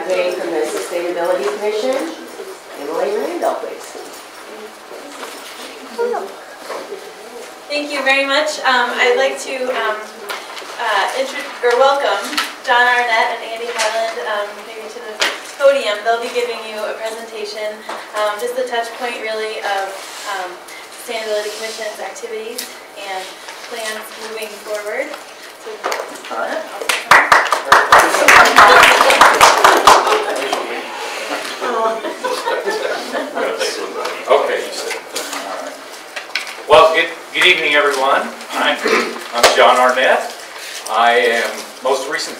advocating from the Sustainability Commission, Randel, please. Thank you very much. I'd like to welcome John Arnett and Andy Highland maybe to the podium. They'll be giving you a presentation, just a touch point really of Sustainability Commission's activities and plans moving forward. So, Okay. Well, good evening, everyone. I'm John Arnett. I am most recent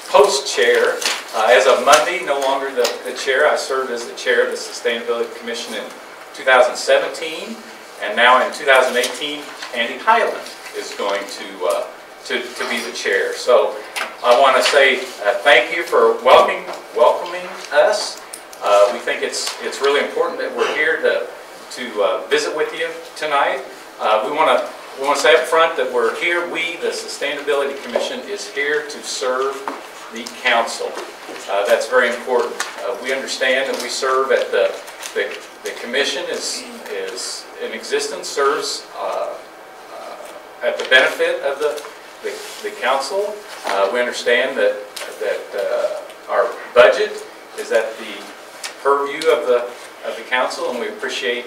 post-chair. As of Monday, no longer the chair. I served as the chair of the Sustainability Commission in 2017, and now in 2018, Andy Highland is going to be the chair. So I want to say thank you for welcoming us. We think it's really important that we're here to visit with you tonight. We want to say up front that we're here. We, the Sustainability Commission, is here to serve the council. That's very important. We understand that we serve at the commission is in existence, serves at the benefit of the council. We understand that our budget is at the purview of the council, and we appreciate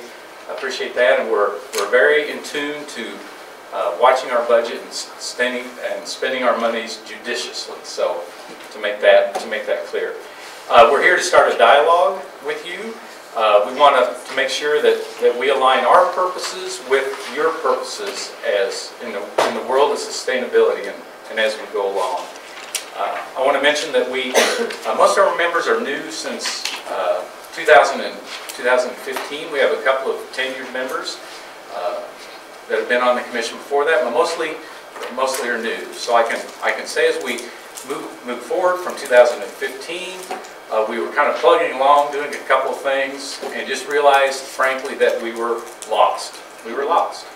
that, and we're very in tune to watching our budget and spending our monies judiciously. So to make that clear, we're here to start a dialogue with you. We want to make sure that we align our purposes with your purposes as in the world of sustainability and as we go along. I want to mention that most of our members are new since 2015. We have a couple of tenured members that have been on the commission before that, but mostly are new. So I can say as we move forward from 2015, we were kind of plugging along, doing a couple of things, and just realized, frankly, that we were lost. We were lost.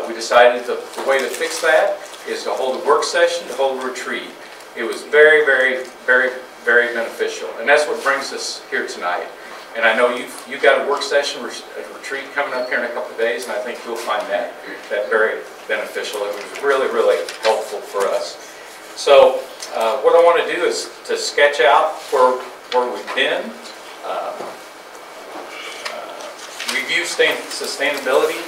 We decided the way to fix that is to hold a work session, to hold a retreat. It was very, very, very, very beneficial, and that's what brings us here tonight. And I know you've got a work session, a retreat coming up here in a couple of days, and I think you'll find that very beneficial. It was really, really helpful for us. So what I want to do is to sketch out where we've been, review sustainability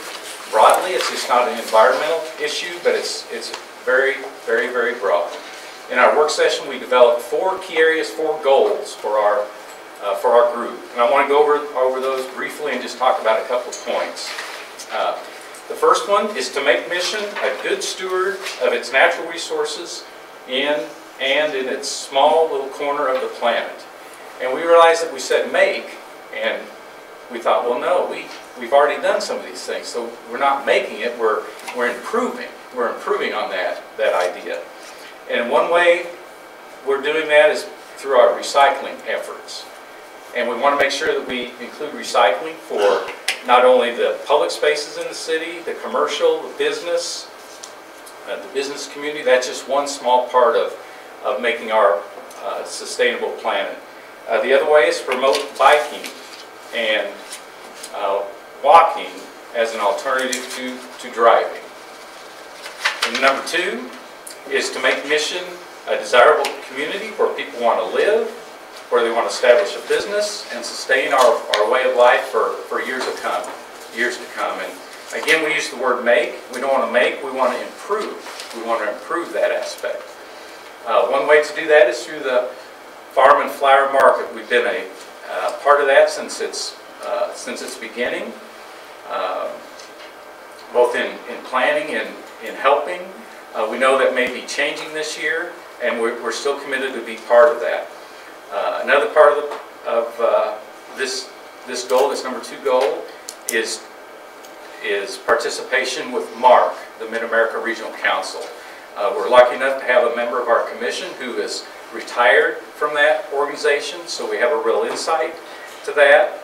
broadly. It's just not an environmental issue, but it's very, very, very broad. In our work session, we developed 4 key areas, 4 goals for our group, and I want to go over those briefly and just talk about a couple of points. The first one is to make Mission a good steward of its natural resources in its small little corner of the planet. And we realized that we said make, and we thought, well, no, we've already done some of these things, so we're not making it, we're improving. We're improving on that idea. And one way we're doing that is through our recycling efforts. And we want to make sure that we include recycling for not only the public spaces in the city, the commercial, the business community. That's just one small part of making our sustainable planet. The other way is to promote biking and walking as an alternative to driving. And number 2 is to make Mission a desirable community where people want to live, where they want to establish a business and sustain our way of life for years to come. And again, we use the word make. We don't want to make, we want to improve. We want to improve that aspect. One way to do that is through the Farm and Flower Market. We've been a part of that since its beginning, both in planning and in helping. We know that may be changing this year, and we're still committed to be part of that. Another part of this goal, this number 2 goal, is participation with MARC, the Mid-America Regional Council. We're lucky enough to have a member of our commission who is retired from that organization, so we have a real insight to that.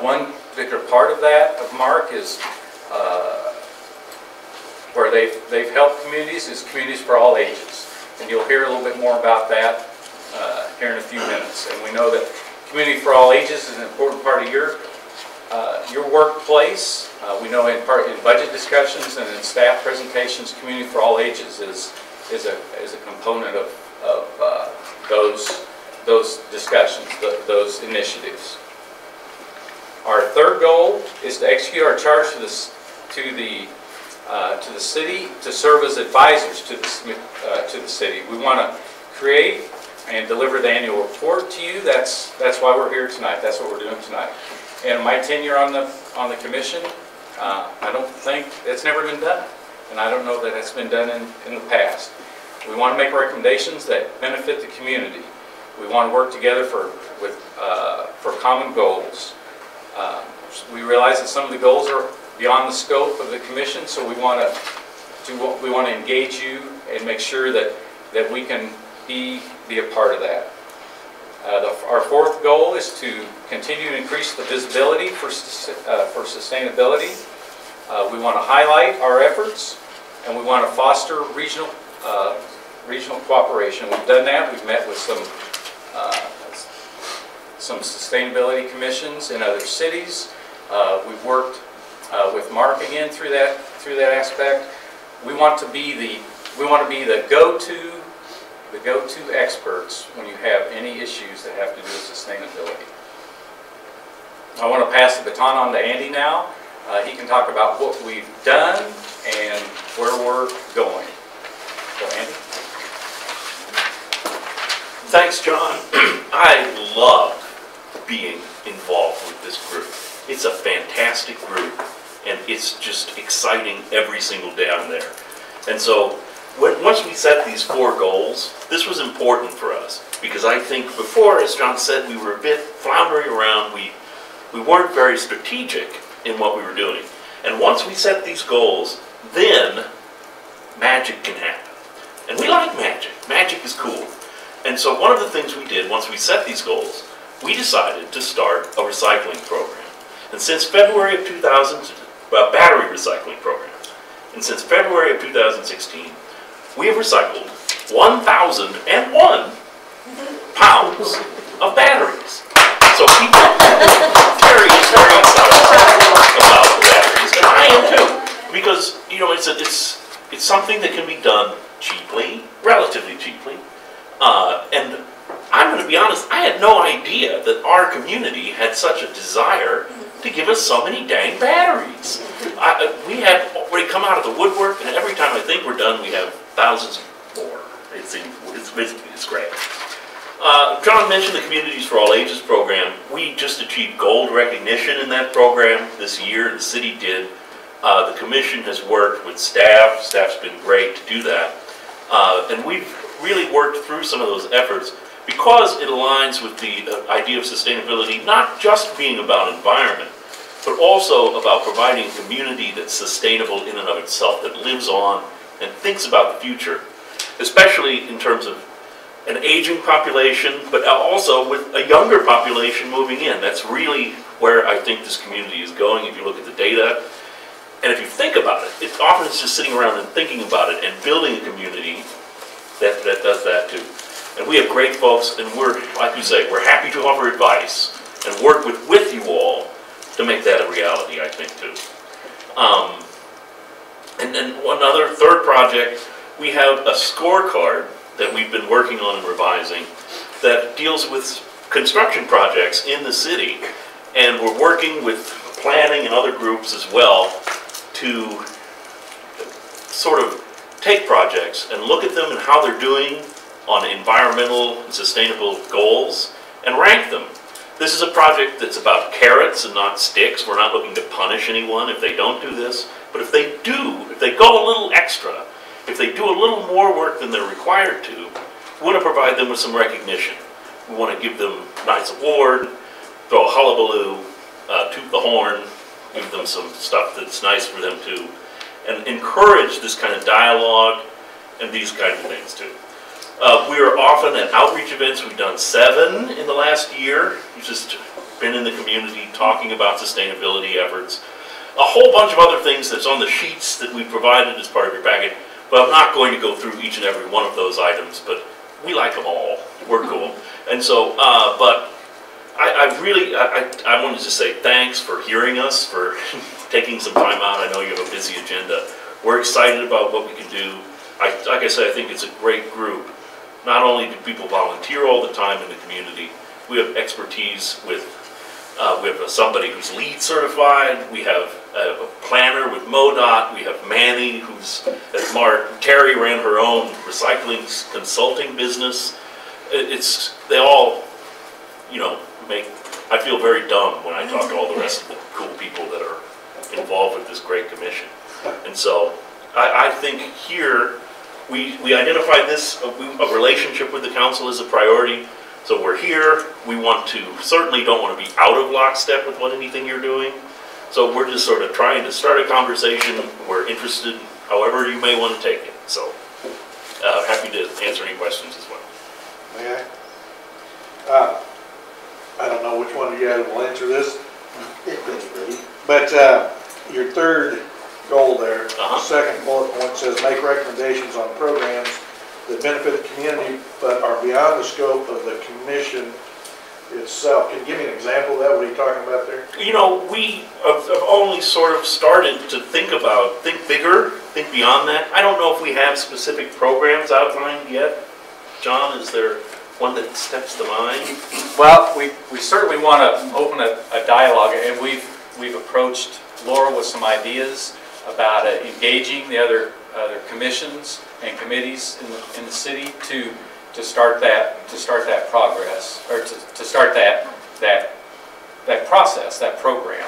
One particular part of that, of MARC, is where they've helped communities, is communities for all ages. and you'll hear a little bit more about that here in a few minutes. And we know that Community for All Ages is an important part of your workplace. We know in budget discussions and in staff presentations, Community for All Ages is a component of those discussions, those initiatives. Our third goal is to execute our charge to the city to serve as advisors to the city. We want to create and deliver the annual report to you. That's why we're here tonight. That's what we're doing tonight. And my tenure on the commission, I don't think it's never been done, and I don't know that it's been done in the past. We want to make recommendations that benefit the community. We want to work together for common goals. We realize that some of the goals are beyond the scope of the commission, so we want to engage you and make sure that we can be a part of that. Our fourth goal is to continue to increase the visibility for sustainability. We want to highlight our efforts, and we want to foster regional cooperation. We've done that. We've met with some sustainability commissions in other cities. We've worked with Mark again through that aspect. We want to be the go-to experts when you have any issues that have to do with sustainability. I want to pass the baton on to Andy now. He can talk about what we've done and where we're going. So Andy? Thanks, John. I love being involved with this group. It's a fantastic group, and it's just exciting every single day I'm there. And so once we set these 4 goals, this was important for us, because I think before, as John said, we were a bit floundering around. We weren't very strategic in what we were doing. And once we set these goals, then magic can happen. And we like magic. Magic is cool. And so one of the things we did once we set these goals, we decided to start a recycling program. And since February of 2000, battery recycling program. And since February of 2016, we have recycled 1,001 pounds of batteries. So people are very excited about batteries, and I am too, because it's something that can be done cheaply, relatively cheaply. And I'm going to be honest, I had no idea that our community had such a desire to give us so many dang batteries. We had already come out of the woodwork, and every time I think we're done, we have thousands more. It's great. John mentioned the Communities for All Ages program. We just achieved gold recognition in that program this year. The city did. The commission has worked with staff. Staff's been great to do that. And we've really worked through some of those efforts because it aligns with the idea of sustainability, not just being about environment, but also about providing a community that's sustainable in and of itself, that lives on and thinks about the future, especially in terms of an aging population, but also with a younger population moving in. That's really where I think this community is going if you look at the data. And if you think about it, it's often just sitting around and thinking about it and building a community that does that too. And we have great folks, and we're, like you say, we're happy to offer advice and work with you all to make that a reality, I think, too. And then another third project, we have a scorecard that we've been working on and revising that deals with construction projects in the city. And we're working with planning and other groups as well to sort of take projects and look at them and how they're doing on environmental and sustainable goals and rank them. This is a project that's about carrots and not sticks. We're not looking to punish anyone if they don't do this, but if they do, if they go a little extra, if they do a little more work than they're required to, we want to provide them with some recognition. We want to give them a nice award, throw a hullabaloo, toot the horn, give them some stuff that's nice for them to, and encourage this kind of dialogue and these kinds of things too. We are often at outreach events. We've done 7 in the last year. We've just been in the community talking about sustainability efforts. A whole bunch of other things that's on the sheets that we provided as part of your packet. But I'm not going to go through each and every one of those items, but we like them all. We're cool. And so, but I wanted to say thanks for hearing us, for taking some time out. I know you have a busy agenda. We're excited about what we can do. Like I said, I think it's a great group. Not only do people volunteer all the time in the community, we have expertise with, we have somebody who's LEED certified, we have a planner with MoDOT, we have Manny who's at Terry ran her own recycling consulting business. They all, you know, I feel very dumb when I talk to all the rest of the cool people that are involved with this great commission. And so I think here we identified this, a relationship with the council is a priority. So we're here, we certainly don't want to be out of lockstep with anything you're doing. So we're just sort of trying to start a conversation. We're interested however you may want to take it. So happy to answer any questions as well. May I? I don't know which one of you guys will answer this, but your third goal there, second bullet point says make recommendations on programs that benefit the community but are beyond the scope of the commission itself. Can you give me an example of that? What are you talking about there? You know, we have only sort of started to think bigger, think beyond that. I don't know if we have specific programs outlined yet. John, is there one that steps to mind? Well, we certainly want to open a dialogue, and we've approached Laura with some ideas about engaging the other commissions and committees in the city to start that progress, or to start that process, that program.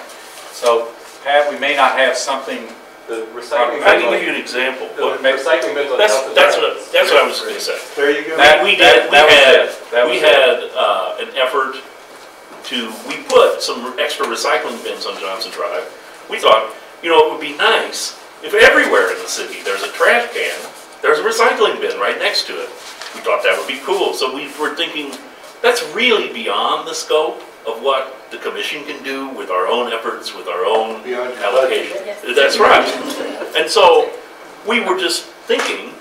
So, Pat, we may not have something. The recycling. I can give you an example. The recycling bins on That's what I was going to say. There you go. We had an effort we put some extra recycling bins on Johnson Drive. We thought, you know, it would be nice if everywhere in the city there's a trash can, there's a recycling bin right next to it. We thought that would be cool. So we were thinking that's really beyond the scope of what the commission can do with our own efforts, with our own allocation. That's right. And so we were just thinking,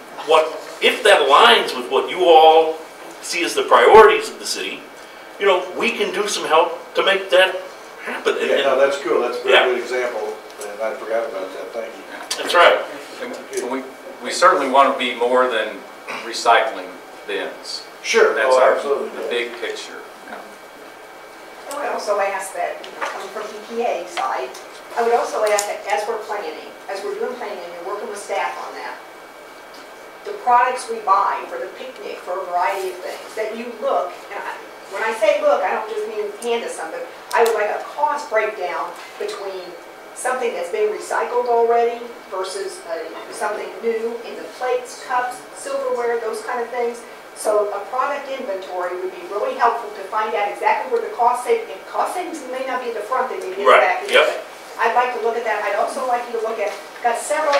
if that aligns with what you all see as the priorities of the city, you know, we can do some help to make that happen. Yeah, no, that's cool. That's a very good example, and I forgot about that. Thank you. That's right. And we certainly want to be more than recycling bins. Sure. That's the big picture. I would also ask that, coming from EPA side, I would also ask that as we're doing planning and you're working with staff on that, the products we buy for the picnic, for a variety of things, that you look, and when I say look, I don't just mean hand us something, I would like a cost breakdown between something that's been recycled already versus something new in the plates, cups, silverware, those kind of things. So a product inventory would be really helpful to find out exactly where the cost savings may not be at the front, they may be at the back. Yep. I'd like to look at that. I'd also like you to look at, got several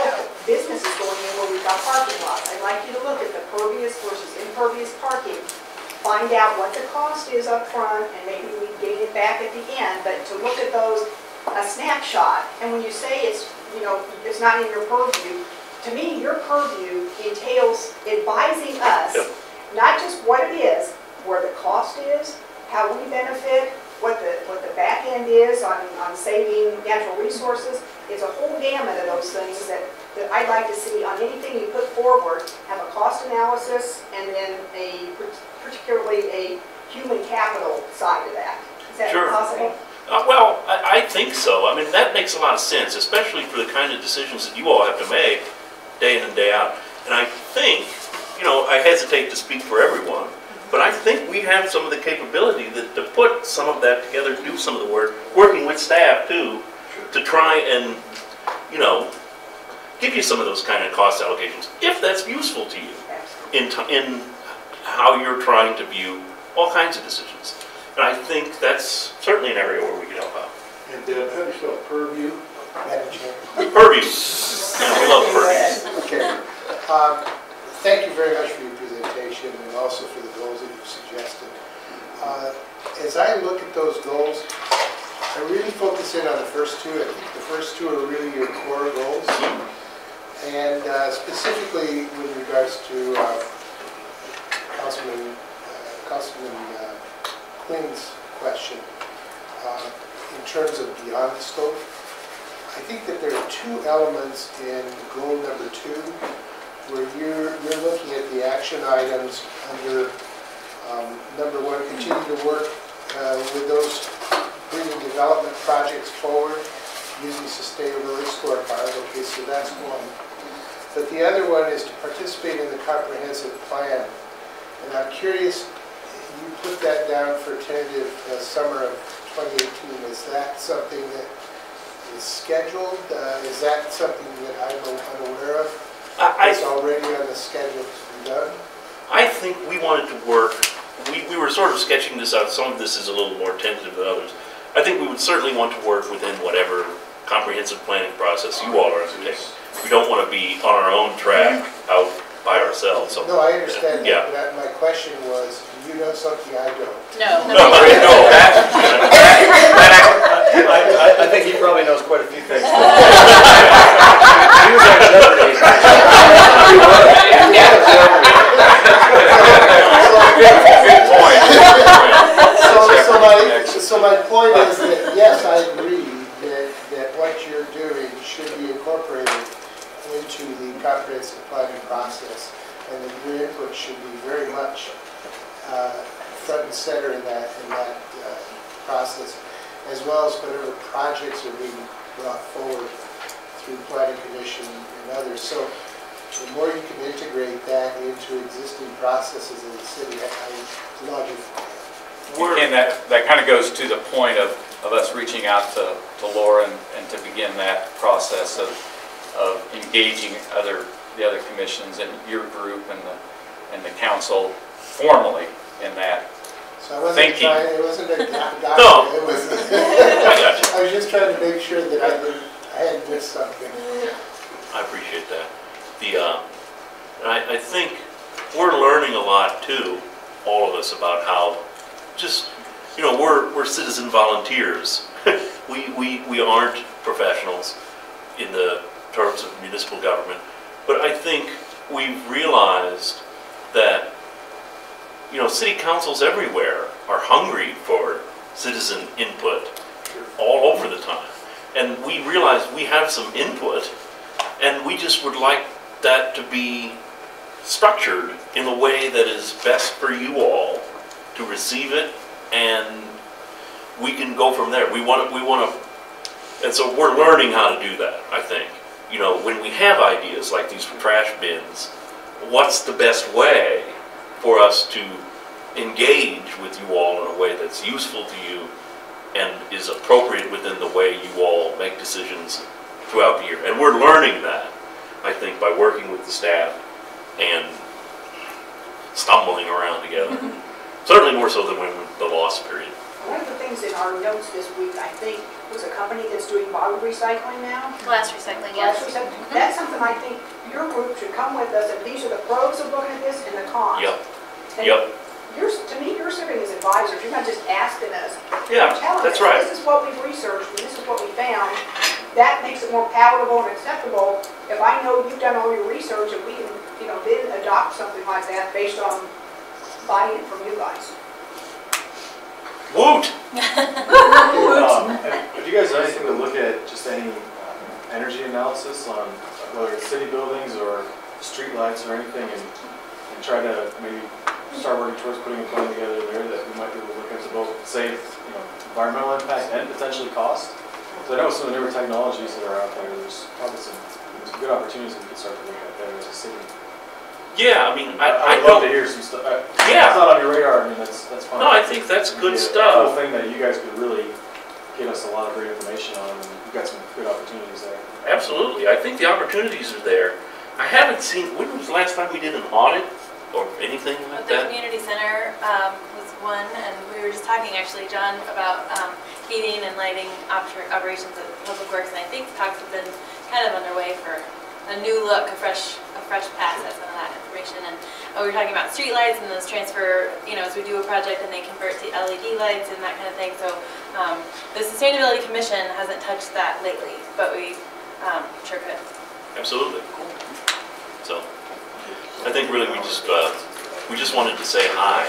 businesses going in where we've got parking lots. I'd like you to look at the pervious versus impervious parking. Find out what the cost is up front, and maybe we gain it back at the end, but to look at those, a snapshot. And when you say it's, you know, it's not in your purview, to me, your purview entails advising us, not just what it is, where the cost is, how we benefit, what the back end is on saving natural resources. It's a whole gamut of those things that I'd like to see on anything you put forward, have a cost analysis, and then particularly a human capital side of that. Is that possible? Well, I think so. I mean, that makes a lot of sense, especially for the kind of decisions that you all have to make day in and day out. And I think, you know, I hesitate to speak for everyone, but I think we have some of the capability to put some of that together, do some of the work, working with staff too, to try and, you know, give you some of those kind of cost allocations, if that's useful to you in how you're trying to view all kinds of decisions. And I think that's certainly an area where we can help out. And how do you spell purview? Purview. Yeah, we love purview. Okay. Thank you very much for your presentation and also for the goals that you've suggested. As I look at those goals, I really focus in on the first two. I think the first two are really your core goals. And specifically with regards to Councilman Quinn's question, in terms of beyond the scope, I think that there are two elements in goal number 2 where you're looking at the action items under number 1, continue to work with those bringing development projects forward using sustainability scorecard. Okay, so that's one. But the other one is to participate in the comprehensive plan. And I'm curious, you put that down for tentative summer of 2018. Is that something that is scheduled? Is that something that I'm unaware of? It's already on the schedule to be done? I think we wanted to work, we were sort of sketching this out. Some of this is a little more tentative than others. I think we would certainly want to work within whatever comprehensive planning process you all are undertaking. We don't want to be on our own track out by ourselves. So, no, I understand that, yeah. but my question was, do you know something I don't? No. I think he probably knows quite a few things. Good point. So my point is that, yes, I agree that what you're doing should be incorporated into the comprehensive planning process, and that your input should be very much front and center in that process, as well as whatever projects are being brought forward through planning commission and others. So the more you can integrate that into existing processes in the city, I love it. And that kind of goes to the point of us reaching out to Laura and to begin that process of engaging the other commissions and your group and the council formally in that. So I wasn't thinking. trying, it wasn't a gotcha. No. It was, I was just trying to make sure that I hadn't missed something. I appreciate that. I think we're learning a lot too, all of us, about how just, we're citizen volunteers. we aren't professionals in the terms of municipal government, but I think we've realized that, city councils everywhere are hungry for citizen input all over the time. And we realize we have some input, and we just would like that to be structured in the way that is best for you all to receive it, and we can go from there. We want to, and so we're learning how to do that, I think. When we have ideas like these trash bins, what's the best way for us to engage with you all in a way that's useful to you and is appropriate within the way you all make decisions throughout the year. And we're learning that, I think, by working with the staff and stumbling around together. Certainly more so than when the loss period. One of the things in our notes this week, I think, was a company that's doing bottle recycling now. Glass recycling, yes. Glass recycling. That's something I think your group should come with us, and these are the pros of looking at this and the cons. Yep. And Yep. To me, you're serving as advisors. You're not just asking us. Yeah, You're telling that's us, right. this is what we've researched, and this is what we found. That makes it more palatable and acceptable. If I know you've done all your research, and we can, then adopt something like that based on buying it from you guys. Woot! Have you guys done anything to look at just any energy analysis on whether it's city buildings or street lights or anything, and try to maybe start working towards putting a plan together there that we might be able to look into both save environmental impact and potentially cost? So I know some of the newer technologies that are out there, there's probably some good opportunities that we can start to look at there as a city. Yeah, I'd love to hear some stuff. Yeah. It's not on your radar, that's fine. No, I think that's good A stuff. thing that you guys could really give us a lot of great information on, and you've got some good opportunities there. Absolutely. I think the opportunities are there. I haven't seen, when was the last time we did an audit or anything like The that? community center was one, and we were just talking actually, John, about heating and lighting operations at Public Works, and I think talks have been kind of underway for a new look, a fresh pass at some of that information. And we were talking about street lights and those transfer, as we do a project and they convert to LED lights and that kind of thing. So the Sustainability Commission hasn't touched that lately, but we sure could. Absolutely. I think really we just wanted to say hi.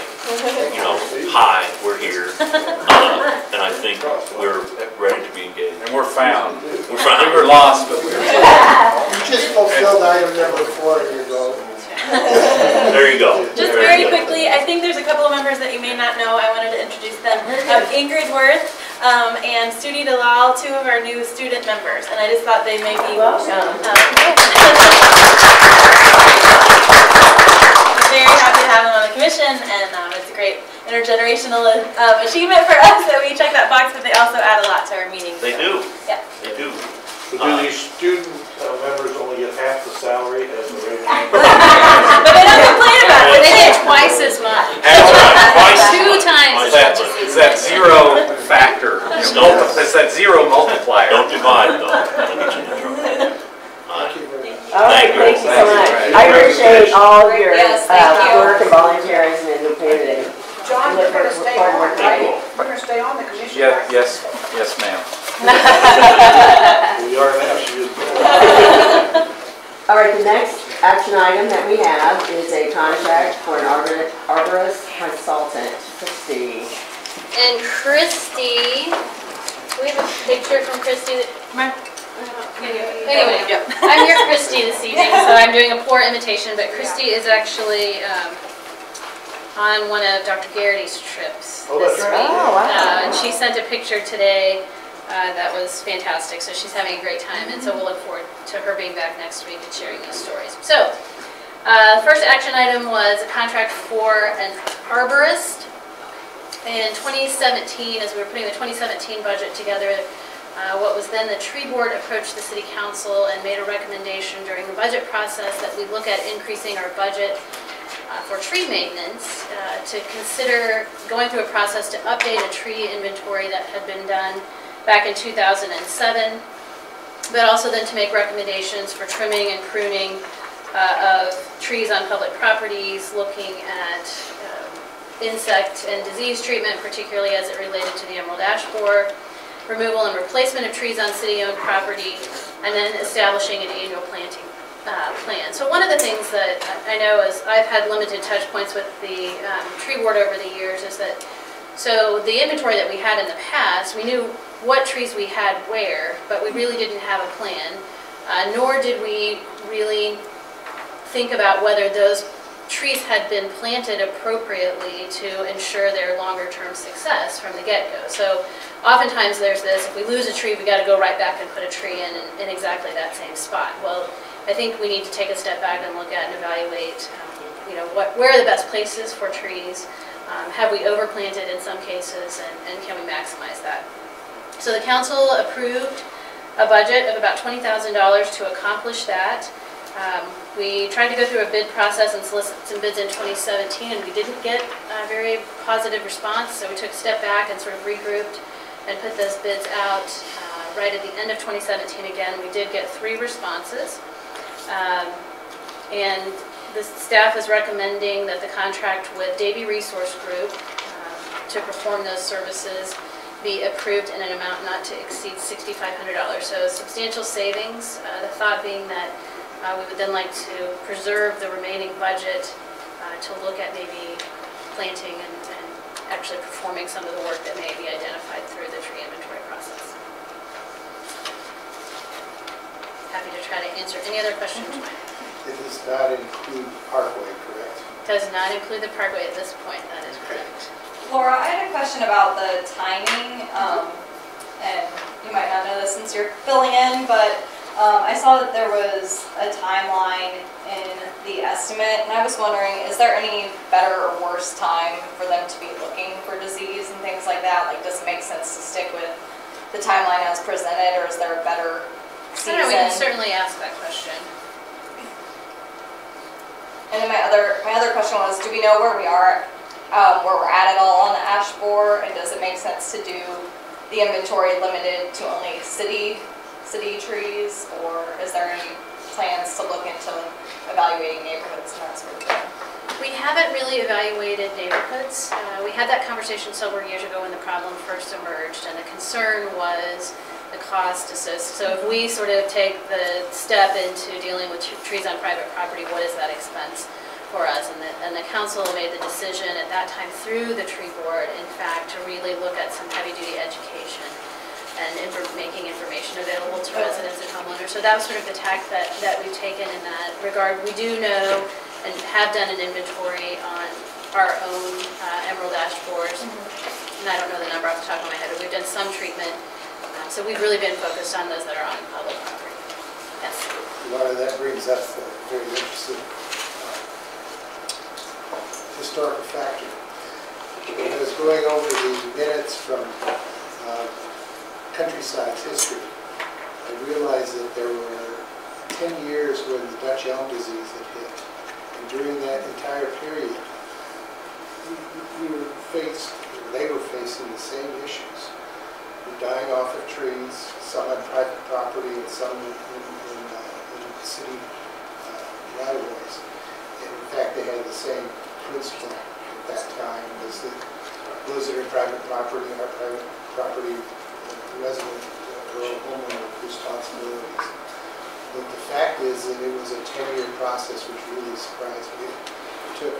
You know, hi, we're here. And I think we're ready to be engaged. And we're found. We're found. We were lost, but we were You just fulfilled item number 4 in your goal. There you go. Just very quickly, I think there's a couple of members that you may not know. I wanted to introduce them. Ingrid Worth and Studi Dalal, 2 of our new student members, and I just thought they may be very happy to have them on the commission, and it's a great intergenerational achievement for us that we check that box, but they also add a lot to our meetings. They do. Yeah. They do. But do these student members only get half the salary as the regular? But they don't complain about it. They get twice as much. That's right. Twice. 2 times as much as It's that zero factor. It's that zero multiplier. Don't divide though. That'll get you in trouble. Thank you very much. All right, thank you so much. I appreciate all your Yes, thank you. work and volunteerism and community. John, you're going to stay on, right? You're going to stay on the commission, right? Yes, ma'am. We are now, she is. All right, the next action item that we have is a contract for an arborist consultant, Christy. And Christy, we have a picture from Christy. Anyway, I'm your Christy this evening, so I'm doing a poor imitation, but Christy is actually on one of Dr. Garrity's trips Oh, this that's week. right. Oh, wow. And she sent a picture today that was fantastic, so she's having a great time, and so we'll look forward to her being back next week and sharing these stories. So, the first action item was a contract for an arborist. In 2017, as we were putting the 2017 budget together, what was then the tree board approached the city council and made a recommendation during the budget process that we look at increasing our budget for tree maintenance, to consider going through a process to update a tree inventory that had been done back in 2007, but also then to make recommendations for trimming and pruning of trees on public properties, looking at insect and disease treatment, particularly as it related to the emerald ash borer, removal and replacement of trees on city-owned property, and then establishing an annual planting plan. So one of the things that I know is I've had limited touch points with the tree board over the years is that, so the inventory that we had in the past, we knew what trees we had where, but we really didn't have a plan, nor did we really think about whether those trees had been planted appropriately to ensure their longer-term success from the get-go. So oftentimes there's this, if we lose a tree, we got to go right back and put a tree in exactly that same spot. Well, I think we need to take a step back and look at and evaluate, where are the best places for trees? Have we overplanted in some cases, and can we maximize that? So the council approved a budget of about $20,000 to accomplish that. We tried to go through a bid process and solicit some bids in 2017, and we didn't get a very positive response, so we took a step back and sort of regrouped and put those bids out right at the end of 2017 again. We did get 3 responses, and the staff is recommending that the contract with Davie Resource Group to perform those services be approved in an amount not to exceed $6,500. So substantial savings, the thought being that we would then like to preserve the remaining budget to look at maybe planting and actually performing some of the work that may be identified through the tree inventory process. Happy to try to answer any other questions. It does not include Parkway, correct? Does not include the Parkway at this point, that is correct. Laura, I had a question about the timing, and you might not know this since you're filling in, but I saw that there was a timeline in the estimate, and I was wondering, is there any better or worse time for them to be looking for disease and things like that? Like, does it make sense to stick with the timeline as presented, or is there a better season? I don't know, we can certainly ask that question. And then my other question was, do we know where we are, where we're at all on the ash borer, and does it make sense to do the inventory limited to only city trees, or is there any plans to look into evaluating neighborhoods and that sort of thing? We haven't really evaluated neighborhoods. We had that conversation several years ago when the problem first emerged, and the concern was the cost associated. So if we sort of take the step into dealing with trees on private property, what is that expense? for us, and the council made the decision at that time through the tree board, in fact, to really look at some heavy-duty education and making information available to residents and homeowners. So that was sort of the tack that we've taken in that regard. We do know and have done an inventory on our own emerald ash borers, and I don't know the number off the top of my head, but we've done some treatment. So we've really been focused on those that are on public property. Yes. Laura, that brings up a very interesting historical factor. When I was going over the minutes from Countryside's history, I realized that there were 10 years when the Dutch elm disease had hit. And during that entire period, we were faced, or they were facing the same issues. We're dying off of trees, some on private property and some in city right-of-ways. And in fact, they had the same principle at that time, was that those that are private property are private property resident or homeowner responsibilities. But the fact is that it was a 10-year process, which really surprised me. It took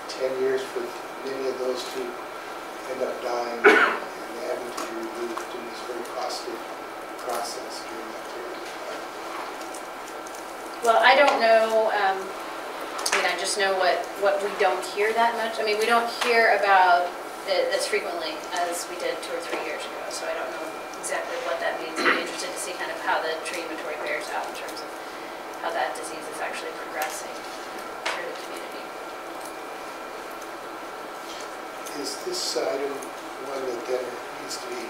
10 years for many of those to end up dying and having to be removed. It was a very costly process during that period. Well, I don't know, I mean, I just know what we don't hear that much. I mean, we don't hear about it as frequently as we did 2 or 3 years ago, so I don't know exactly what that means. I'd be interested to see kind of how the tree inventory bears out in terms of how that disease is actually progressing through the community. Is this item one that then needs to be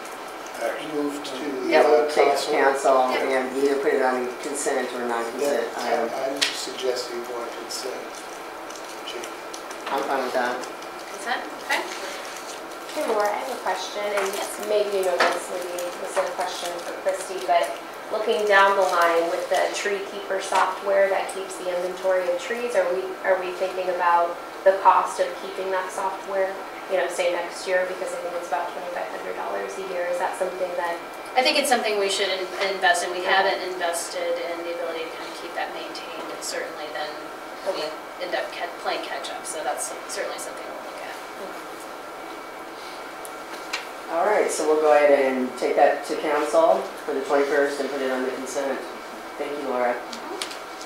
moved to the Yeah, we'll take council? council and either put it on consent or non-consent. I'm suggesting going consent. I'm fine with that. Consent? Okay. Hey Laura, I have a question, and maybe you know this, maybe this is a question for Christy, but looking down the line with the tree keeper software that keeps the inventory of trees, are we thinking about the cost of keeping that software, you know, say next year, because I think it's about $2,500 a year? Is that something that... I think it's something we should invest in. We haven't invested in the ability to kind of keep that maintained, and certainly then we end up playing catch up, so that's certainly something we'll look at. All right, so we'll go ahead and take that to council for the 21st and put it on the consent. Thank you, Laura.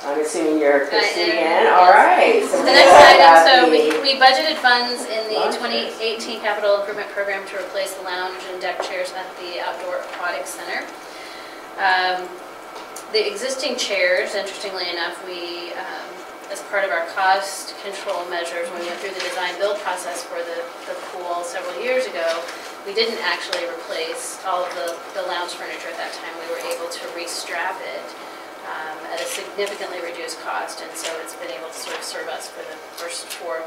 I'm assuming you're Christy again. All right. So the next item, so we budgeted funds in the 2018 capital improvement program to replace the lounge and deck chairs at the Outdoor Aquatic Center. The existing chairs, interestingly enough, we, as part of our cost control measures, when we went through the design build process for the pool several years ago, we didn't actually replace all of the lounge furniture at that time. We were able to restrap it at a significantly reduced cost, and so it's been able to sort of serve us for the first 4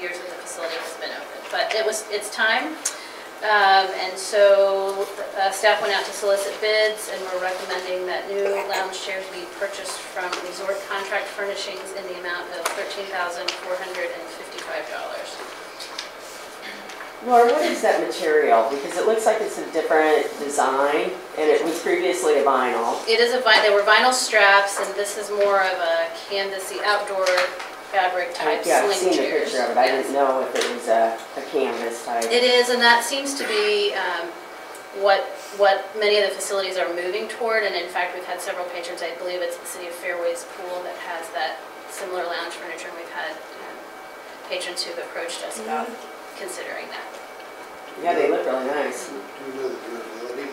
years that the facility has been open. But it's time, and so staff went out to solicit bids, and we're recommending that new lounge chairs be purchased from Resort Contract Furnishings in the amount of $13,455. Laura, what is that material? Because it looks like it's a different design, and it was previously a vinyl. It is they were vinyl straps, and this is more of a canvasy outdoor fabric type Yeah, I've sling seen the chairs. picture of it. I didn't know if it was a canvas type. It is, and that seems to be what many of the facilities are moving toward, and in fact we've had several patrons, I believe it's the City of Fairways pool that has that similar lounge furniture, and we've had patrons who've approached us about considering that. Yeah, they look really nice. Do you know the durability?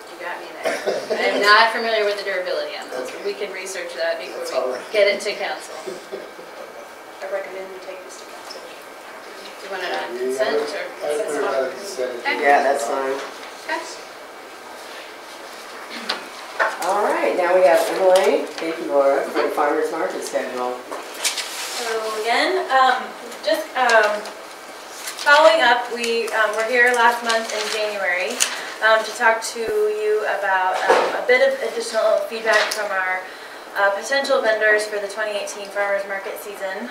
You got me there. I am not familiar with the durability on those, but we can research that before we get it to council. I recommend we take this to council. Do you want it on consent or? I put it on consent. Okay. Yeah, that's fine. Okay. All right, now we have Emily. Thank you, Laura, for the farmer's market schedule. So again, just following up, we were here last month in January to talk to you about a bit of additional feedback from our potential vendors for the 2018 farmers market season.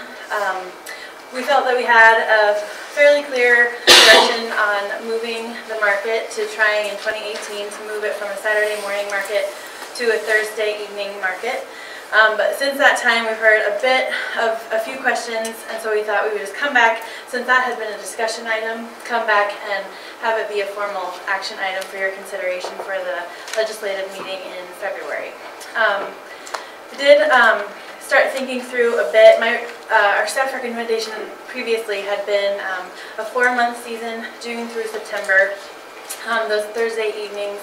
We felt that we had a fairly clear direction on moving the market to trying in 2018 to move it from a Saturday morning market to a Thursday evening market. But since that time, we've heard a few questions, and so we thought we would just come back, since that had been a discussion item, come back and have it be a formal action item for your consideration for the legislative meeting in February. We did start thinking through a bit. Our staff recommendation previously had been a 4-month season, June through September. Those Thursday evenings,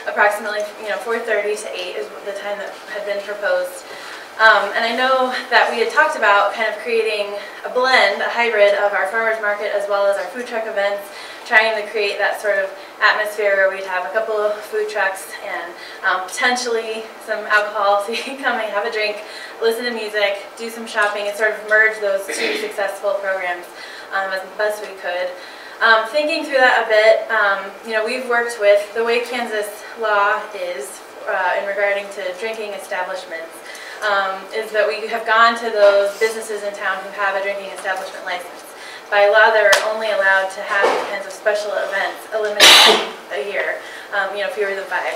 approximately 4:30 to 8 is the time that had been proposed. And I know that we had talked about kind of creating a blend, a hybrid of our farmers market as well as our food truck events, trying to create that sort of atmosphere where we'd have a couple of food trucks and potentially some alcohol, so you can come and have a drink, listen to music, do some shopping, and sort of merge those two successful programs as best we could. Thinking through that a bit, we've worked with the way Kansas law is in regarding to drinking establishments, is that we have gone to those businesses in town who have a drinking establishment license. By law, they're only allowed to have these kinds of special events, a limit a year, fewer than 5.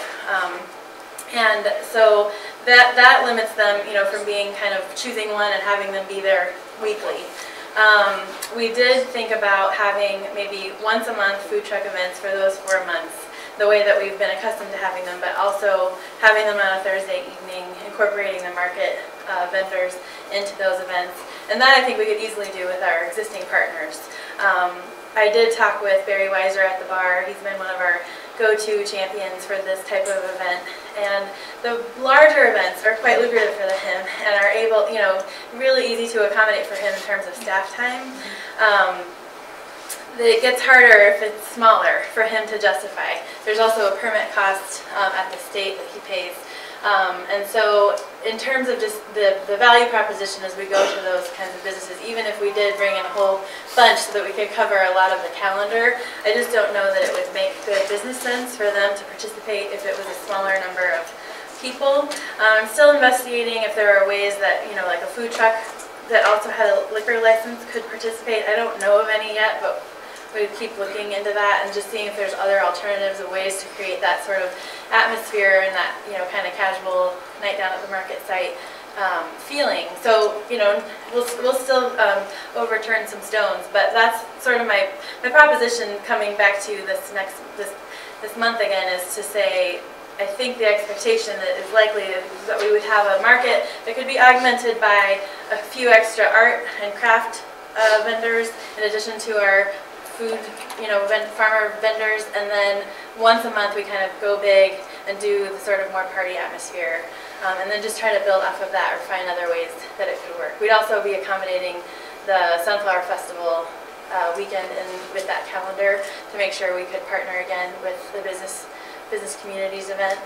And so that limits them, from being kind of choosing one and having them be there weekly. We did think about having maybe once a month food truck events for those 4 months, the way that we've been accustomed to having them, but also having them on a Thursday evening, incorporating the market vendors into those events. And that I think we could easily do with our existing partners. I did talk with Barry Weiser at the bar. He's been one of our go-to champions for this type of event. And the larger events are quite lucrative for him and are able, really easy to accommodate for him in terms of staff time. It gets harder if it's smaller for him to justify. There's also a permit cost at the state that he pays. And so in terms of just the value proposition as we go to those kinds of businesses, even if we did bring in a whole bunch so that we could cover a lot of the calendar, I just don't know that it would make good business sense for them to participate if it was a smaller number of people. I'm still investigating if there are ways that, like a food truck that also had a liquor license could participate. I don't know of any yet, but we keep looking into that and just seeing if there's other alternatives or ways to create that sort of atmosphere and that, kind of casual night down at the market site feeling. So, we'll still overturn some stones, but that's sort of my proposition coming back to this month again, is to say, I think the expectation that is likely is that we would have a market that could be augmented by a few extra art and craft vendors in addition to our food, farmer vendors, and then once a month we kind of go big and do the sort of more party atmosphere, and then just try to build off of that or find other ways that it could work. We'd also be accommodating the Sunflower Festival weekend with that calendar to make sure we could partner again with the business communities event.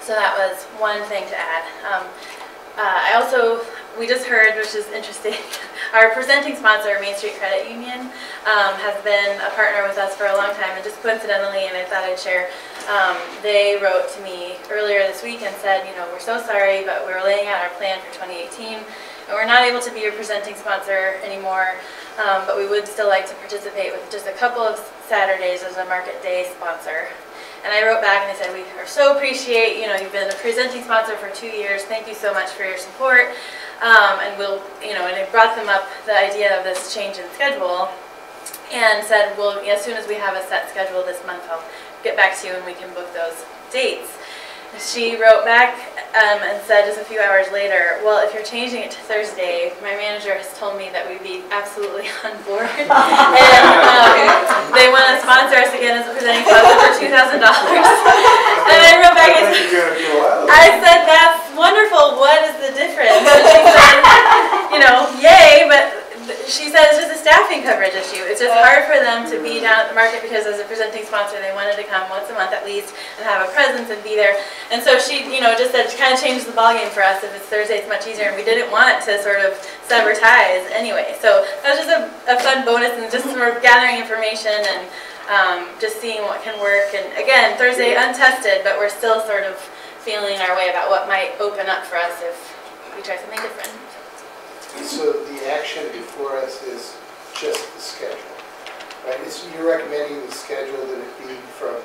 So that was one thing to add. We just heard, which is interesting, our presenting sponsor, Main Street Credit Union, has been a partner with us for a long time, and just coincidentally, and I thought I'd share, they wrote to me earlier this week and said, we're so sorry, but we're laying out our plan for 2018, and we're not able to be your presenting sponsor anymore, but we would still like to participate with just a couple of Saturdays as a market day sponsor. And I wrote back and I said, we are so appreciate, you've been a presenting sponsor for 2 years. Thank you so much for your support. And we'll, and I brought them up the idea of this change in schedule and said, well, as soon as we have a set schedule this month, I'll get back to you and we can book those dates. She wrote back and said just a few hours later, well, if you're changing it to Thursday, my manager has told me that we'd be absolutely on board. And they want to sponsor us again as a presenting sponsor for $2,000. And I wrote back and I said, that's wonderful. What is the difference? And she said, yay, but she said it's just a staffing coverage issue. It's just hard for them to be down at the market because as a presenting sponsor, they wanted to come once a month at least and have a presence and be there. And so she, just said, kind of changed the ballgame for us. If it's Thursday, it's much easier, and we didn't want to sort of sever ties anyway. So that was just a fun bonus and just sort of gathering information and just seeing what can work. And again, Thursday untested, but we're still sort of feeling our way about what might open up for us if we try something different. So the action before us is just the schedule, right? You're recommending the schedule that it be from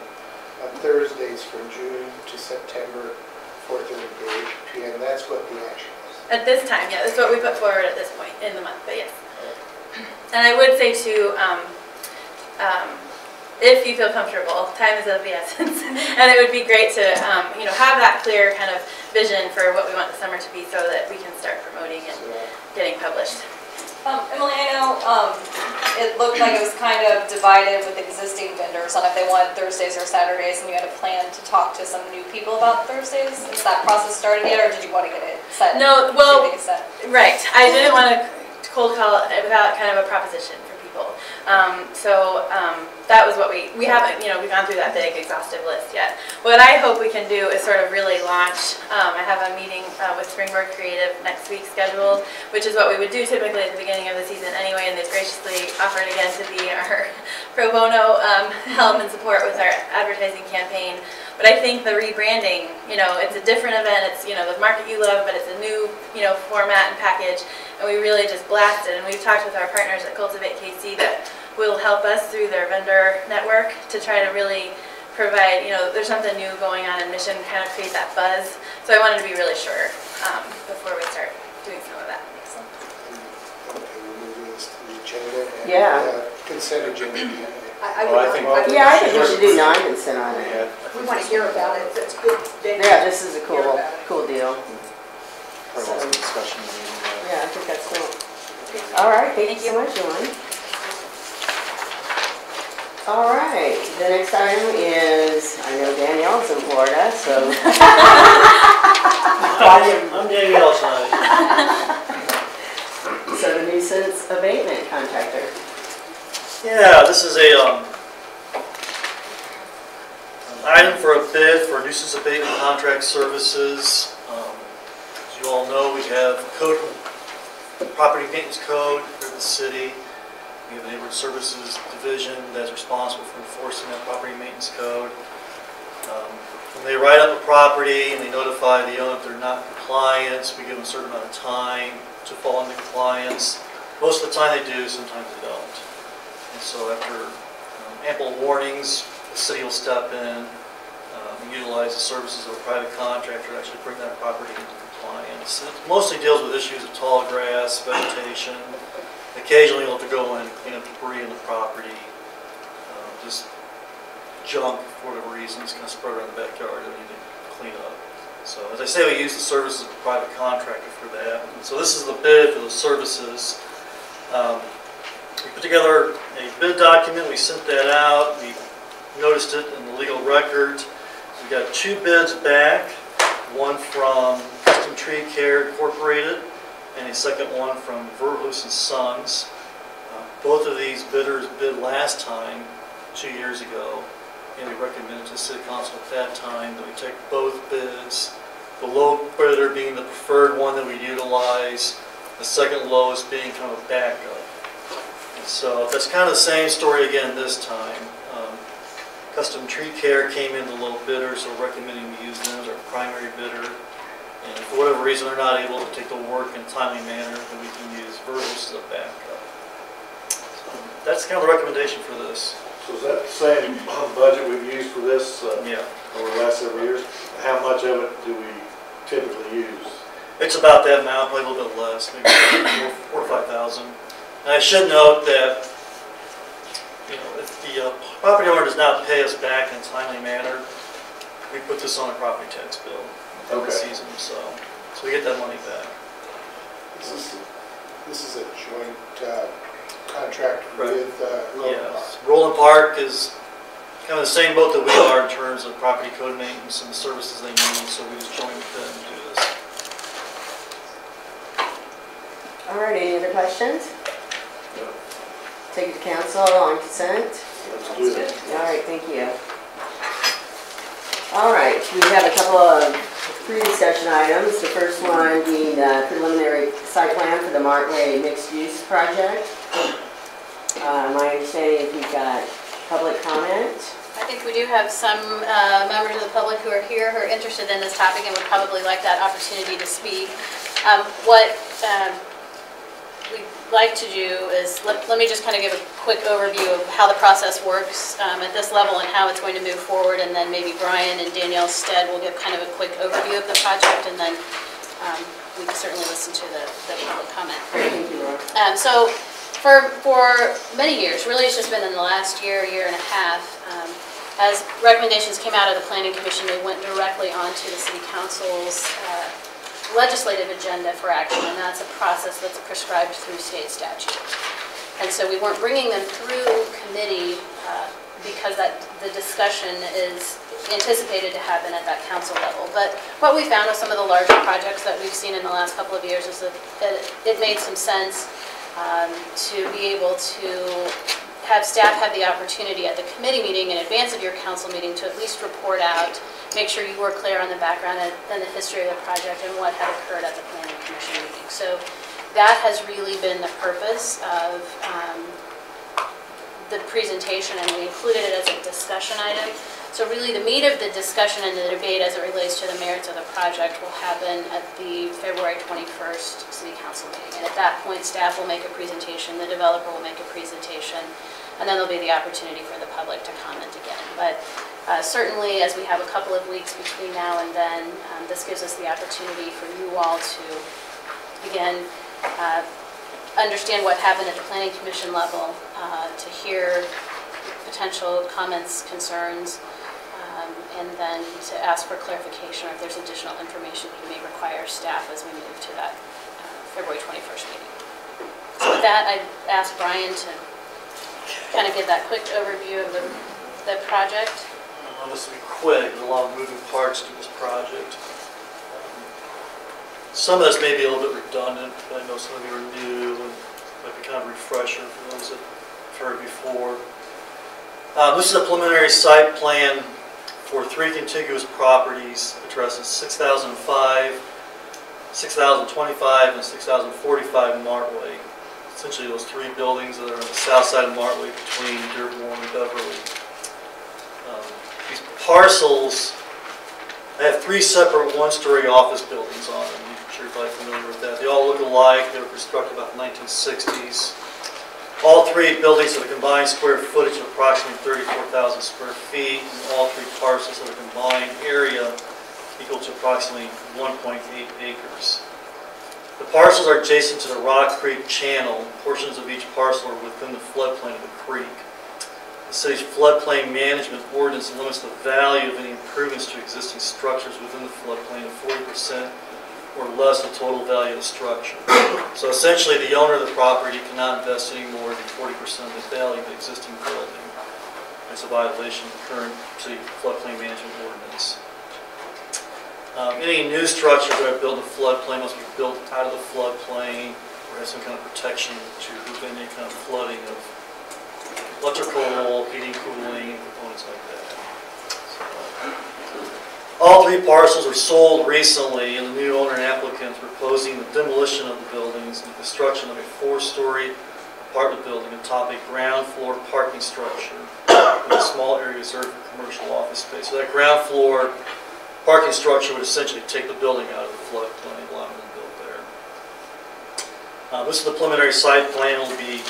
Thursdays from June to September, 4:30 to 8 p.m. that's what the action is. At this time, yeah, that's what we put forward at this point in the month, but yes. And I would say too, if you feel comfortable, time is of the essence, and it would be great to, have that clear kind of vision for what we want the summer to be, so that we can start promoting and getting published. Emily, I know it looked like it was kind of divided with existing vendors on if they wanted Thursdays or Saturdays, and you had a plan to talk to some new people about Thursdays. Has that process started yet, or did you want to get it set? No, well, right. I didn't want to cold call it without kind of a proposition for people. That was what we haven't, we've gone through that big exhaustive list yet. What I hope we can do is sort of really launch, I have a meeting with Springboard Creative next week scheduled, which is what we would do typically at the beginning of the season anyway, and they've graciously offered again to be our pro bono help and support with our advertising campaign. But I think the rebranding, it's a different event, it's, the market you love, but it's a new, format and package, and we really just blast it. And we've talked with our partners at Cultivate KC that will help us through their vendor network to try to really provide, there's something new going on in Mission, kind of create that buzz. So I wanted to be really sure before we start doing some of that. Okay, we're moving this to the agenda and consent agenda. I think we should do non-consent on it. We want to hear about it, it's good. Yeah, this is a cool deal. Probably want some discussion. Yeah, I think that's cool. All right, thank you so much, Elaine. All right, the next item is, I know Danielle's in Florida, so. I'm Danielle tonight. So the Nuisance Abatement Contractor. Yeah, this is an item for a bid for nuisance abatement contract services. As you all know, we have property maintenance code for the city. We have a neighborhood services division that's responsible for enforcing that property maintenance code. When they write up a property and they notify the owner if they're not in compliance, we give them a certain amount of time to fall into compliance. Most of the time they do, sometimes they don't. And so after ample warnings, the city will step in and utilize the services of a private contractor to actually bring that property into compliance. It mostly deals with issues of tall grass, vegetation. Occasionally you'll have to go in and clean up debris in the property, just junk for whatever reason is kind of spread around the backyard that we need to clean up. So as I say, we use the services of a private contractor for that. And so this is the bid for the services. We put together a bid document, we sent that out, we noticed it in the legal record. We got 2 bids back, one from Custom Tree Care Incorporated and a second one from Verhoos and Sons. Both of these bidders bid last time, 2 years ago, and we recommended to the City Council at that time that we take both bids, the low bidder being the preferred one that we utilize, the second lowest being kind of a backup. So that's kind of the same story again this time. Custom Tree Care came in the low bidder, so we're recommending we use them as our primary bidder. And if for whatever reason they're not able to take the work in a timely manner, then we can use Verhoos as a backup. So that's kind of the recommendation for this. So is that the same budget we've used for this over the last several years? How much of it do we typically use? It's about that amount, probably a little bit less, maybe 4,000 or 5,000. And I should note that, if the property owner does not pay us back in a timely manner, we put this on a property tax bill for the season, so we get that money back. This is a joint contract with Roland Park. Yes, Roland Park is kind of the same boat that we are in terms of property code maintenance and the services they need, so we just join with them to do this. All right, any other questions? Take it to council on consent. Let's do it. All right, thank you. All right, we have a couple of pre-discussion items. The first one being the preliminary site plan for the Martway mixed-use project. My understanding is we've got public comment. I think we do have some members of the public who are here who are interested in this topic and would probably like that opportunity to speak. What we'd like to do is, let me just kind of give a quick overview of how the process works at this level and how it's going to move forward, and then maybe Brian and Danielle Stead will give kind of a quick overview of the project, and then we can certainly listen to the public comment. Thank you, Laura. So for many years, really it's just been in the last year and a half, as recommendations came out of the Planning Commission, they went directly onto the City Council's legislative agenda for action, and that's a process that's prescribed through state statute. And so we weren't bringing them through committee because the discussion is anticipated to happen at that council level. But what we found with some of the larger projects that we've seen in the last couple of years is that it made some sense to be able to have staff have the opportunity at the committee meeting in advance of your council meeting to at least report out, make sure you were clear on the background and the history of the project and what had occurred at the Planning Commission meeting. So that has really been the purpose of the presentation, and we included it as a discussion item. So really the meat of the discussion and the debate as it relates to the merits of the project will happen at the February 21st City Council meeting. And at that point, staff will make a presentation, the developer will make a presentation, and then there'll be the opportunity for the public to comment again. But certainly, as we have a couple of weeks between now and then, this gives us the opportunity for you all to, again, understand what happened at the Planning Commission level, to hear potential comments, concerns, and then to ask for clarification or if there's additional information you may require staff as we move to that February 21st meeting. So with that, I'd ask Brian to kind of give that quick overview of the project. This will be quick. There's a lot of moving parts to this project. Some of this may be a little bit redundant, but I know some of you are new and might be kind of a refresher for those that have heard before. This is a preliminary site plan for 3 contiguous properties, addresses 6005, 6025, and 6045 Martway. Essentially those 3 buildings that are on the south side of Martway between Dearborn and Beverly. These parcels, I have 3 separate 1-story office buildings on them. I'm sure you're probably familiar with that. They all look alike. They were constructed about the 1960s. All 3 buildings have a combined square footage of approximately 34,000 square feet, and all 3 parcels have a combined area equal to approximately 1.8 acres. The parcels are adjacent to the Rock Creek Channel. Portions of each parcel are within the floodplain of the creek. The city's floodplain management ordinance limits the value of any improvements to existing structures within the floodplain to 40% or less of the total value of the structure. So essentially, the owner of the property cannot invest any more than 40% of the value of the existing building. It's a violation of the current city floodplain management ordinance. Any new structures that are built in the floodplain must be built out of the floodplain or have some kind of protection to prevent any kind of flooding of electrical, heating, cooling, components like that. All 3 parcels were sold recently, and the new owner and applicant is proposing the demolition of the buildings and the construction of a 4-story apartment building atop a ground floor parking structure with a small area reserved for commercial office space. So that ground floor parking structure would essentially take the building out of the floodplain, allowing them to build there. This is the preliminary site plan. It will be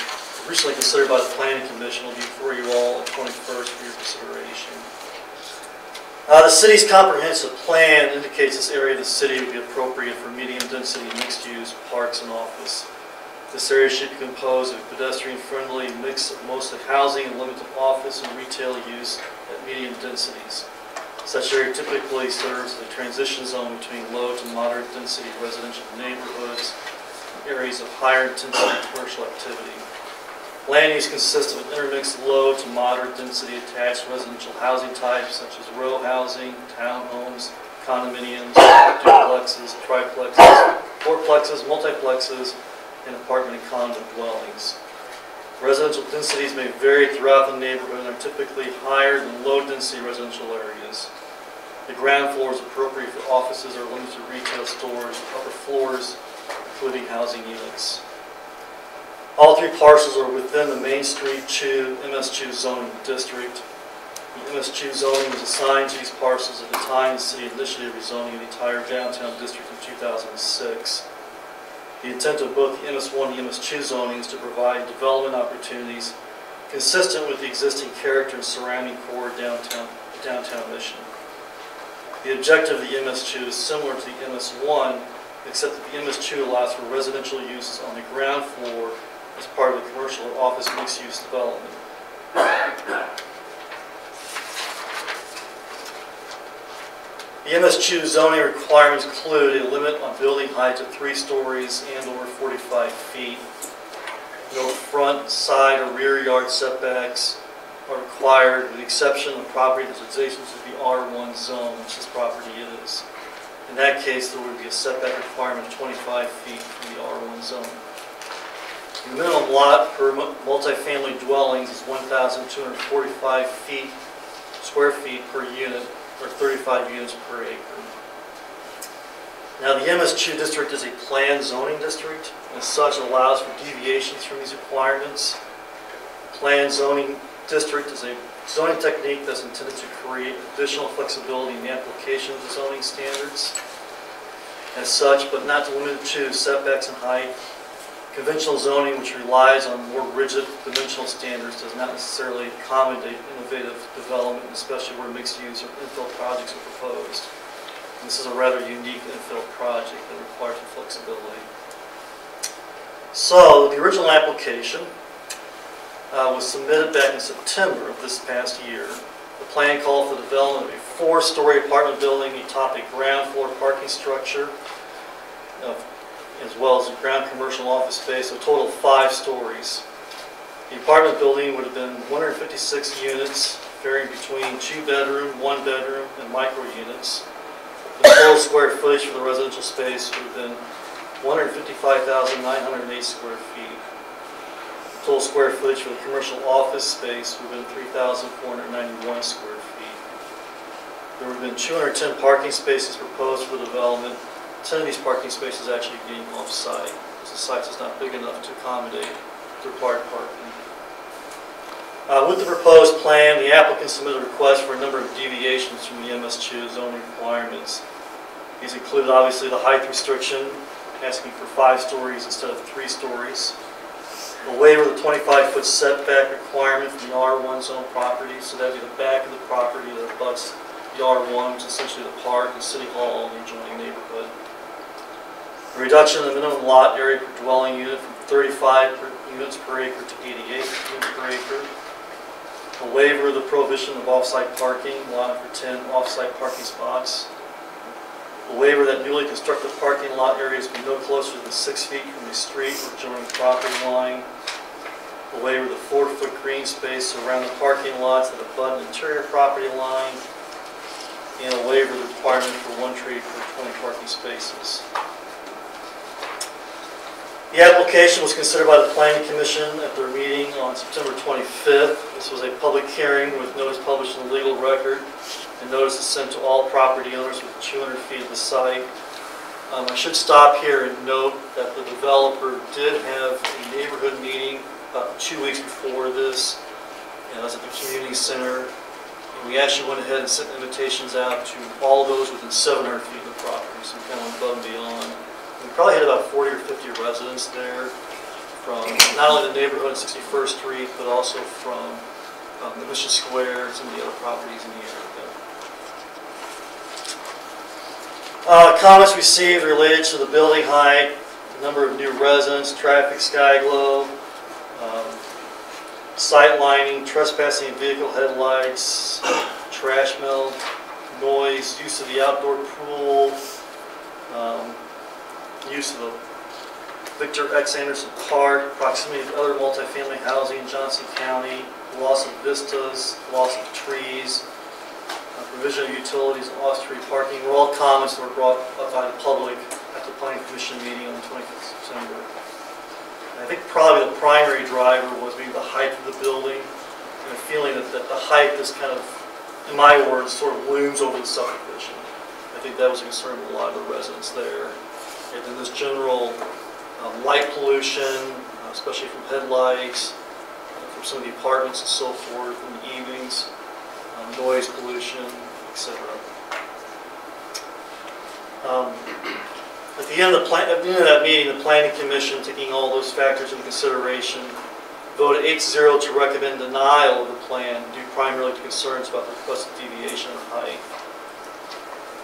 recently considered by the Planning Commission. It will be before you all on the 21st for your consideration. The city's comprehensive plan indicates this area of the city would be appropriate for medium-density mixed-use parks and office. This area should be composed of a pedestrian-friendly mix of mostly housing and limited office and retail use at medium densities. Such area typically serves as a transition zone between low to moderate density residential neighborhoods and areas of higher intensity commercial activity. Land use consists of an intermixed low to moderate density attached residential housing types such as row housing, townhomes, condominiums, duplexes, triplexes, fourplexes, multiplexes, and apartment and condo dwellings. Residential densities may vary throughout the neighborhood and are typically higher than low-density residential areas. The ground floor is appropriate for offices or limited retail stores, upper floors, including housing units. All 3 parcels are within the Main Street Chew, MS Chew zoning district. The MS Chew zoning was assigned to these parcels at the time the city initiated rezoning of the entire downtown district in 2006. The intent of both the MS1 and MS Chew zoning is to provide development opportunities consistent with the existing character and surrounding core downtown mission. The objective of the MS Chew is similar to the MS1, except that the MS2 allows for residential uses on the ground floor as part of the commercial or office mixed-use development. The MS2 zoning requirements include a limit on building heights of 3 stories and over 45 feet. No front, side, or rear yard setbacks are required, with the exception of property that's adjacent to the R1 zone, which this property is. In that case, there would be a setback requirement of 25 feet from the R1 zone. The minimum lot per multifamily dwellings is 1,245 square feet per unit, or 35 units per acre. Now, the MS2 district is a planned zoning district, and as such allows for deviations from these requirements. Planned zoning district is a zoning technique that's intended to create additional flexibility in the application of the zoning standards. As such, but not limited to, setbacks and height. Conventional zoning, which relies on more rigid dimensional standards, does not necessarily accommodate innovative development, especially where mixed-use or infill projects are proposed. And this is a rather unique infill project that requires some flexibility. So, the original application was submitted back in September of this past year. The plan called for the development of a 4-story apartment building atop a ground floor parking structure, as well as a ground commercial office space, a total of 5 stories. The apartment building would have been 156 units, varying between 2-bedroom, 1-bedroom, and micro units. The total square footage for the residential space would have been 155,908 square feet. The total square footage for the commercial office space would have been 3,491 square feet. There would have been 210 parking spaces proposed for the development. 10 of these parking spaces actually being off-site, because the site is not big enough to accommodate the required parking. With the proposed plan, the applicant submitted a request for a number of deviations from the MS2 zoning requirements. These included obviously the height restriction, asking for 5 stories instead of 3 stories. The waiver of the 25-foot setback requirement from the R1 zone property, so that would be the back of the property that abuts the R1, which is essentially the park and City Hall and the adjoining neighborhood. A reduction in the minimum lot area per dwelling unit from 35 units per acre to 88 units per acre. A waiver of the prohibition of off-site parking, allowing for 10 off-site parking spots. A waiver that newly constructed parking lot areas be no closer than 6 feet from the street or adjoining property line. A waiver of the 4-foot green space around the parking lots that abut an interior property line. And a waiver of the requirement for 1 tree per 20 parking spaces. The application was considered by the Planning Commission at their meeting on September 25th. This was a public hearing with notice published in the legal record, and notice is sent to all property owners within 200 feet of the site. I should stop here and note that the developer did have a neighborhood meeting about 2 weeks before this, and that was at the community center. And we actually went ahead and sent invitations out to all those within 700 feet of the property, so we kind of went above and beyond. We probably had about 40 or 50 residents there from not only the neighborhood on 61st Street, but also from the Mission Square and some of the other properties in the area. Comments received related to the building height, the number of new residents, traffic, sky glow, sight lining, trespassing vehicle headlights, trash smell, noise, use of the outdoor pool, use of the Victor X. Anderson Park, proximity to other multifamily housing in Johnson County, loss of vistas, loss of trees, provision of utilities, and off-street parking were all comments that were brought up by the public at the Planning Commission meeting on the 25th of September. And I think probably the primary driver was maybe the height of the building, and the feeling that the height is kind of, in my words, sort of looms over the subdivision. I think that was a concern with a lot of the residents there. And then this general light pollution, especially from headlights, from some of the apartments and so forth in the evenings, noise pollution, etc. At the end of that meeting, the Planning Commission, taking all those factors into consideration, voted 8-0 to recommend denial of the plan due primarily to concerns about the requested deviation in height.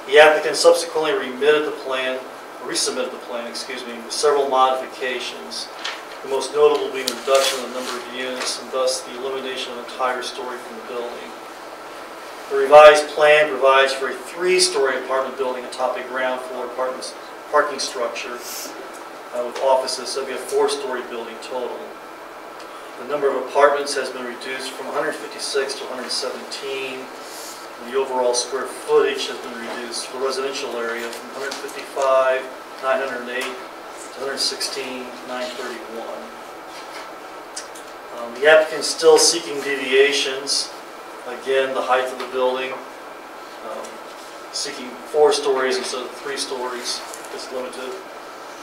The applicant subsequently remitted the plan resubmitted the plan, excuse me, with several modifications. The most notable being a reduction in the number of units and thus the elimination of an entire story from the building. The revised plan provides for a 3-story apartment building atop a ground floor parking structure with offices, so it'll be a 4-story building total. The number of apartments has been reduced from 156 to 117. And the overall square footage has been reduced for the residential area from 155, 908 to 116, 931. The applicant is still seeking deviations. Again, the height of the building, seeking 4 stories instead of 3 stories is limited.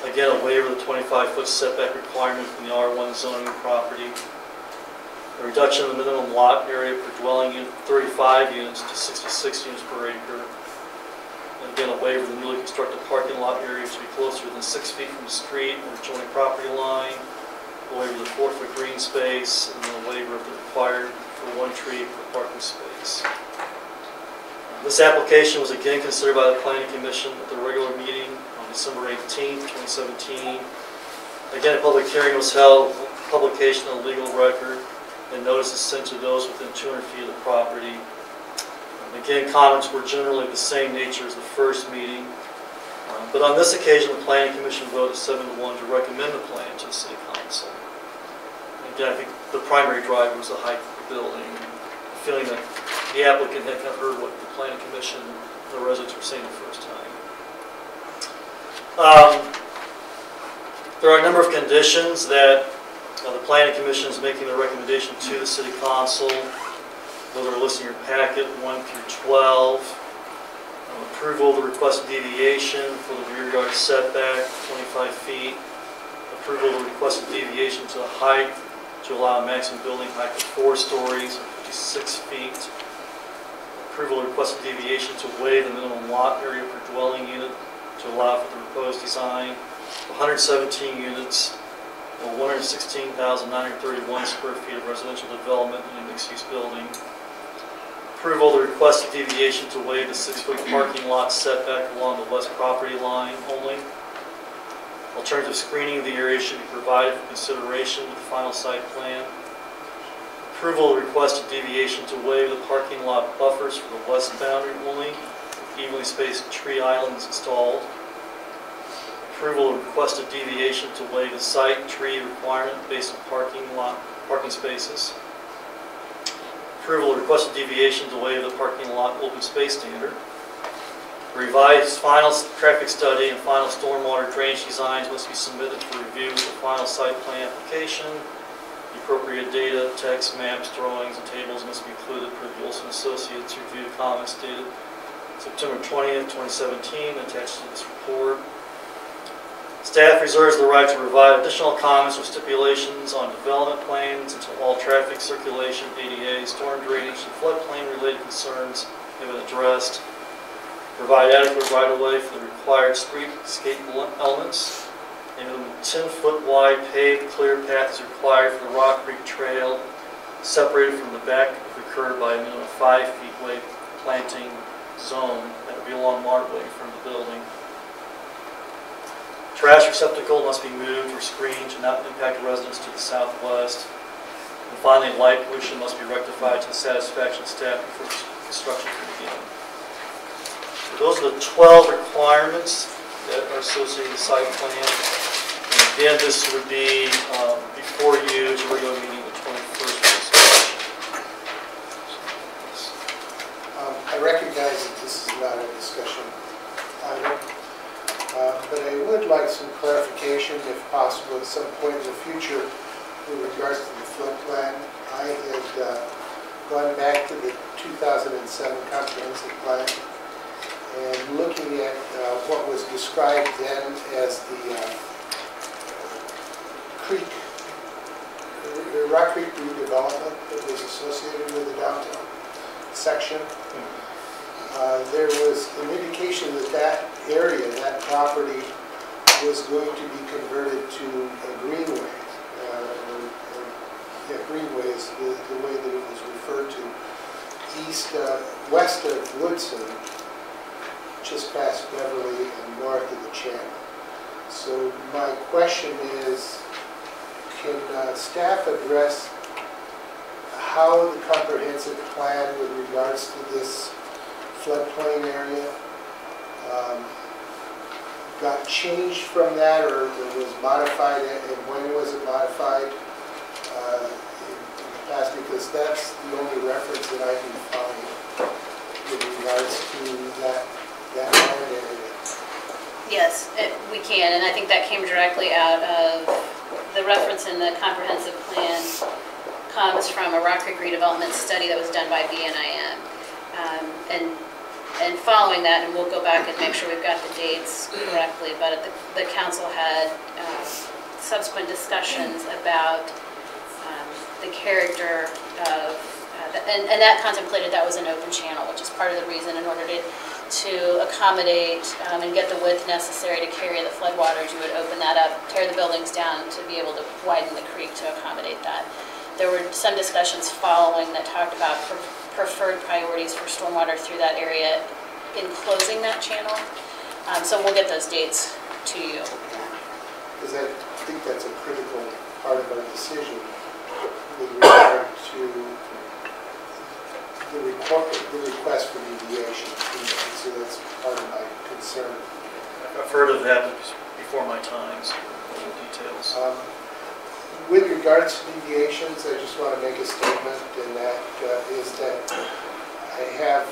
Again, a waiver of the 25-foot setback requirement from the R1 zoning property. A reduction in the minimum lot area per dwelling unit, 35 units to 66 units per acre. And again, a waiver of the newly constructed parking lot area to be closer than 6 feet from the street or adjoining property line. A waiver of the 4-foot green space, and then a waiver of the required for 1 tree per parking space. This application was again considered by the Planning Commission at the regular meeting on December 18th, 2017. Again, a public hearing was held, publication of legal record, and notice is sent to those within 200 feet of the property. And again, comments were generally the same nature as the first meeting. But on this occasion, the Planning Commission voted 7-1 to recommend the plan to the City Council. And again, I think the primary driver was the height of the building. The feeling that the applicant had kind of heard what the Planning Commission and the residents were saying the first time. There are a number of conditions that the Planning Commission is making the recommendation to the City Council. Those are listed in your packet, 1 through 12. Approval of the requested deviation for the rear yard setback, 25 feet. Approval of the requested deviation to the height to allow a maximum building height of 4 stories, or 56 feet. Approval of the requested deviation to waive the minimum lot area per dwelling unit to allow for the proposed design, 117 units, or 116,931 square feet of residential development in a mixed-use building. Approval of the requested deviation to waive the 6-foot parking lot setback along the west property line only. Alternative screening of the area should be provided for consideration with the final site plan. Approval of the requested deviation to waive the parking lot buffers for the west boundary only, with evenly spaced tree islands installed. Approval of requested deviation to waive the site tree requirement based on parking spaces. Approval of requested deviation to waive the parking lot open space standard. Revised final traffic study and final stormwater drainage designs must be submitted for review with the final site plan application. The appropriate data, text, maps, drawings, and tables must be included per the Olson Associates review comments dated September 20th, 2017, attached to this report. Staff reserves the right to provide additional comments or stipulations on development plans until all traffic circulation, ADA, storm drainage, and floodplain related concerns have been addressed. Provide adequate right-of-way for the required streetscape elements. A minimum 10-foot wide paved clear path is required for the Rock Creek Trail, separated from the back if occurred by a minimum of 5 feet wide planting zone that would be along Martway from the building. Trash receptacle must be moved or screened to not impact residents to the southwest. And finally, light pollution must be rectified to the satisfaction of staff before construction can begin. So those are the 12 requirements that are associated with the site plan. And again, this would be before you to regular meeting the 21st of this month. I recognize that this is not a discussion item. But I would like some clarification, if possible, at some point in the future with regards to the flood plan. I had gone back to the 2007 comprehensive plan and looking at what was described then as the Rock Creek redevelopment that was associated with the downtown section. There was an indication that that area, that property, was going to be converted to a greenway. Greenway is the way that it was referred to. West of Woodson, just past Beverly and north of the Channel. So my question is, can staff address how the comprehensive plan with regards to this floodplain area got changed from that, or was modified, and when was it modified in the past? Because that's the only reference that I can find with regards to that land area. Yes, we can, and I think that came directly out of the reference in the comprehensive plan comes from a Rock Creek redevelopment study that was done by BNIM. And following that, and we'll go back and make sure we've got the dates correctly, but the council had subsequent discussions about the character of, and that contemplated that was an open channel, which is part of the reason in order to accommodate and get the width necessary to carry the floodwaters, you would open that up, tear the buildings down to be able to widen the creek to accommodate that. There were some discussions following that talked about preferred priorities for stormwater through that area in closing that channel. So we'll get those dates to you. Because I think that's a critical part of our decision with regard to the request for deviation. So that's part of my concern. I've heard of that before my time, so details. With regards to deviations, I just want to make a statement, and that is that I have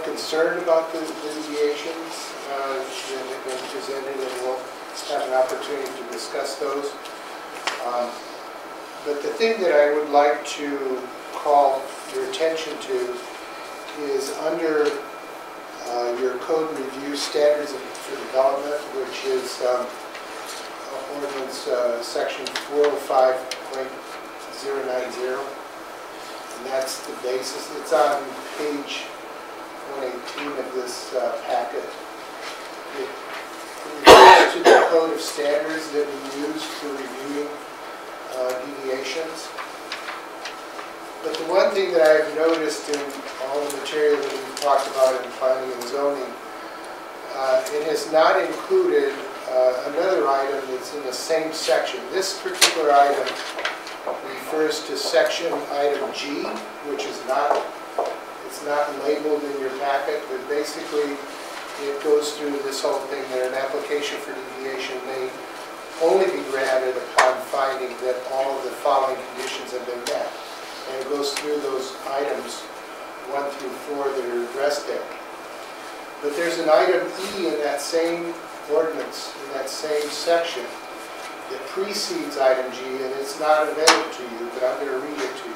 concern about the deviations that have been presented, and we'll have an opportunity to discuss those. But the thing that I would like to call your attention to is under your code review standards for development, which is ordinance section 405.090, and that's the basis. It's on page 118 of this packet. It refers to the code of standards that we use for reviewing deviations. But the one thing that I've noticed in all the material that we've talked about in planning and zoning, it has not included another item that's in the same section. This particular item refers to section item G, which is not, it's not labeled in your packet, but basically it goes through this whole thing that an application for deviation may only be granted upon finding that all of the following conditions have been met. And it goes through those items 1 through 4 that are addressed there. But there's an item E in that same ordinance, in that same section, that precedes item G, and it's not available to you, but I'm going to read it to you.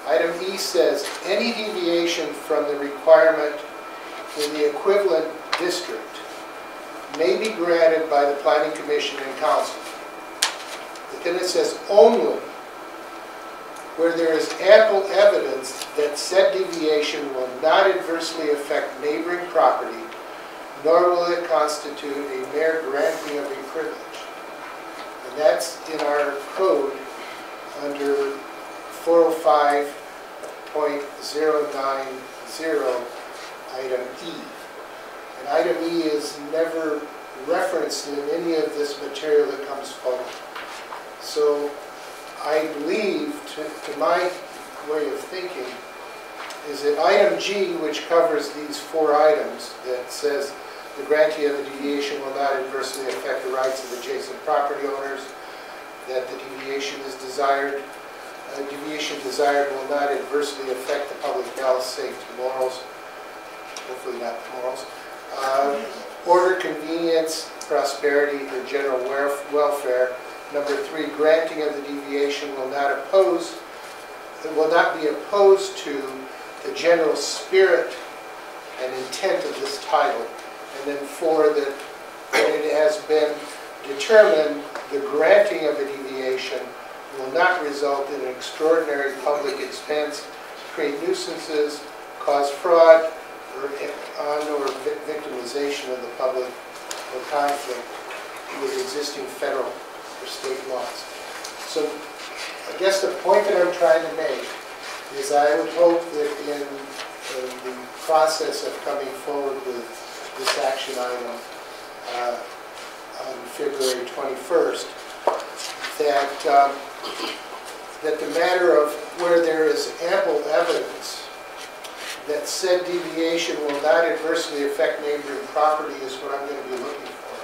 Item E says, any deviation from the requirement in the equivalent district may be granted by the Planning Commission and Council. But then it says, only where there is ample evidence that said deviation will not adversely affect neighboring property, nor will it constitute a mere granting of a privilege. And that's in our code under 405.090, item E. And item E is never referenced in any of this material that comes forward. So I believe, to my way of thinking, is that item G, which covers these 4 items, that says the grantee of a deviation will not adversely affect the rights of adjacent property owners, that the deviation desired will not adversely affect the public health, safety, morals, hopefully not morals, order, convenience, prosperity, or general welfare. Number 3, granting of the deviation will not be opposed to the general spirit and intent of this title. And then 4, that it has been determined the granting of a deviation will not result in an extraordinary public expense, create nuisances, cause fraud, or victimization of the public, or conflict with existing federal or state laws. So I guess the point that I'm trying to make is I would hope that in the process of coming forward with this action item, February 21st, that the matter of where there is ample evidence that said deviation will not adversely affect neighboring property is what I'm going to be looking for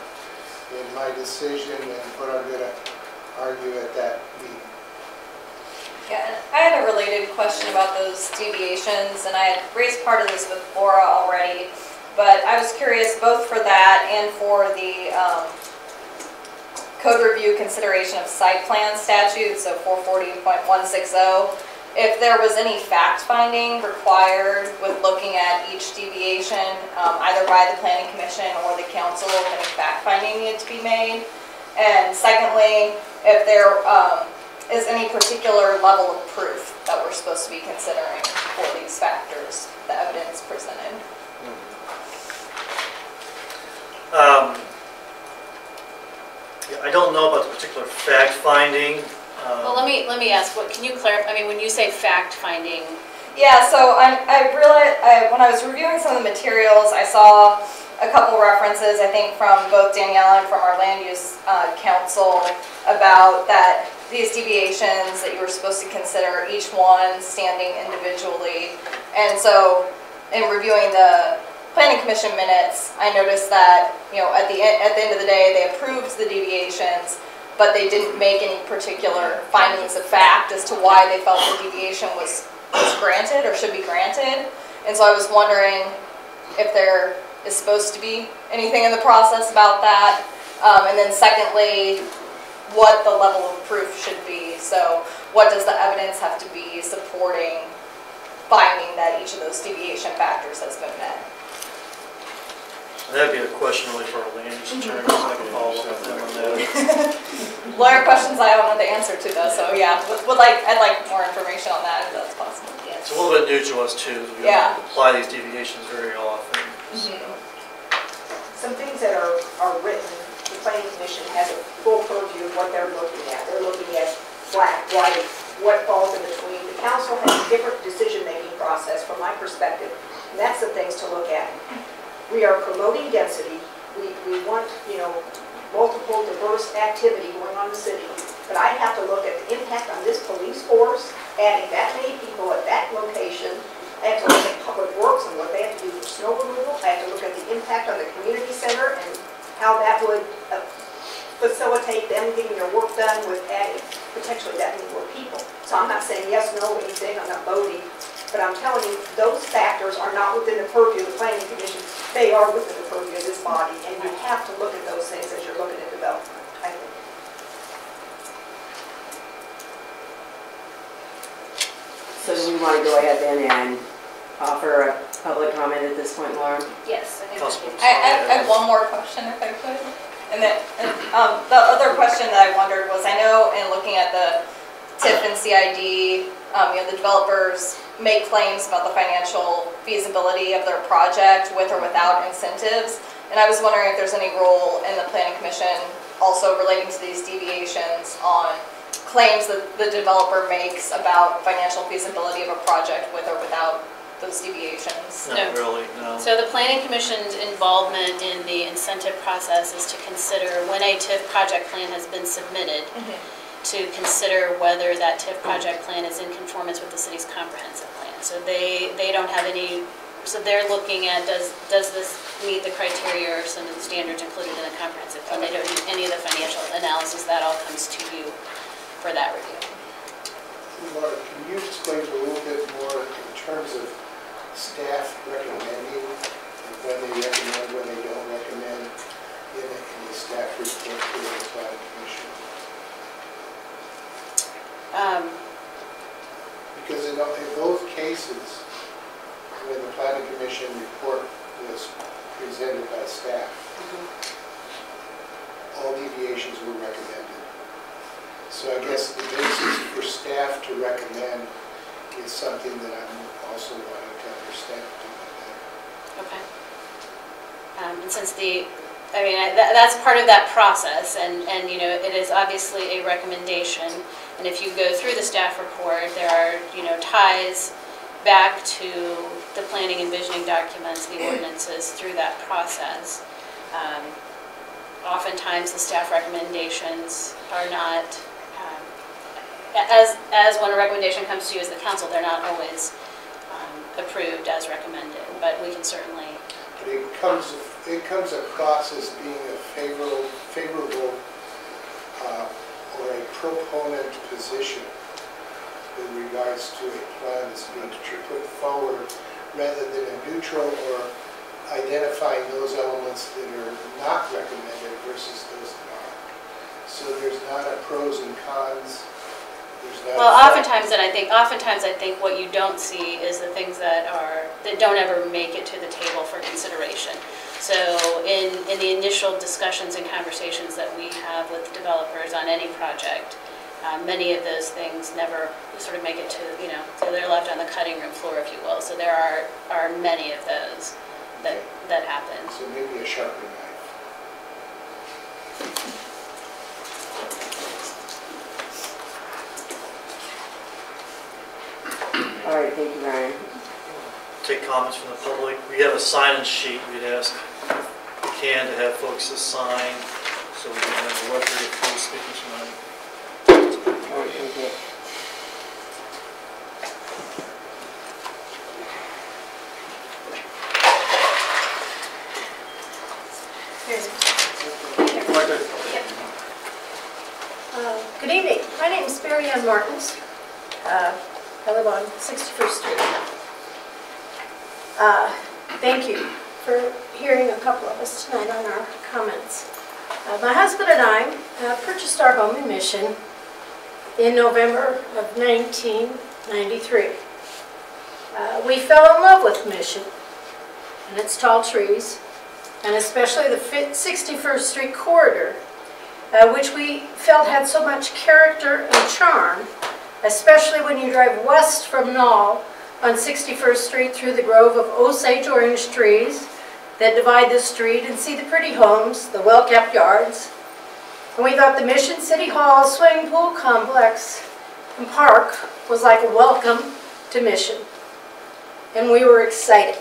in my decision and what I'm going to argue at that meeting. Yeah, and I had a related question about those deviations, and I had raised part of this with Laura already, but I was curious both for that and for the code review consideration of site plan statute, so 440.160, if there was any fact-finding required with looking at each deviation, either by the planning commission or the council, if any fact-finding needed to be made. And secondly, if there is any particular level of proof that we're supposed to be considering for these factors, the evidence presented. Yeah, I don't know about the particular fact finding. Well, let me ask, what, can you clarify, I mean, when you say fact finding? Yeah, so I realized, when I was reviewing some of the materials, I saw a couple references, I think from both Danielle and from our land use council, about that these deviations that you were supposed to consider each one standing individually. And so in reviewing the planning commission minutes, I noticed that, you know, at the end of the day, they approved the deviations, but they didn't make any particular findings of fact as to why they felt the deviation was granted or should be granted. And so I was wondering if there is supposed to be anything in the process about that. And then secondly, what the level of proof should be. So what does the evidence have to be supporting finding that each of those deviation factors has been met? That'd be a question really for our land use attorney, so I can follow up with them on that. Lawyer questions I don't know the answer to though, so yeah, I'd like more information on that if that's possible. It's a little bit new to us too. We don't apply these deviations very often. So. Some things that are written, the planning commission has a full purview of what they're looking at. They're looking at black, white, what falls in between. The council has a different decision-making process from my perspective, and that's the things to look at. We are promoting density. We want, you know, multiple diverse activity going on in the city. But I have to look at the impact on this police force, adding that many people at that location. I have to look at public works and what they have to do for snow removal. I have to look at the impact on the community center and how that would facilitate them getting their work done with adding potentially that many more people. So I'm not saying yes, no, anything. I'm not voting. But I'm telling you, those factors are not within the purview of the planning commission. They are within the purview of this body, and you have to look at those things as you're looking at development, I think. So do we want to go ahead then and offer a public comment at this point, Laura? Yes. I have one more question if I could. And then the other question that I wondered was, I know in looking at the TIF and CID, you know, the developers make claims about the financial feasibility of their project with or without incentives. And I was wondering if there's any role in the planning commission also relating to these deviations on claims that the developer makes about financial feasibility of a project with or without those deviations. Not really, no. So the planning commission's involvement in the incentive process is to consider when a TIF project plan has been submitted, to consider whether that TIF project plan is in conformance with the city's comprehensive plan. So they don't have any, so they're looking at does this meet the criteria or some of the standards included in the comprehensive plan. They don't do any of the financial analysis. That all comes to you for that review. Laura, can you explain a little bit more in terms of staff recommending, when they recommend, when they don't recommend in the staff report to the planning commission? Because in both cases, when the planning commission report was presented by staff, all deviations were recommended. So I guess the basis for staff to recommend is something that I'm also wanting to understand a little bit better. Okay. And since that's part of that process, and you know, it is obviously a recommendation. And if you go through the staff report, there are, you know, ties back to the planning and visioning documents, the ordinances through that process. oftentimes the staff recommendations are not, as when a recommendation comes to you as the council, they're not always approved as recommended, but we can certainly. But it comes across as being a favorable or a proponent position with regards to a plan that's being put forward, rather than a neutral or identifying those elements that are not recommended versus those that are. So there's not a pros and cons. Well, oftentimes I think what you don't see is the things that don't ever make it to the table for consideration. So in the initial discussions and conversations that we have with developers on any project, many of those things never sort of make it to, so they're left on the cutting room floor, if you will. So there are many of those that happen. So maybe a sharper knife. All right, thank you, Ryan. Take comments from the public. We have a sign-in sheet. We'd ask if we can to have folks to sign so we can have a record of who's speaking tonight. All right, thank you. Good evening. My name is Mary Ann Martins. I live on 61st Street. Thank you for hearing a couple of us tonight on our comments. My husband and I purchased our home in Mission in November of 1993. We fell in love with Mission and its tall trees, and especially the 61st Street corridor, which we felt had so much character and charm, especially when you drive west from Knoll on 61st Street through the grove of Osage orange trees that divide the street, and see the pretty homes, the well-kept yards. And we thought the Mission City Hall swimming pool complex and park was like a welcome to Mission. And we were excited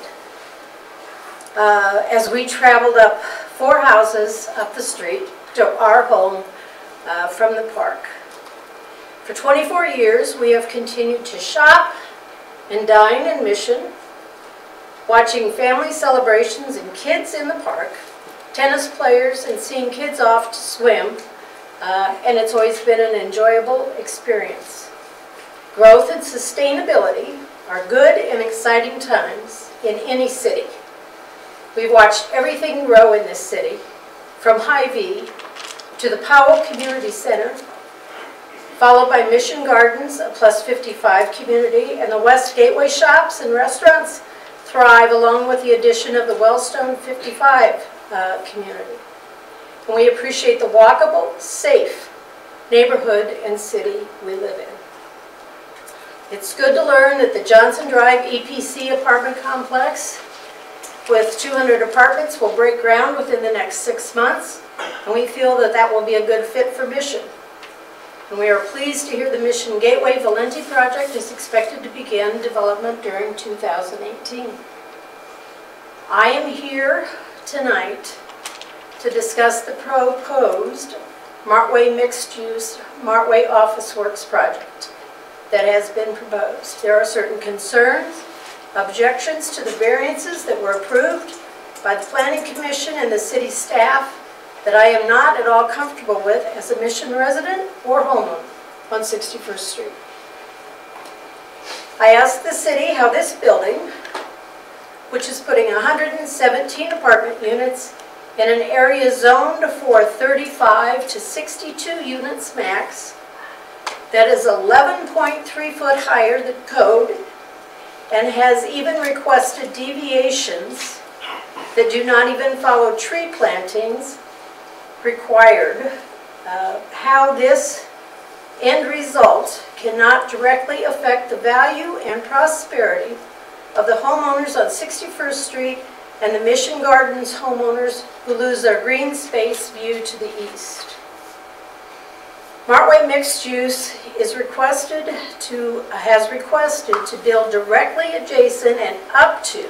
as we traveled up 4 houses up the street to our home from the park. For 24 years, we have continued to shop and dine in Mission, watching family celebrations and kids in the park, tennis players, and seeing kids off to swim, and it's always been an enjoyable experience. Growth and sustainability are good and exciting times in any city. We've watched everything grow in this city, from Hy-Vee to the Powell Community Center, followed by Mission Gardens, a plus 55 community, and the West Gateway shops and restaurants thrive along with the addition of the Wellstone 55 community. And we appreciate the walkable, safe neighborhood and city we live in. It's good to learn that the Johnson Drive EPC apartment complex with 200 apartments will break ground within the next 6 months, and we feel that that will be a good fit for Mission. And we are pleased to hear the Mission Gateway Valenti project is expected to begin development during 2018. I am here tonight to discuss the proposed Martway mixed-use Martway Office Works project that has been proposed. There are certain concerns, objections to the variances that were approved by the Planning Commission and the city staff that I am not at all comfortable with as a Mission resident or homeowner on 61st Street. I asked the city how this building, which is putting 117 apartment units in an area zoned for 35 to 62 units max, that is 11.3 foot higher than code, and has even requested deviations that do not even follow tree plantings required, how this end result cannot directly affect the value and prosperity of the homeowners on 61st Street and the Mission Gardens homeowners who lose their green space view to the east. Martway Mixed Use has requested to build directly adjacent and up to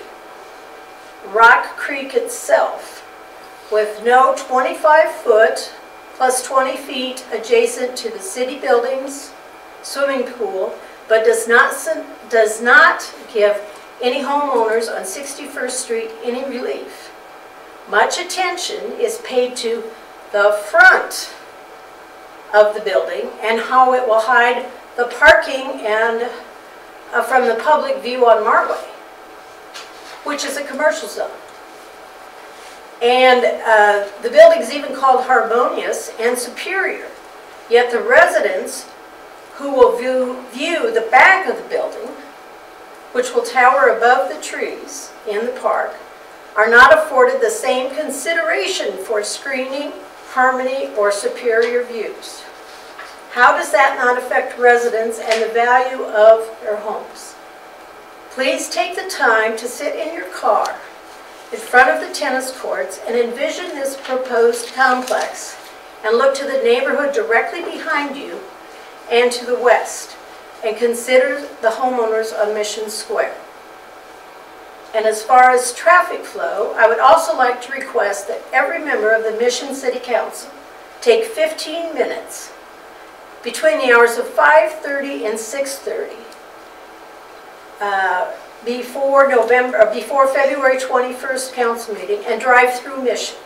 Rock Creek itself, with no 25-foot plus 20 feet adjacent to the city buildings, swimming pool, but does not give any homeowners on 61st Street any relief. Much attention is paid to the front of the building and how it will hide the parking and from the public view on Martway, which is a commercial zone. And the building's even called Harmonious and Superior, yet the residents who will view the back of the building, which will tower above the trees in the park, are not afforded the same consideration for screening, harmony, or superior views. How does that not affect residents and the value of their homes? Please take the time to sit in your car in front of the tennis courts and envision this proposed complex and look to the neighborhood directly behind you and to the west and consider the homeowners on Mission Square. And as far as traffic flow, I would also like to request that every member of the Mission City Council take 15 minutes between the hours of 5:30 and 6:30 before February 21st council meeting and drive through Mission,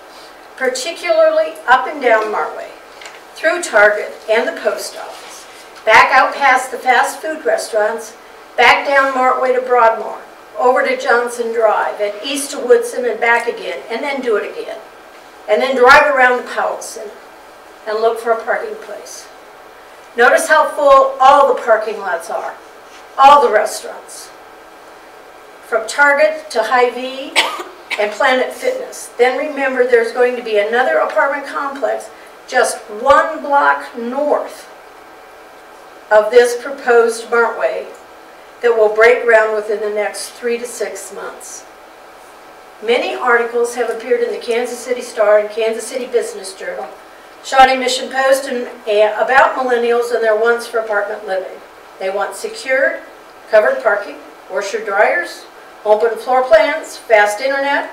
particularly up and down Martway, through Target and the post office, back out past the fast food restaurants, back down Martway to Broadmoor, over to Johnson Drive, and east to Woodson and back again, and then do it again. And then drive around the Powell Center and look for a parking place. Notice how full all the parking lots are, all the restaurants, from Target to Hy-Vee and Planet Fitness. Then remember there's going to be another apartment complex just 1 block north of this proposed Martway that will break ground within the next 3 to 6 months. Many articles have appeared in the Kansas City Star and Kansas City Business Journal, Shawnee Mission Post, and about millennials and their wants for apartment living. They want secured, covered parking, washer dryers, open floor plans, fast internet.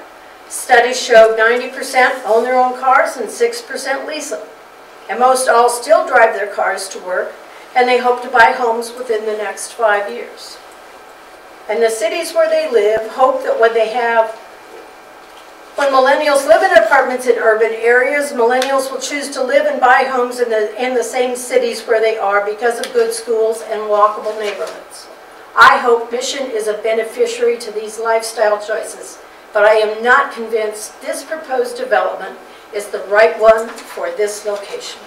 Studies show 90% own their own cars and 6% lease them. And most all still drive their cars to work, and they hope to buy homes within the next 5 years. And the cities where they live hope that when millennials live in apartments in urban areas, millennials will choose to live and buy homes in the same cities where they are because of good schools and walkable neighborhoods. I hope Mission is a beneficiary to these lifestyle choices, but I am not convinced this proposed development is the right one for this location.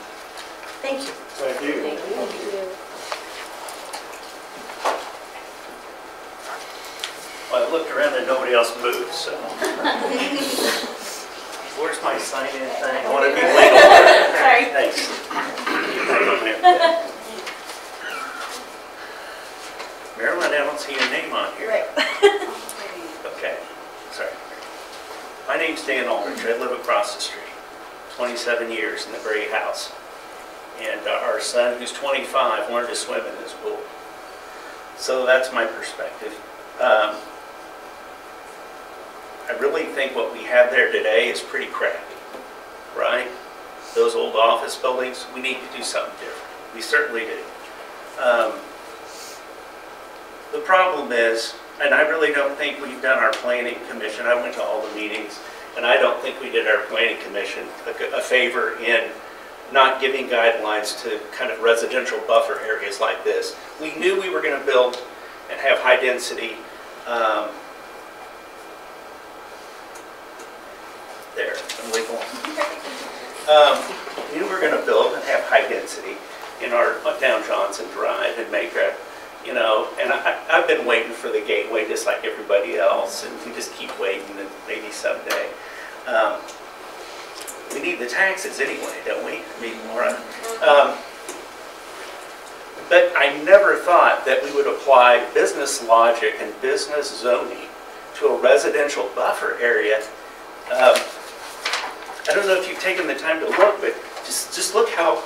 Thank you. Thank you. Thank you. Well, I looked around and nobody else moved, so. Where's my sign-in thing? I want to be legal. Sorry. Thanks. Marilyn, I don't see your name on here. Right. Okay, sorry. My name's Dan Aldrich. I live across the street, 27 years in the Gray House. And our son, who's 25, learned to swim in this pool. So that's my perspective. I really think what we have there today is pretty crappy, right? Those old office buildings, we need to do something different. We certainly do. The problem is, and I really don't think we've done our planning commission. I went to all the meetings, and I don't think we did our planning commission a favor in not giving guidelines to kind of residential buffer areas like this. We knew we were going to build and have high density there, I'm legal. We knew we were going to build and have high density in our down Johnson Drive and make a, you know, and I've been waiting for the gateway just like everybody else, and we just keep waiting, and maybe someday. We need the taxes anyway, don't we? I mean, Laura. But I never thought that we would apply business logic and business zoning to a residential buffer area. I don't know if you've taken the time to look, but just look how,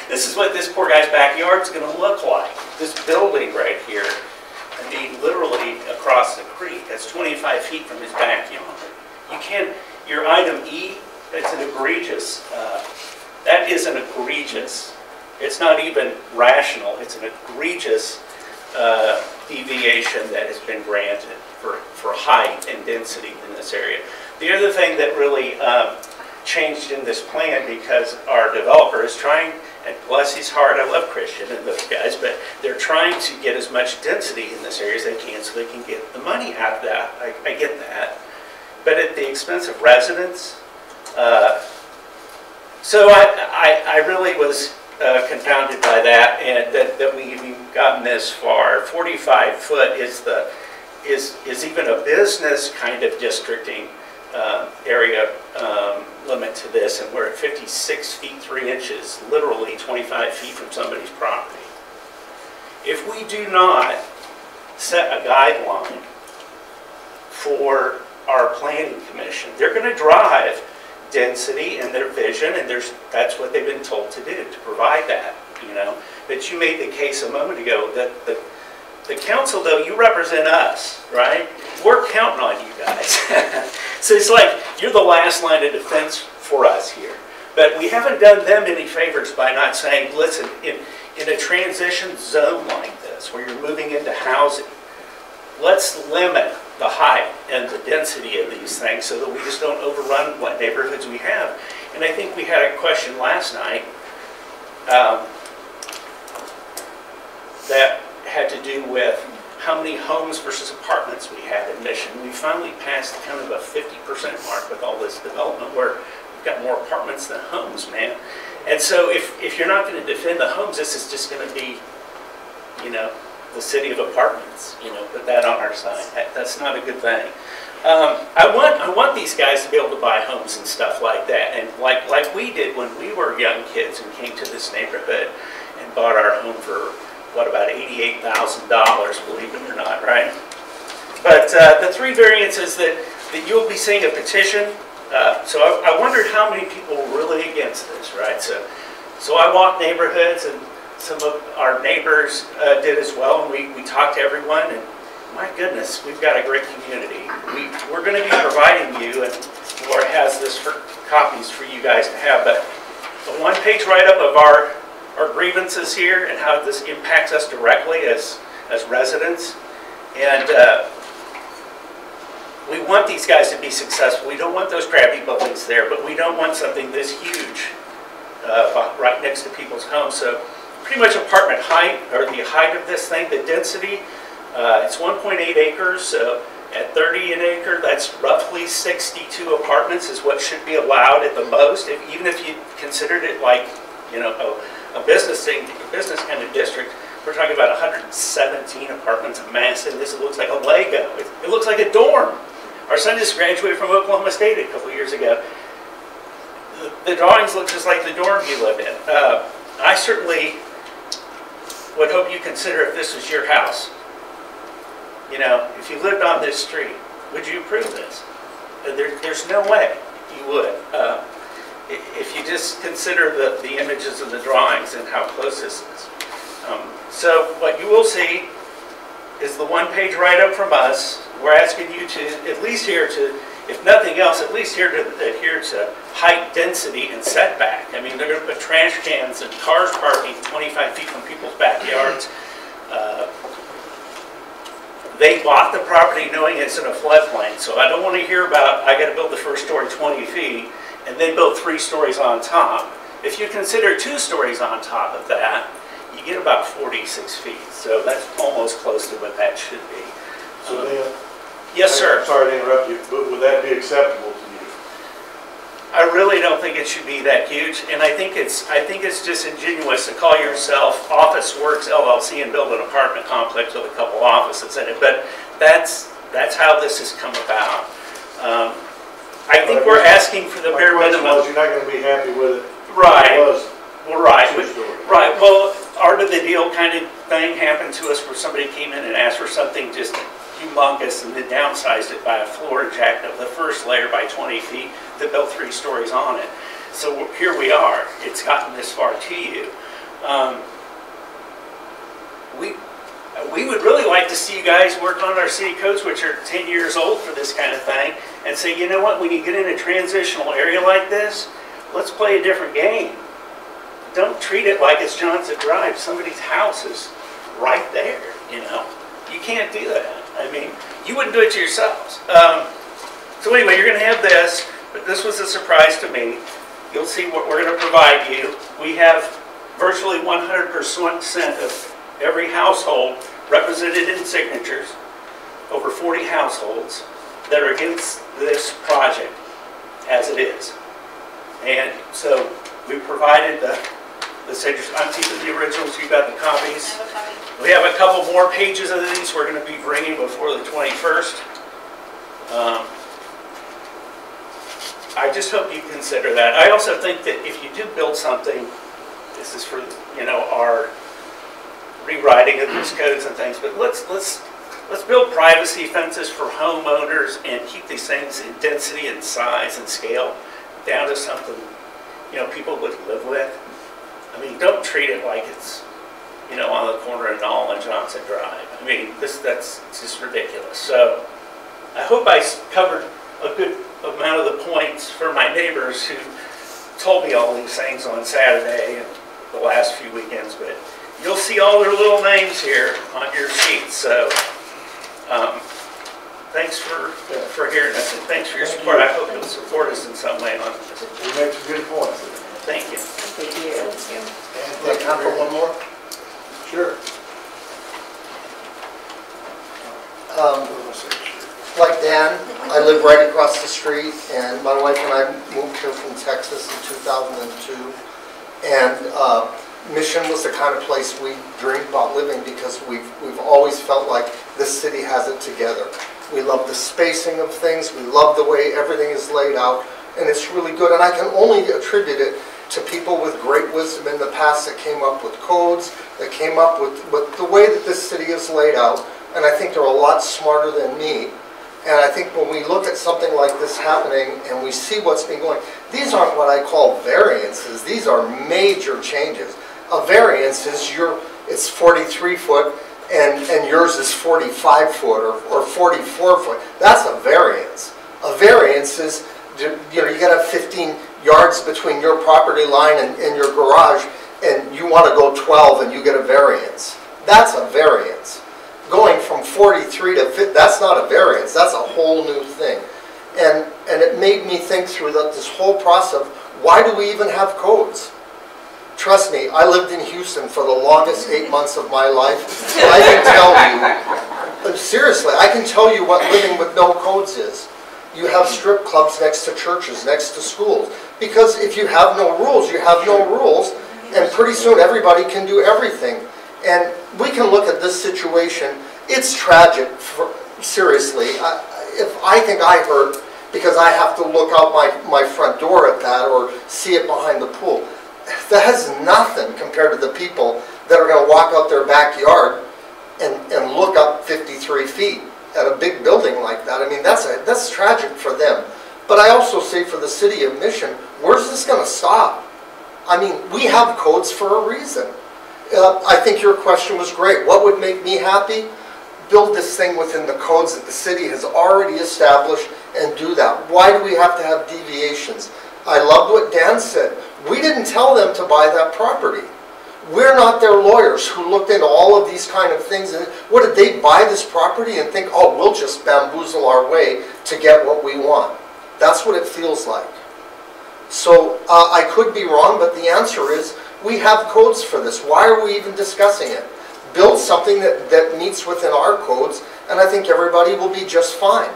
this is what this poor guy's backyard's going to look like. This building right here, I mean, literally across the creek, that's 25 feet from his backyard. You can't, Your item E, it's an egregious, that is an egregious, it's not even rational, it's an egregious deviation that has been granted for height and density in this area. The other thing that really changed in this plan, because our developer is trying, and bless his heart, I love Christian and those guys, but they're trying to get as much density in this area as they can so they can get the money out of that. I get that. But at the expense of residents. So I really was confounded by that, and that we've even gotten this far. 45 foot is even a business kind of districting area limit to this, and we're at 56 feet 3 inches, literally 25 feet from somebody's property. If we do not set a guideline for our planning commission, they're going to drive density and their vision, and that's what they've been told to do, to provide that, you know. But you made the case a moment ago that the council, though, you represent us, right? We're counting on you guys. So it's like you're the last line of defense for us here. But we haven't done them any favors by not saying, listen, in a transition zone like this, where you're moving into housing, let's limit the height and the density of these things so that we just don't overrun what neighborhoods we have. And I think we had a question last night that had to do with how many homes versus apartments we had in Mission. We finally passed kind of a 50% mark with all this development where we've got more apartments than homes, man. And so if you're not going to defend the homes, this is just going to be, you know, the city of apartments, you know, put that on our side. That's not a good thing. I want these guys to be able to buy homes and stuff like that, and like we did when we were young kids and came to this neighborhood and bought our home for, what, about $88,000, believe it or not, right? But the three variances that you'll be seeing a petition, so I wondered how many people were really against this, right? So I walked neighborhoods, and some of our neighbors did as well, and we talked to everyone, and my goodness, we've got a great community. We're going to be providing you, and Laura has this for copies for you guys to have, but the one-page write-up of our grievances here and how this impacts us directly as residents, and we want these guys to be successful. We don't want those crappy buildings there, but we don't want something this huge right next to people's homes. So pretty much apartment height, or the height of this thing, the density, it's 1.8 acres, so at 30 an acre, that's roughly 62 apartments is what should be allowed at the most, even if you considered it like, you know, a business thing, a business kind of district. We're talking about 117 apartments, a mass, and this looks like a Lego. It looks like a dorm. Our son just graduated from Oklahoma State a couple years ago. The drawings look just like the dorm he lived in. I certainly would hope you consider if this was your house. You know, if you lived on this street, would you approve this? There's no way you would. If you just consider the images and the drawings and how close this is. So what you will see is the one-page write-up from us. We're asking you to at least adhere to, if nothing else, at least adhere to height, density, and setback. I mean, they're going to put trash cans and cars parking 25 feet from people's backyards. They bought the property knowing it's in a floodplain, so I don't want to hear about, I got to build the first story 20 feet and then build 3 stories on top. If you consider 2 stories on top of that, you get about 46 feet. So that's almost close to what that should be. So then, yes, sir. I'm sorry to interrupt you, but would that be acceptable to you? I really don't think it should be that huge, and I think it's disingenuous to call yourself Office Works LLC and build an apartment complex with a couple offices in it. But that's how this has come about. I think we're asking for the bare minimum. You're not going to be happy with it. Right. Well, right. Right. Well, art of the deal kind of thing happened to us where somebody came in and asked for something just humongous and then downsized it by a floor and jacked up the first layer by 20 feet that built 3 stories on it. So here we are. It's gotten this far to you. we would really like to see you guys work on our city codes, which are 10 years old for this kind of thing, and say, you know what, when you get in a transitional area like this, let's play a different game. Don't treat it like it's Johnson Drive. Somebody's house is right there, you know. You can't do that. I mean, you wouldn't do it to yourselves. So anyway, you're going to have this, but this was a surprise to me. You'll see what we're going to provide you. We have virtually 100% of every household represented in signatures, over 40 households that are against this project as it is. And so we provided the signatures. I'm keeping the originals, you got the copies. I have a copy. We have a couple more pages of these we're going to be bringing before the 21st. I just hope you consider that. I also think that if you do build something, this is for, you know, our rewriting of these codes and things, but let's build privacy fences for homeowners and keep these things in density and size and scale down to something, you know, people would live with. I mean, don't treat it like it's, you know, on the corner of Knoll and Johnson Drive. I mean, that's just ridiculous. So I hope I covered a good amount of the points for my neighbors who told me all these things on Saturday and the last few weekends, but you'll see all their little names here on your sheets. So thanks for hearing us, and thanks for your support. I hope you'll support us in some way on this. You make some good points. Thank you. Thank you. Like, can I put one more? Sure. Like Dan, I live right across the street, and my wife and I moved here from Texas in 2002. And Mission was the kind of place we dreamed about living because we've always felt like this city has it together. We love the spacing of things, we love the way everything is laid out, and it's really good. And I can only attribute it to people with great wisdom in the past that came up with codes, that came up with the way that this city is laid out. And I think they're a lot smarter than me. And I think when we look at something like this happening and we see what's been going, these aren't what I call variances. These are major changes. A variance is it's 43 foot and yours is 45 foot or 44 foot. That's a variance. A variance is, you know, you got to have 15 yards between your property line and your garage, and you want to go 12 and you get a variance. That's a variance. Going from 43 to 50, that's not a variance, that's a whole new thing. And it made me think through this whole process of why do we even have codes? Trust me, I lived in Houston for the longest 8 months of my life. And I can tell you, seriously, I can tell you what living with no codes is. You have strip clubs next to churches, next to schools. Because if you have no rules, you have no rules, and pretty soon everybody can do everything. And we can look at this situation. It's tragic, seriously. If I think I hurt because I have to look out my front door at that or see it behind the pool, that has nothing compared to the people that are going to walk out their backyard and look up 53 feet at a big building like that. I mean, that's tragic for them. But I also say for the city of Mission, where's this going to stop? I mean, we have codes for a reason. I think your question was great. What would make me happy? Build this thing within the codes that the city has already established and do that. Why do we have to have deviations? I loved what Dan said. We didn't tell them to buy that property. We're not their lawyers who looked into all of these kind of things. And what did they buy this property and think, oh, we'll just bamboozle our way to get what we want? That's what it feels like. So I could be wrong, but the answer is we have codes for this. Why are we even discussing it? Build something that meets within our codes, and I think everybody will be just fine.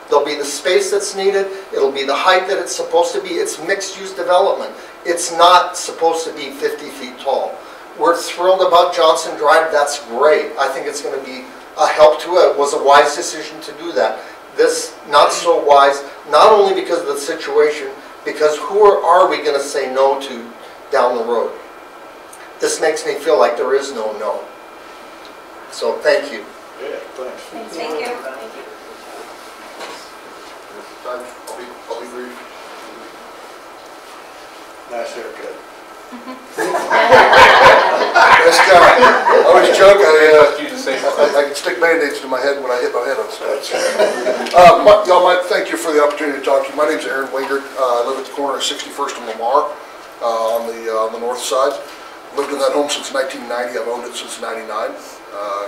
There'll be the space that's needed. It'll be the height that it's supposed to be. It's mixed-use development. It's not supposed to be 50 feet tall. We're thrilled about Johnson Drive. That's great. I think it's going to be a help to it. It was a wise decision to do that. This, not so wise, not only because of the situation, because who are we going to say no to down the road? This makes me feel like there is no no. So thank you. Yeah, thanks. Thank you. I'll be brief. Nice haircut. Nice guy. I always joke, Say I can stick Band-Aids to my head when I hit my head on stage. Y'all might thank you for the opportunity to talk to you. My name's Aaron Wingert. I live at the corner of 61st and Lamar on the north side. Lived in that home since 1990. I've owned it since '99.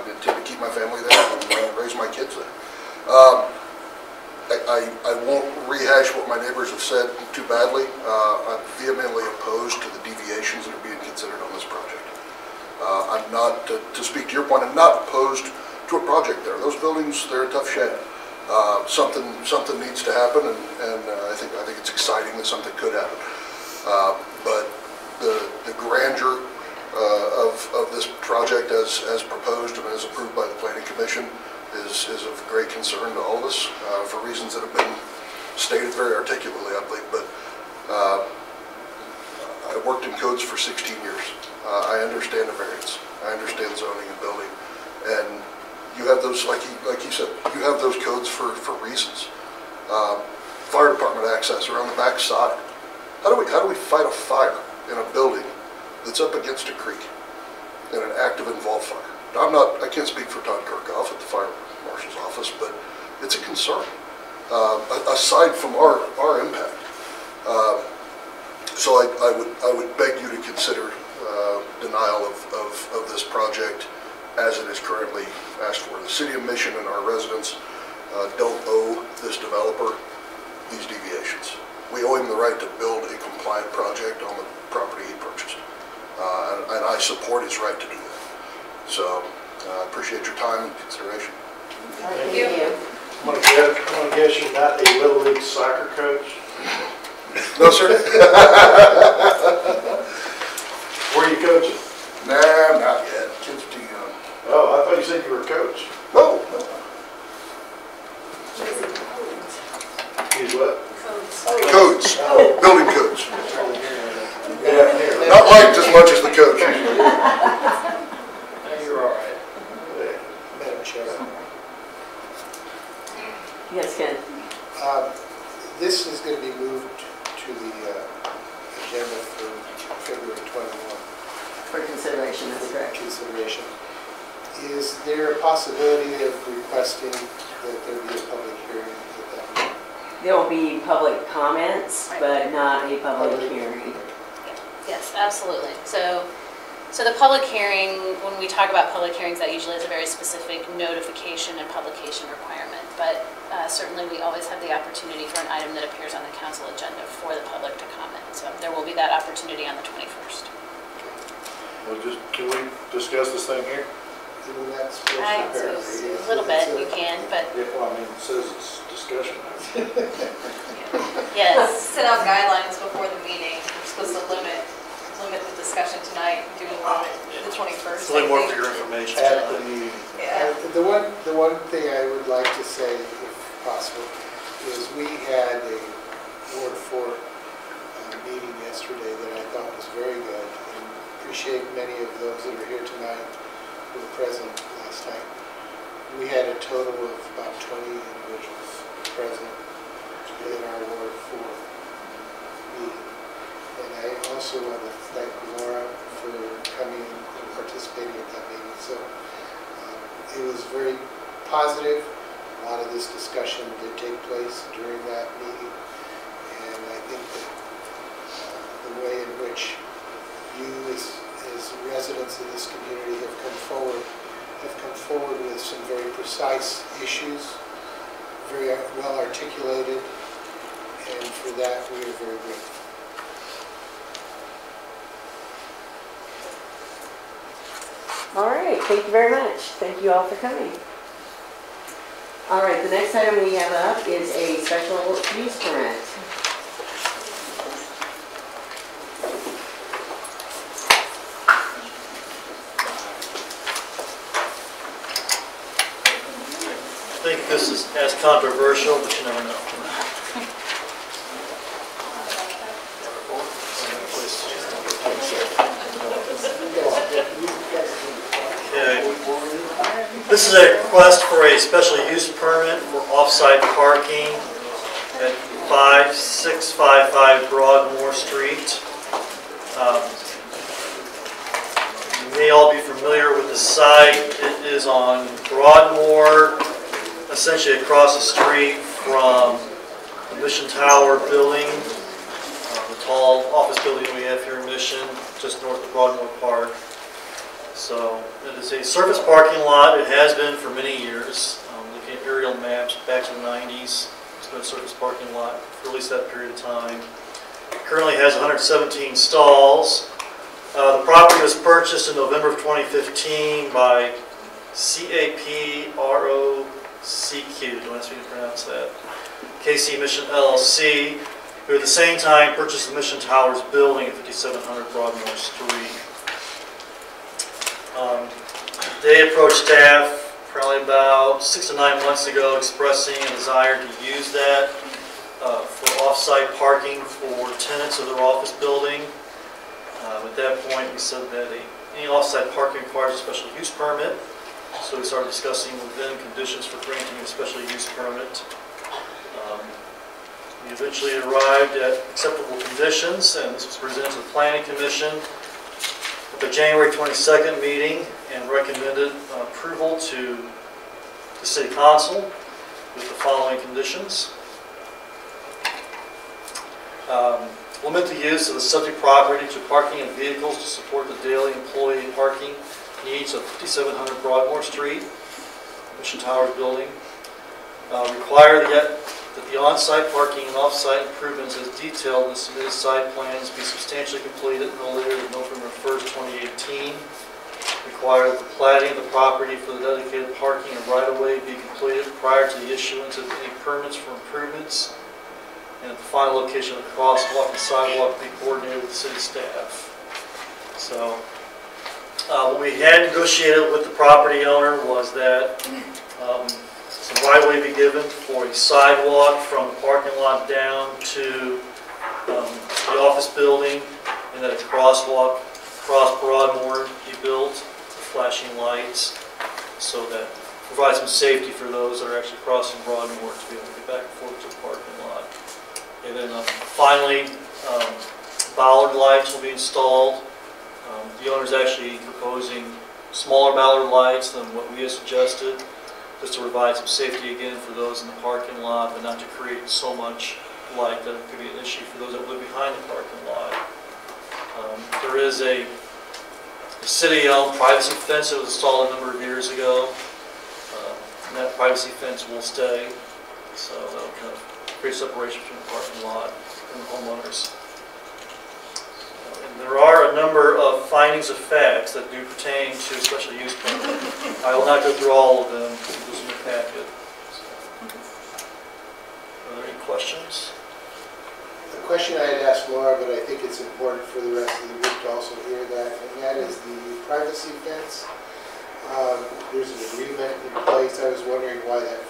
Intend to keep my family there and raise my kids there. I won't rehash what my neighbors have said too badly. I'm vehemently opposed to the deviations that are being considered on this project. I'm not, to speak to your point, I'm not opposed to a project there. Those buildings, they're a tough shed. Something needs to happen, and I think it's exciting that something could happen. But the grandeur of this project as proposed and as approved by the Planning Commission is of great concern to all of us for reasons that have been stated very articulately, I believe. But I worked in codes for 16 years. I understand the variance. I understand zoning and building, and you have those, like you said, you have those codes for reasons. Fire department access around the back side. How do we fight a fire in a building that's up against a creek in an active involved fire? I can't speak for Todd Kirkhoff at the fire marshal's office, but it's a concern aside from our impact. So I would beg you to consider denial of this project as it is currently asked for. The City of Mission and our residents don't owe this developer these deviations. We owe him the right to build a compliant project on the property he purchased. And I support his right to do that. So I appreciate your time and consideration. Thank you. I'm gonna guess you're not a Little League soccer coach? No, sir. Where are you coaching? Nah, not yet. Kids are too young. Oh, I thought you said you were a coach. No. He's what? Codes. Building codes. Yeah. Not liked as much as the coach. You're all right. Madam Chair. Yes, Ken. This is going to be moved to the agenda for February 21. For consideration, that's correct. Consideration. Is there a possibility of requesting that there be a public hearing at that meeting? There will be public comments, but not a public hearing. Yes, absolutely. So the public hearing, when we talk about public hearings, that usually is a very specific notification and publication requirement. But certainly we always have the opportunity for an item that appears on the council agenda for the public to comment. So there will be that opportunity on the 21st. Well, can we discuss this thing here? Isn't that supposed to A little bit, you can, but Yeah, well, I mean, it says it's discussion. yes. Set out guidelines before the meeting. We're supposed to limit the discussion tonight, do the 21st. It's only more for your information. At the meeting. Yeah. The one thing I would like to say, if possible, is we had a Ward 4 meeting yesterday that I thought was very good, and appreciate many of those that are here tonight who were present last night. We had a total of about 20 individuals present in our Ward 4 meeting. And I also want to thank Laura for coming and participating at that meeting. So it was very positive. A lot of this discussion did take place during that meeting. And I think that the way in which you as residents of this community have come forward with some very precise issues, very well articulated, and for that we are very grateful. All right, thank you very much. Thank you all for coming. All right, the next item we have up is a special use permit. I think this is as controversial, but you never know. Okay. This is a request for a special use permit for off-site parking at 5655 Broadmoor Street. You may all be familiar with the site. It is on Broadmoor, essentially across the street from the Mission Tower building, the tall office building we have here in Mission, just north of Broadmoor Park. So it is a surface parking lot. It has been for many years. Looking at aerial maps back to the 90s, it's been a surface parking lot for at least that period of time. It currently has 117 stalls. The property was purchased in November of 2015 by CAPROCQ, don't ask me to pronounce that, KC Mission LLC, who at the same time purchased the Mission Towers building at 5700 Broadmoor Street. They approached staff probably about 6 to 9 months ago expressing a desire to use that for off-site parking for tenants of their office building. At that point, we said that any off-site parking requires a special use permit. So we started discussing with them conditions for granting a special use permit. We eventually arrived at acceptable conditions, and this was presented to the Planning Commission at the January 22nd meeting and recommended approval to the City Council with the following conditions. Limit the use of the subject property to parking and vehicles to support the daily employee parking needs of 5700 Broadmoor Street, Mission Towers building. Require that the on-site parking and off-site improvements as detailed in the submitted site plans be substantially completed no later than November 1st, 2018. Require that the platting of the property for the dedicated parking and right-of-way be completed prior to the issuance of any permits for improvements. And at the final location of the crosswalk and sidewalk be coordinated with the city staff. So, what we had negotiated with the property owner was that some right-of-way be given for a sidewalk from the parking lot down to the office building, and that a crosswalk across Broadmoor be built with flashing lights, so that provides some safety for those that are actually crossing Broadmoor to be able to get back and forth to the parking lot. And then finally, bollard lights will be installed. The owner is actually proposing smaller bollard lights than what we had suggested, just to provide some safety again for those in the parking lot, but not to create so much light that it could be an issue for those that live behind the parking lot. There is a city-owned privacy fence that was installed a number of years ago, and that privacy fence will stay, so that'll kind of create separation between the parking lot and the homeowners. And there are a number of findings of facts that do pertain to special use permit. I will not go through all of them. This is in the packet. Are there any questions? The question I had asked Laura, but I think it's important for the rest of the group to also hear that, and that is the privacy fence. There's an agreement in place. I was wondering why that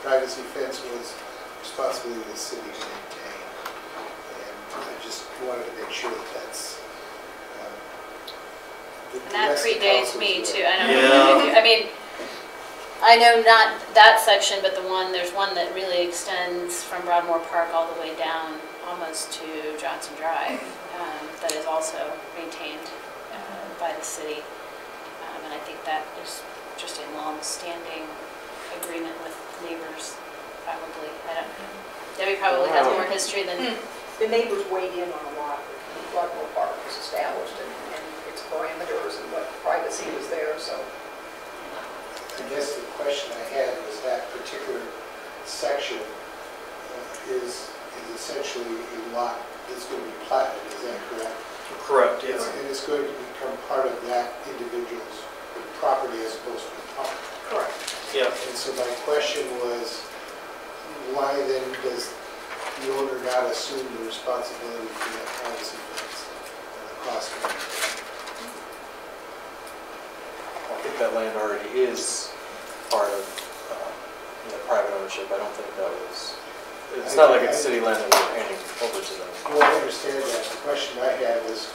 privacy fence was responsibility of the city to maintain. And I just wanted to make sure that that's... and that predates me too. I don't know. I mean, I know not that section, but there's one that really extends from Broadmoor Park all the way down almost to Johnson Drive that is also maintained by the city. And I think that is just a long-standing agreement with neighbors, probably. I don't know. Debbie probably has more history than... The neighbors weighed in on a lot when Broadmoor Park was established and its parameters and what privacy was there, so. I guess the question I had was that particular section is essentially a lot that's going to be platted, is that correct? Correct, yes. And it's going to become part of that individual's property as opposed to the park. Correct. Yeah. And so my question was, why then does the owner not assume the responsibility for that privacy fence and the cost of it? I think that land already is part of private ownership. I don't think that was, it's not like it's city land that we're handing over to them. Well, I understand that. The question I have is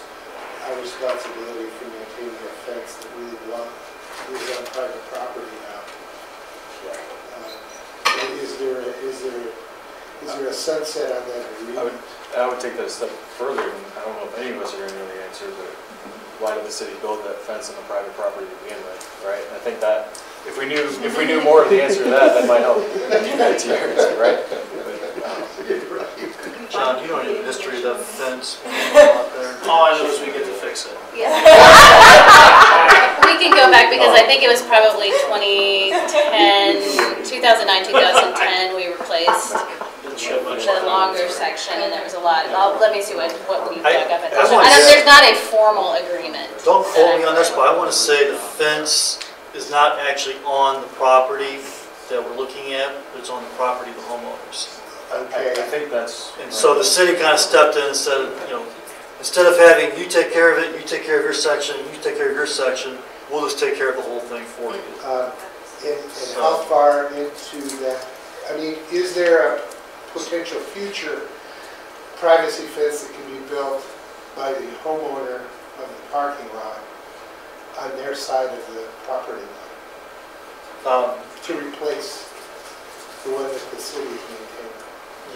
our responsibility for maintaining a fence that really is on private property now. Is there Is there a sunset on that agreement? I would take that a step further, and I don't know if any of us are going to know the answer, but why did the city build that fence on the private property to begin with, right? I think that if we knew more of the answer to that, that might help get to your answer, right? John, you don't know the history of that fence out there? All I know is we get to fix it. We can go back because I think it was probably 2009, 2010, we replaced the longer section, and there was a lot. Let me see what we dug up. There's not a formal agreement. Don't quote me on this, but I want to say the fence is not actually on the property that we're looking at, but it's on the property of the homeowners. Okay. I think that's... And so the city kind of stepped in and said, instead of having you take care of it, you take care of your section, you take care of your section, we'll just take care of the whole thing for you. And how far into that, I mean, is there a potential future privacy fence that can be built by the homeowner of the parking lot on their side of the property line to replace the one that the city is maintaining?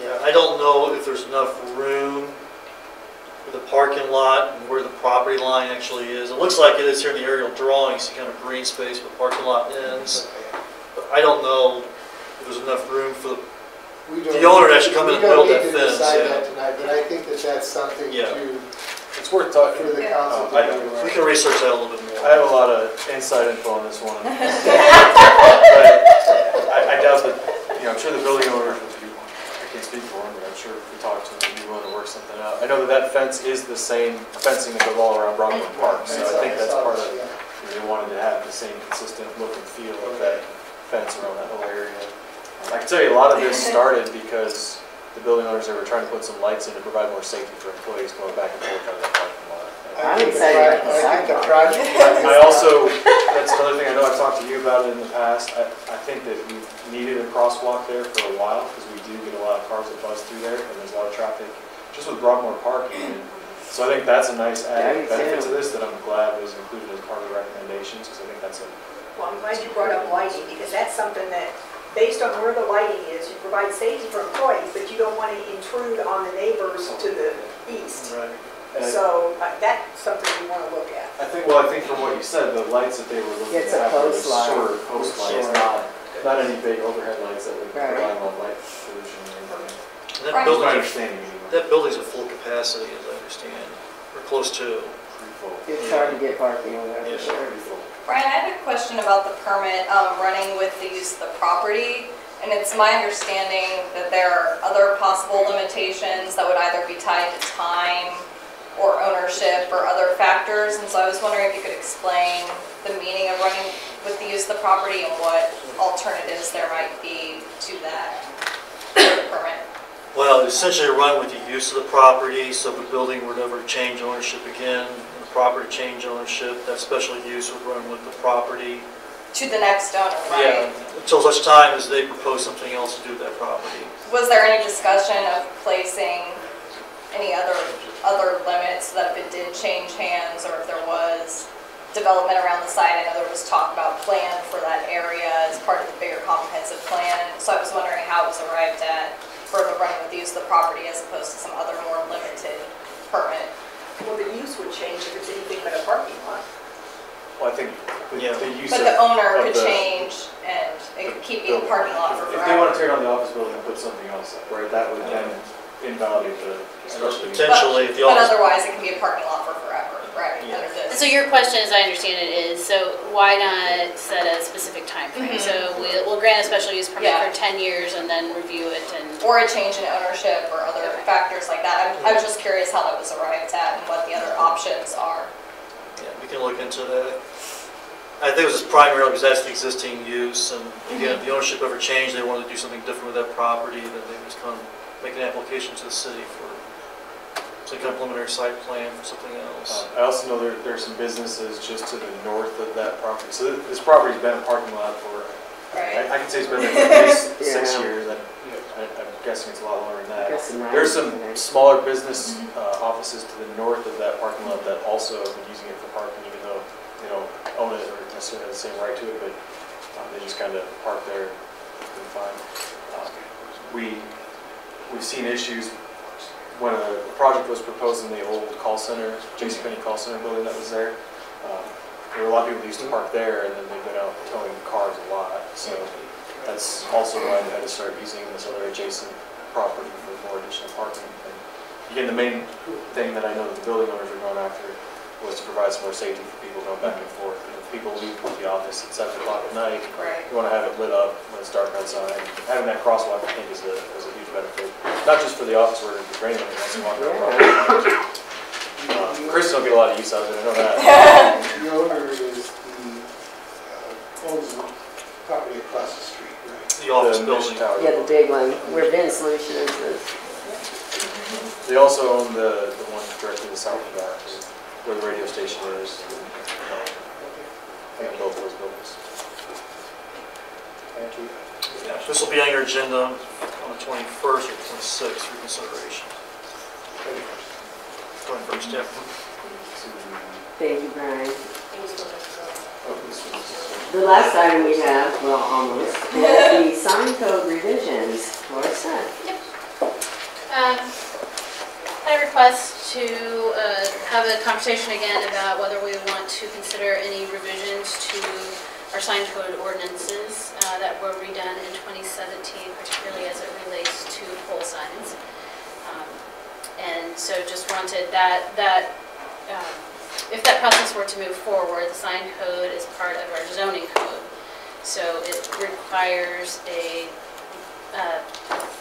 Yeah, I don't know if there's enough room for the parking lot and where the property line actually is. It looks like it is here in the aerial drawing. You see kind of green space where the parking lot ends. But I don't know if there's enough room for the owner to actually come in and build that fence. We don't need to decide that tonight, but I think that that's something It's worth talking for the council to do. We can research that a little bit more. I have a lot of inside info on this one. But I doubt that, I'm sure the building owner, I can't speak for him, but I'm sure if we talk to him, he'd be willing to work something out. I know that fence is the same fencing that goes all around Broadmoor Park, so I think that's part of, they wanted to have the same consistent look and feel of that fence around that whole area. I can tell you a lot of this started because the building owners, they were trying to put some lights in to provide more safety for employees going back and forth out of that parking lot. I'm excited about the sidewalk. I also, that's another thing, I know I've talked to you about it in the past, I think that we needed a crosswalk there for a while because we do get a lot of cars that buzz through there and there's a lot of traffic just with Broadmoor parking. So I think that's a nice added benefit to this that I'm glad was included as part of the recommendations because I think that's a... Well, I'm glad you brought up lighting because that's something that, based on where the lighting is, you provide safety for employees, but you don't want to intrude on the neighbors to the east. Right. So that's something we want to look at. I think from what you said, the lights that they were looking It's at a were post light. short post lights, not any big overhead lights that would provide a lot of light pollution or anything. That Building, understanding. That building's at full capacity, as I understand, or close to. It's hard to get parking over there for sure. Brian, I had a question about the permit running with the use of the property. And it's my understanding that there are other possible limitations that would either be tied to time or ownership or other factors. And so I was wondering if you could explain the meaning of running with the use of the property and what alternatives there might be to that permit. Well, essentially run with the use of the property, so if the building were to ever change ownership again, the property change ownership, that special use would run with the property. To the next owner, right? Yeah, until such time as they propose something else to do with that property. Was there any discussion of placing any other limits that if it did change hands or if there was development around the site? I know there was talk about plan for that area as part of the bigger comprehensive plan. So I was wondering how it was arrived at for the running with the use of the property as opposed to some other more limited permit. Well, the use would change if it's anything but a parking lot. Well, I think the use but the owner could change and it could keep being a parking lot for forever. If they want to tear down the office building and put something else up, right, that would then invalidate the special use. Potentially, if the But office... otherwise, it can be a parking lot for forever, right? Yeah. Under this. So your question, as I understand it, is so why not set a specific time frame? So we'll grant a special use permit for 10 years and then review it and... Or a change in ownership or other factors like that. I was just curious how that was arrived at and what the other options are. Yeah, we can look into that. I think it was primarily because that's the existing use, and again, if the ownership ever changed, they wanted to do something different with that property, then they just kind of make an application to the city for some kind of preliminary site plan for something else. I also know there's some businesses just to the north of that property. So this property's been a parking lot for, I can say it's been there for at least 6 years. I'm guessing it's a lot longer than that. There's some smaller business offices to the north of that parking lot that also have been using it for parking, even though they don't own it or necessarily have the same right to it, but they just kind of park there and fine. we've seen issues when a project was proposed in the old call center, JCPenney call center building that was there. There were a lot of people who used to park there, and then they've been out towing cars a lot. So that's also why they had to start using this other adjacent property for more additional parking. And again, the main thing that I know that the building owners were going after was to provide some more safety for people going back and forth. And if people leave the office at 7 o'clock at night, you want to have it lit up when it's dark outside. Having that crosswalk, I think, is a huge benefit. Not just for the office workers, but for anyone who wants to walk around. Chris don't get a lot of use out of it, I know that. The owner is the, owns the property across the street, right? The office The building. tower. Yeah, the big one, where Bin Solutions is. They also own the one directly to the south of that, where the radio station is. And both those buildings. Thank you. This will be on your agenda on the 21st or 26th for consideration. Going first, yeah. Thank you, Brian. The last item we have, well, almost, is the sign code revisions. Larissa? I request to have a conversation again about whether we want to consider any revisions to our sign code ordinances that were redone in 2017, particularly as it relates to pole signs. And so just wanted if that process were to move forward, the sign code is part of our zoning code. So it requires a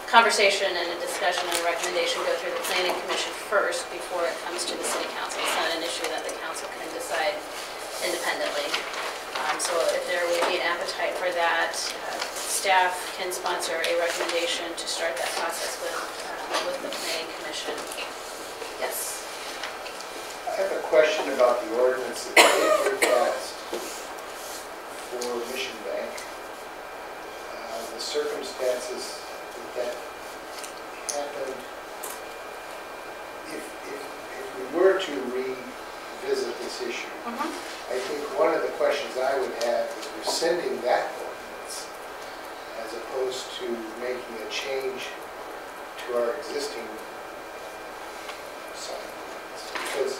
conversation and a discussion and a recommendation go through the planning commission first before it comes to the city council. It's not an issue that the council can decide independently. So if there would be an appetite for that, staff can sponsor a recommendation to start that process with the planning commission. Yes. I have a question about the ordinance that they passed for Mission Bank. The circumstances that happened, if we were to revisit this issue, I think one of the questions I would have is rescinding that ordinance as opposed to making a change to our existing sign ordinance. Because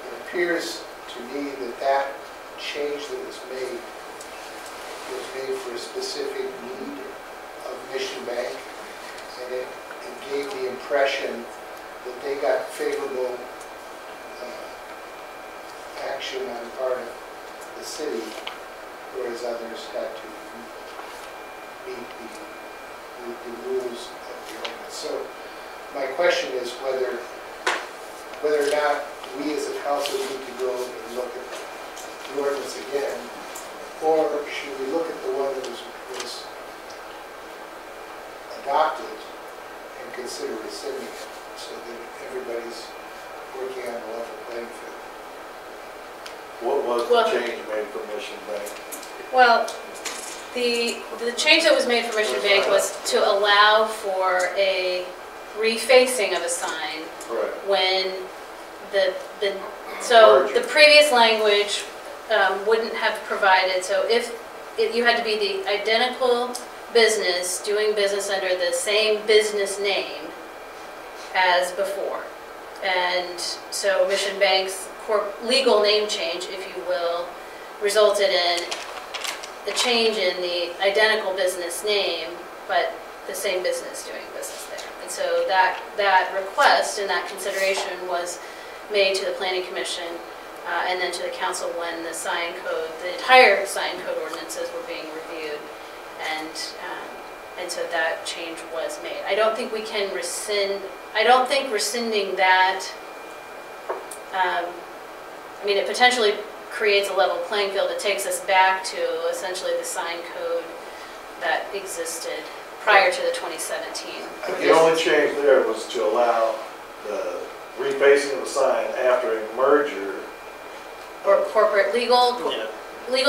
it appears to me that that change that was made for a specific need of Mission Bank, and it gave the impression that they got favorable action on the part of the city, whereas others had to meet the rules of the ordinance. So my question is whether or not we as a council need to go and look at the ordinance again, or should we look at the one that was adopted and consider rescinding it so that everybody's working on a level playing field? What was the change made for Mission Bank? Well, the change that was made for Mission Bank was to allow for a refacing of a sign when the previous language wouldn't have provided. So if you had to be the identical business doing business under the same business name as before. And so Mission Bank's legal name change, if you will, resulted in the change in the identical business name, but the same business doing business there. And so that request and that consideration was made to the Planning Commission and then to the council when the sign code, the entire sign code ordinances were being reviewed. And so that change was made. I don't think we can rescind, I don't think rescinding that, I mean, it potentially creates a level playing field. It takes us back to essentially the sign code that existed prior to the 2017. The only change there was to allow the refacing of a sign after a merger. Or corporate, legal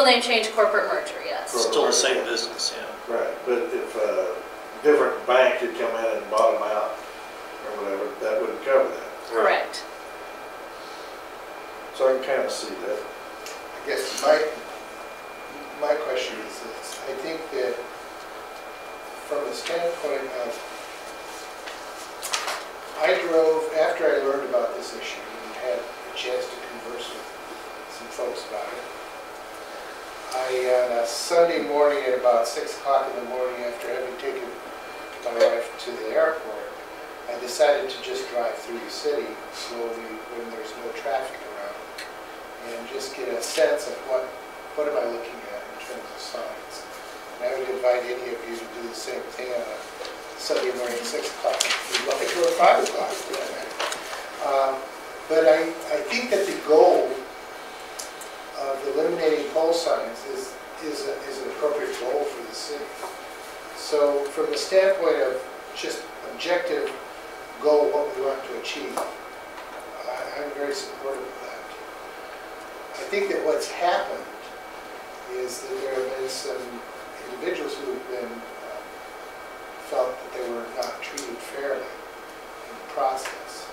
name change, corporate merger, yes. Still the same business, yeah. Right, but if a different bank had come in and bought them out or whatever, that wouldn't cover that. Correct. So I can kind of see that. I guess my question is this. I think that from the standpoint of I drove, after I learned about this issue and had a chance to converse with some folks about it, on a Sunday morning at about 6 o'clock in the morning, after having taken my wife to the airport, I decided to just drive through the city slowly when there's no traffic around and just get a sense of what am I looking at in terms of signs. And I would invite any of you to do the same thing on a Sunday morning at 6 o'clock, if you'd like, or 5 o'clock for that matter. But I think that the goal of eliminating pole signs is an appropriate goal for the city. So from the standpoint of just objective goal, what we want to achieve, I'm very supportive of that. I think that what's happened is that there have been some individuals who have been felt that they were not treated fairly in the process,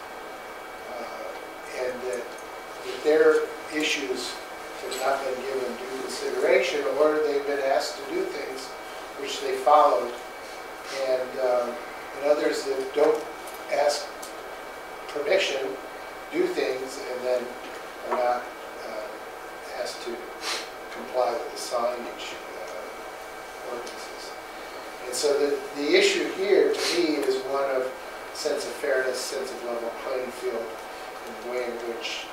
and that their issues have not been given due consideration, or they've been asked to do things which they followed, and others that don't ask permission, do things, and then are not asked to comply with the signage ordinances. And so the issue here, to me, is one of sense of fairness, sense of level playing field, in the way in which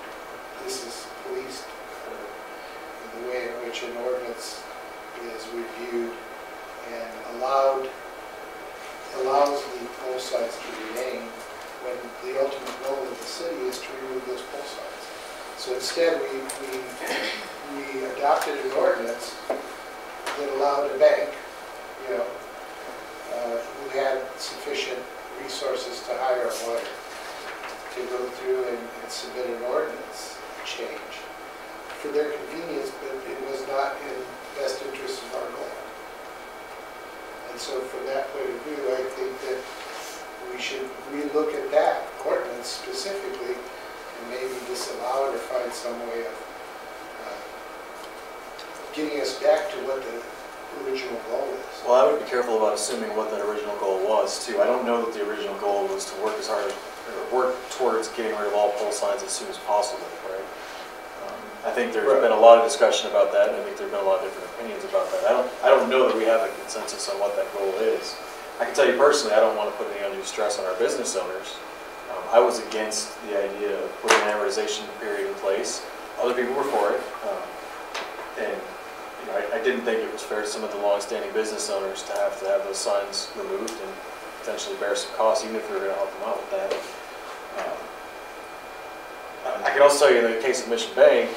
this is policed, or in the way in which an ordinance is reviewed and allows the pole signs to remain when the ultimate goal of the city is to remove those pole signs. So instead, we adopted an ordinance that allowed a bank, who had sufficient resources to hire a lawyer to go through and submit an ordinance change for their convenience, but it was not in best interest of our goal. And so from that point of view, I think that we should relook at that ordinance specifically and maybe disallow it or find some way of getting us back to what the original goal is. Well, I would be careful about assuming what that original goal was, too. I don't know that the original goal was to work as hard, or work towards getting rid of all pole signs as soon as possible, right? I think there's been a lot of discussion about that, and I think there's been a lot of different opinions about that. I don't know that we have a consensus on what that goal is. I can tell you personally, I don't want to put any undue stress on our business owners. I was against the idea of putting an amortization period in place. Other people were for it, and I didn't think it was fair to some of the long-standing business owners to have those signs removed and potentially bear some costs, even if we were going to help them out with that. I can also tell you in the case of Mission Bank,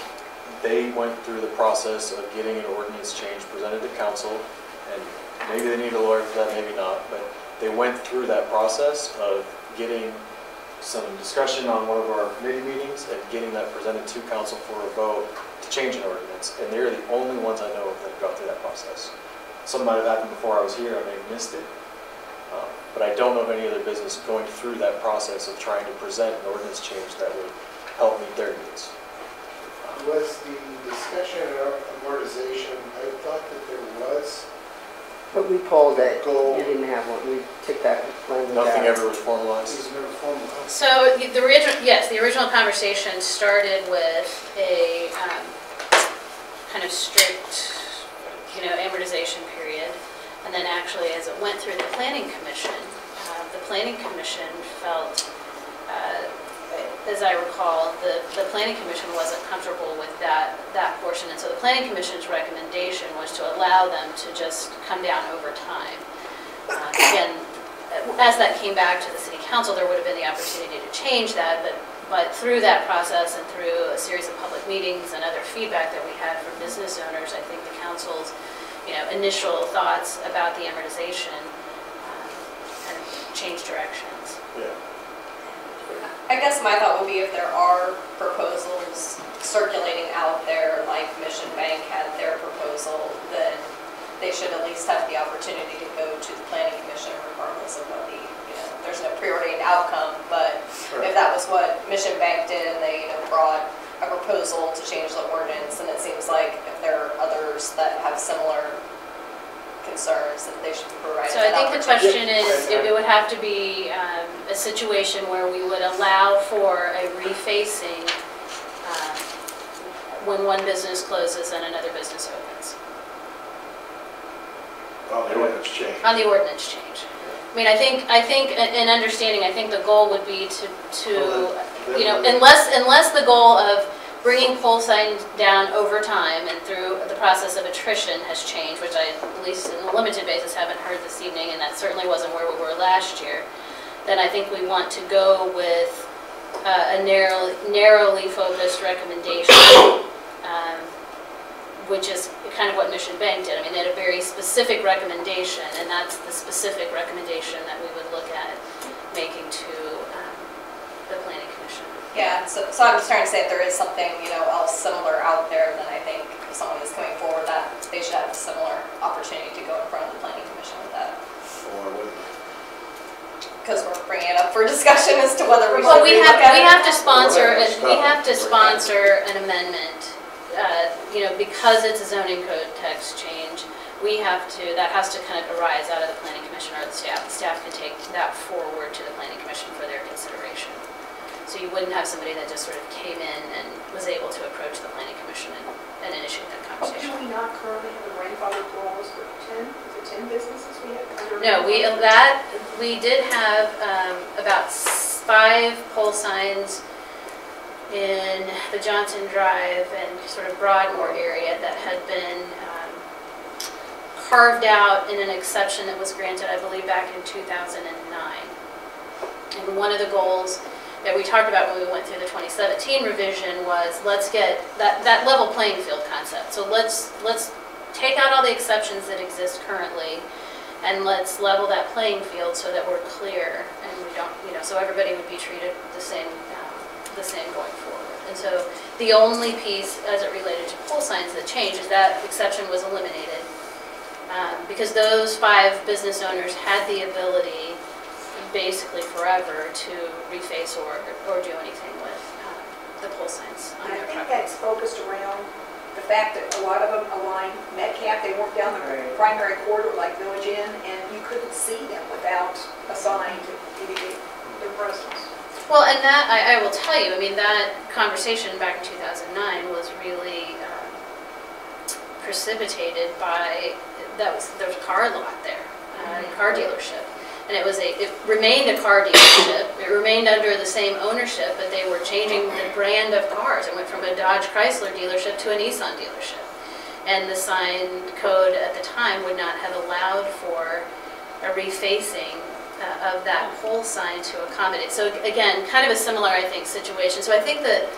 they went through the process of getting an ordinance change presented to council, and maybe they need a lawyer for that, maybe not, but they went through that process of getting some discussion on one of our committee meetings and getting that presented to council for a vote to change an ordinance, and they're the only ones I know of that have gone through that process. Some might have happened before I was here, I may have missed it, but I don't know of any other business going through that process of trying to present an ordinance change that would help meet their needs. Was the discussion of amortization, I thought that there was. But we pulled it. Goal. We didn't have one. We took that language out. Nothing ever was formalized. It was never formalized. So the original conversation started with a kind of strict, amortization period. And then actually, as it went through the planning commission felt, as I recall, the planning commission wasn't comfortable with that portion. And so the planning commission's recommendation was to allow them to just come down over time. Again, as that came back to the city council, there would have been the opportunity to change that, but through that process and through a series of public meetings and other feedback that we had from business owners, I think the council's initial thoughts about the amortization kind of changed directions. Yeah. I guess my thought would be if there are proposals circulating out there, like Mission Bank had their proposal, then they should at least have the opportunity to go to the planning commission regardless of what there's no preordained outcome, but if that was what Mission Bank did and they brought a proposal to change the ordinance, and it seems like if there are others that have similar concerns, that they should be provided So I that think the opportunity. question is, it would have to be a situation where we would allow for a refacing when one business closes and another business opens. On the ordinance change. On the ordinance change. I mean, I think, in understanding, I think the goal would be to you know, unless the goal of bringing pole signs down over time and through the process of attrition has changed, which I, at least in a limited basis, haven't heard this evening, and that certainly wasn't where we were last year, then I think we want to go with a narrowly focused recommendation, which is kind of what Mission Bank did. I mean, they had a very specific recommendation, and that's the specific recommendation that we would look at making to the Planning Commission. Yeah, so I'm just trying to say if there is something, you know, else similar out there, then I think if someone is coming forward, that they should have a similar opportunity to go in front of the Planning Commission with that. Why wouldn't they? Because we're bringing it up for discussion as to whether we should Well, we relook at it. have to sponsor an amendment, you know, because it's a zoning code text change. We have to, that has to kind of arise out of the Planning Commission or the staff. The staff can take that forward to the Planning Commission for their consideration. So you wouldn't have somebody that just sort of came in and was able to approach the Planning Commission and initiate that conversation. Do we not currently have a grandfather clause for 10? Is it 10 businesses we have? No, we did have about 5 pole signs in the Johnson Drive and sort of Broadmoor area that had been carved out in an exception that was granted, I believe, back in 2009. And one of the goals that we talked about when we went through the 2017 revision was let's get that level playing field concept. So let's take out all the exceptions that exist currently, and let's level that playing field so that we're clear and we don't, you know, so everybody would be treated the same going forward. And so the only piece as it related to pole signs that changed is that exception was eliminated because those 5 business owners had the ability basically forever to reface or do anything with the pole signs on And I their think property. that's focused around the fact that a lot of them align Metcalf, they weren't down the primary corridor like Village Inn, and you couldn't see them without a sign to indicate their presence. Well, and that, I will tell you, I mean, that conversation back in 2009 was really precipitated by, there was a car lot there, a car dealership. And it remained a car dealership. It remained under the same ownership, but they were changing the brand of cars. It went from a Dodge Chrysler dealership to a Nissan dealership. And the sign code at the time would not have allowed for a refacing of that pole sign to accommodate. So again, kind of a similar, I think, situation. So I think that,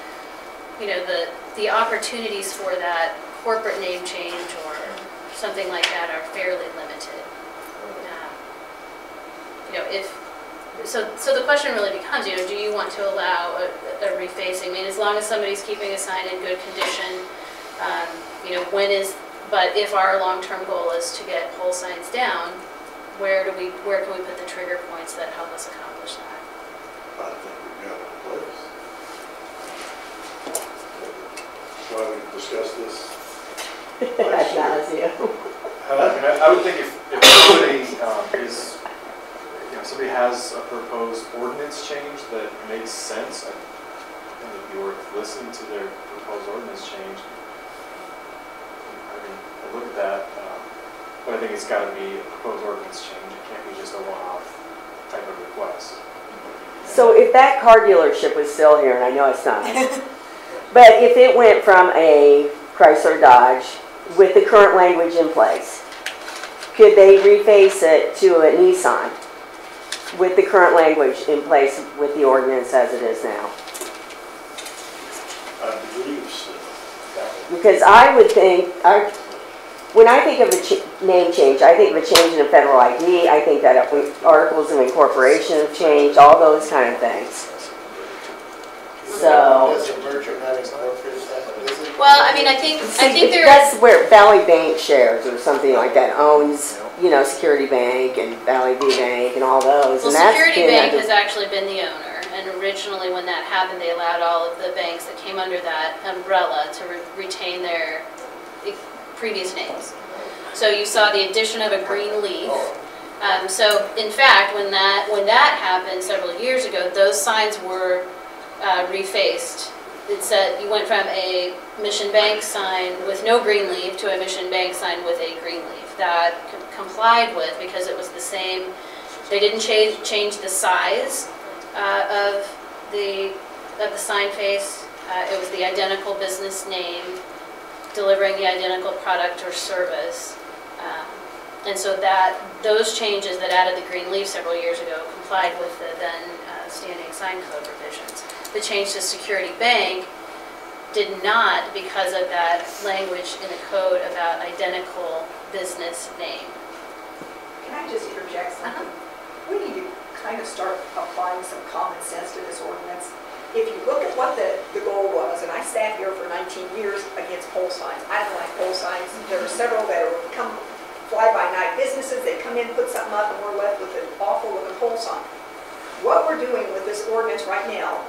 you know, the opportunities for that corporate name change or something like that are fairly limited. You know, so the question really becomes, you know, do you want to allow a refacing? I mean, as long as somebody's keeping a sign in good condition, you know, but if our long-term goal is to get pole signs down, where can we put the trigger points that help us accomplish that? I think we've got it in place. Why we discuss this? That's not as you. I would think if somebody somebody has a proposed ordinance change that makes sense, I think it'd be worth listening to their proposed ordinance change. I mean, I look at that, but I think it's got to be a proposed ordinance change. It can't be just a one-off type of request. So if that car dealership was still here, and I know it's not, but if it went from a Chrysler Dodge with the current language in place, could they reface it to a Nissan with the current language in place with the ordinance as it is now? I believe so. Because I would think, when I think of a name change, I think of a change in a federal ID, I think that articles of incorporation have changed, all those kind of things. So. Does a merger not incorporate that? Well, I mean, I think there. That's where Valley Bank shares or something like that owns, you know, Security Bank and Valley View Bank and all those. Well, and Security Bank has actually been the owner, and originally when that happened, they allowed all of the banks that came under that umbrella to retain their previous names. So you saw the addition of a green leaf. So in fact, when that happened several years ago, those signs were refaced. It said you went from a Mission Bank sign with no green leaf to a Mission Bank sign with a green leaf. That complied with, because it was the same, they didn't change the size of the sign face. It was the identical business name, delivering the identical product or service. And so those changes that added the green leaf several years ago complied with the then standing sign code revisions. The change to Security Bank did not, because of that language in the code about identical business name. Can I just interject something? We need to kind of start applying some common sense to this ordinance. If you look at what the goal was, and I sat here for 19 years against pole signs. I don't like pole signs. There are several that come fly-by-night businesses. They come in, put something up, and we're left with an awful-looking pole sign. What we're doing with this ordinance right now,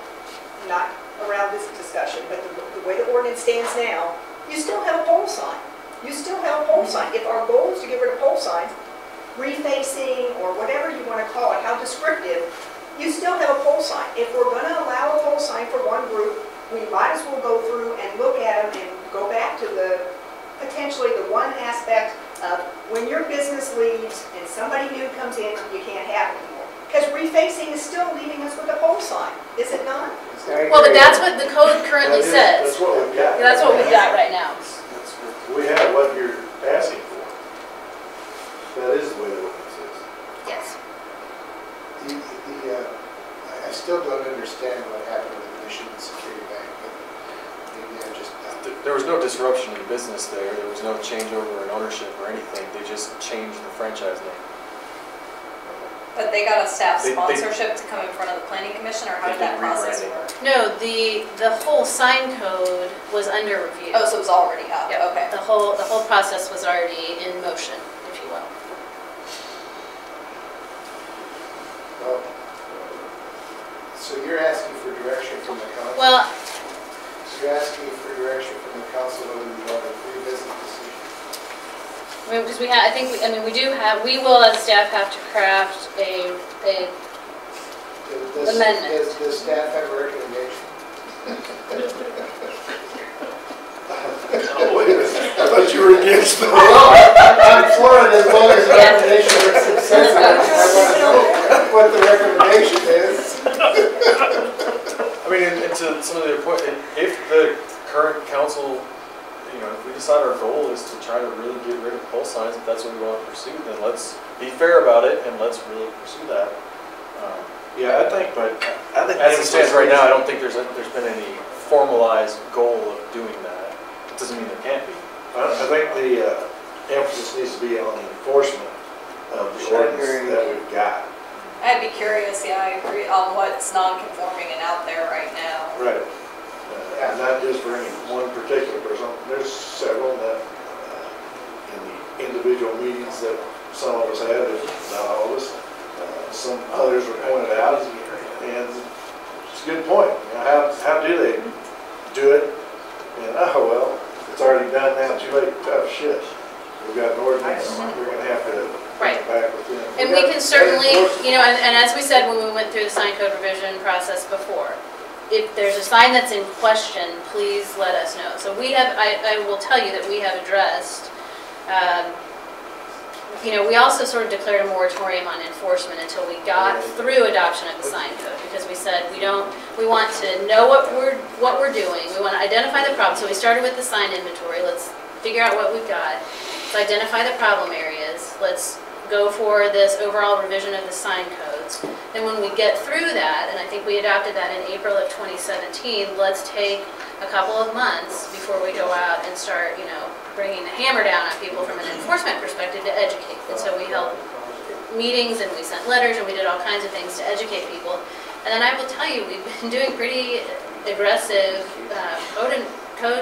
not around this discussion, but the way the ordinance stands now, you still have a pole sign. You still have a pole sign. If our goal is to get rid of pole signs, refacing or whatever you want to call it, how descriptive, you still have a pole sign. If we're going to allow a pole sign for one group, we might as well go through and look at them and go back to potentially the one aspect of when your business leaves and somebody new comes in, you can't have it anymore. Because refacing is still leaving us with a pole sign, is it not? Well, but that's what the code currently says. That's what we've got. That's what we've got right now. We have what you're asking for. That is the way the ordinance is. Yes. I still don't understand what happened with the Mission Security Bank, but maybe I just... There was no disruption in business there. There was no changeover in ownership or anything. They just changed the franchise name. But they got a staff sponsorship to come in front of the planning commission, or how did that process work? No, the whole sign code was under review. Oh, so it was already up, Yep. okay. The whole process was already in motion, if you will. Well, so you're asking for direction from the council? Well, You're asking for direction from the council whether we want to revisit this issue? I mean, because we will as staff have to craft a amendment. Does the staff have a recommendation? Oh, wait a minute. I thought you were against the I'm for it as long as the recommendation is successful. I want to know what the recommendation is. I mean, and to some of their point, if the current council, if we decide our goal is to try to really get rid of pole signs, if that's what we want to pursue, then let's be fair about it and let's really pursue that. Yeah, I think As it stands right now, I don't think there's been any formalized goal of doing that. It doesn't mean there can't be. I think the emphasis needs to be on the enforcement of the ordinance that we've got. I'd be curious, yeah, I agree, on what's non-conforming and out there right now. Right. And not just for any one particular person. There's several that in the individual meetings that some of us had, not all of us, some others were pointed out, and it's a good point. How do they do it? And well, it's already done now, too late, tough shit. We've got an ordinance, we're going to have to bring it back with them. And we can certainly, and as we said when we went through the sign code revision process before, if there's a sign that's in question, please let us know. So I will tell you that we have addressed, we also sort of declared a moratorium on enforcement until we got through adoption of the sign code, because we said we want to know what we're doing. We want to identify the problem. So we started with the sign inventory. Let's figure out what we've got. Let's identify the problem areas. Let's go for this overall revision of the sign codes. Then when we get through that, and I think we adopted that in April of 2017, let's take a couple of months before we go out and start, bringing the hammer down on people from an enforcement perspective to educate. And so we held meetings and we sent letters and we did all kinds of things to educate people. And then I will tell you, we've been doing pretty aggressive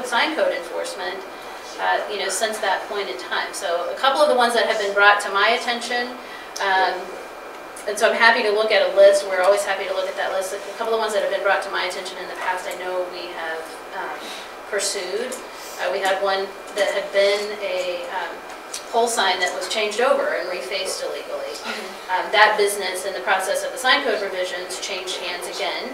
sign code enforcement since that point in time. So a couple of the ones that have been brought to my attention, and so I'm happy to look at a list. We're always happy to look at that list. A couple of ones that have been brought to my attention in the past, I know we have pursued. We had one that had been pole sign that was changed over and refaced illegally. That business, in the process of the sign code revisions, changed hands again.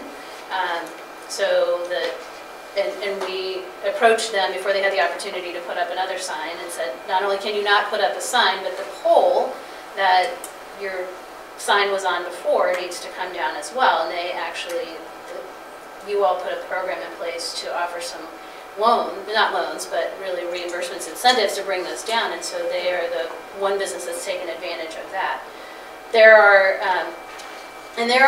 And we approached them before they had the opportunity to put up another sign and said, not only can you not put up a sign, but the pole that your sign was on before needs to come down as well. And they actually, you all put a program in place to offer some not loans, but really reimbursements, incentives to bring those down. And so they are the one business that's taken advantage of that. There are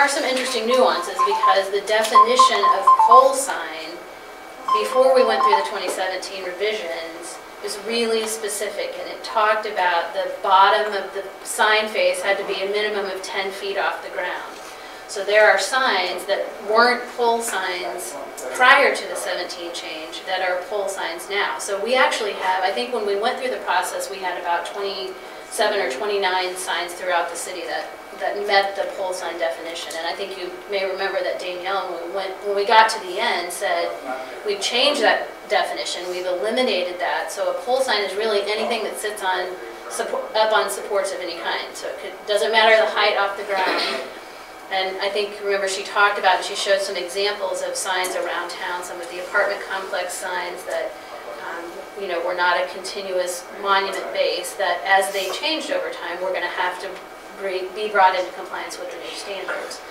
some interesting nuances because the definition of pole sign, before we went through the 2017 revisions, is really specific, and it talked about the bottom of the sign face had to be a minimum of 10 feet off the ground. So there are signs that weren't pole signs prior to the 17 change that are pole signs now. So we actually have, I think when we went through the process, we had about 27 or 29 signs throughout the city that met the pole sign definition. And I think you may remember that Danielle, when we got to the end, said we've changed that definition, we've eliminated that. So a pole sign is really anything that sits on up on supports of any kind. So it doesn't matter the height off the ground. And I think, remember, she talked about, and she showed some examples of signs around town, some of the apartment complex signs that were not a continuous monument base, that as they changed over time, we're going to have to be brought into compliance with the new standards.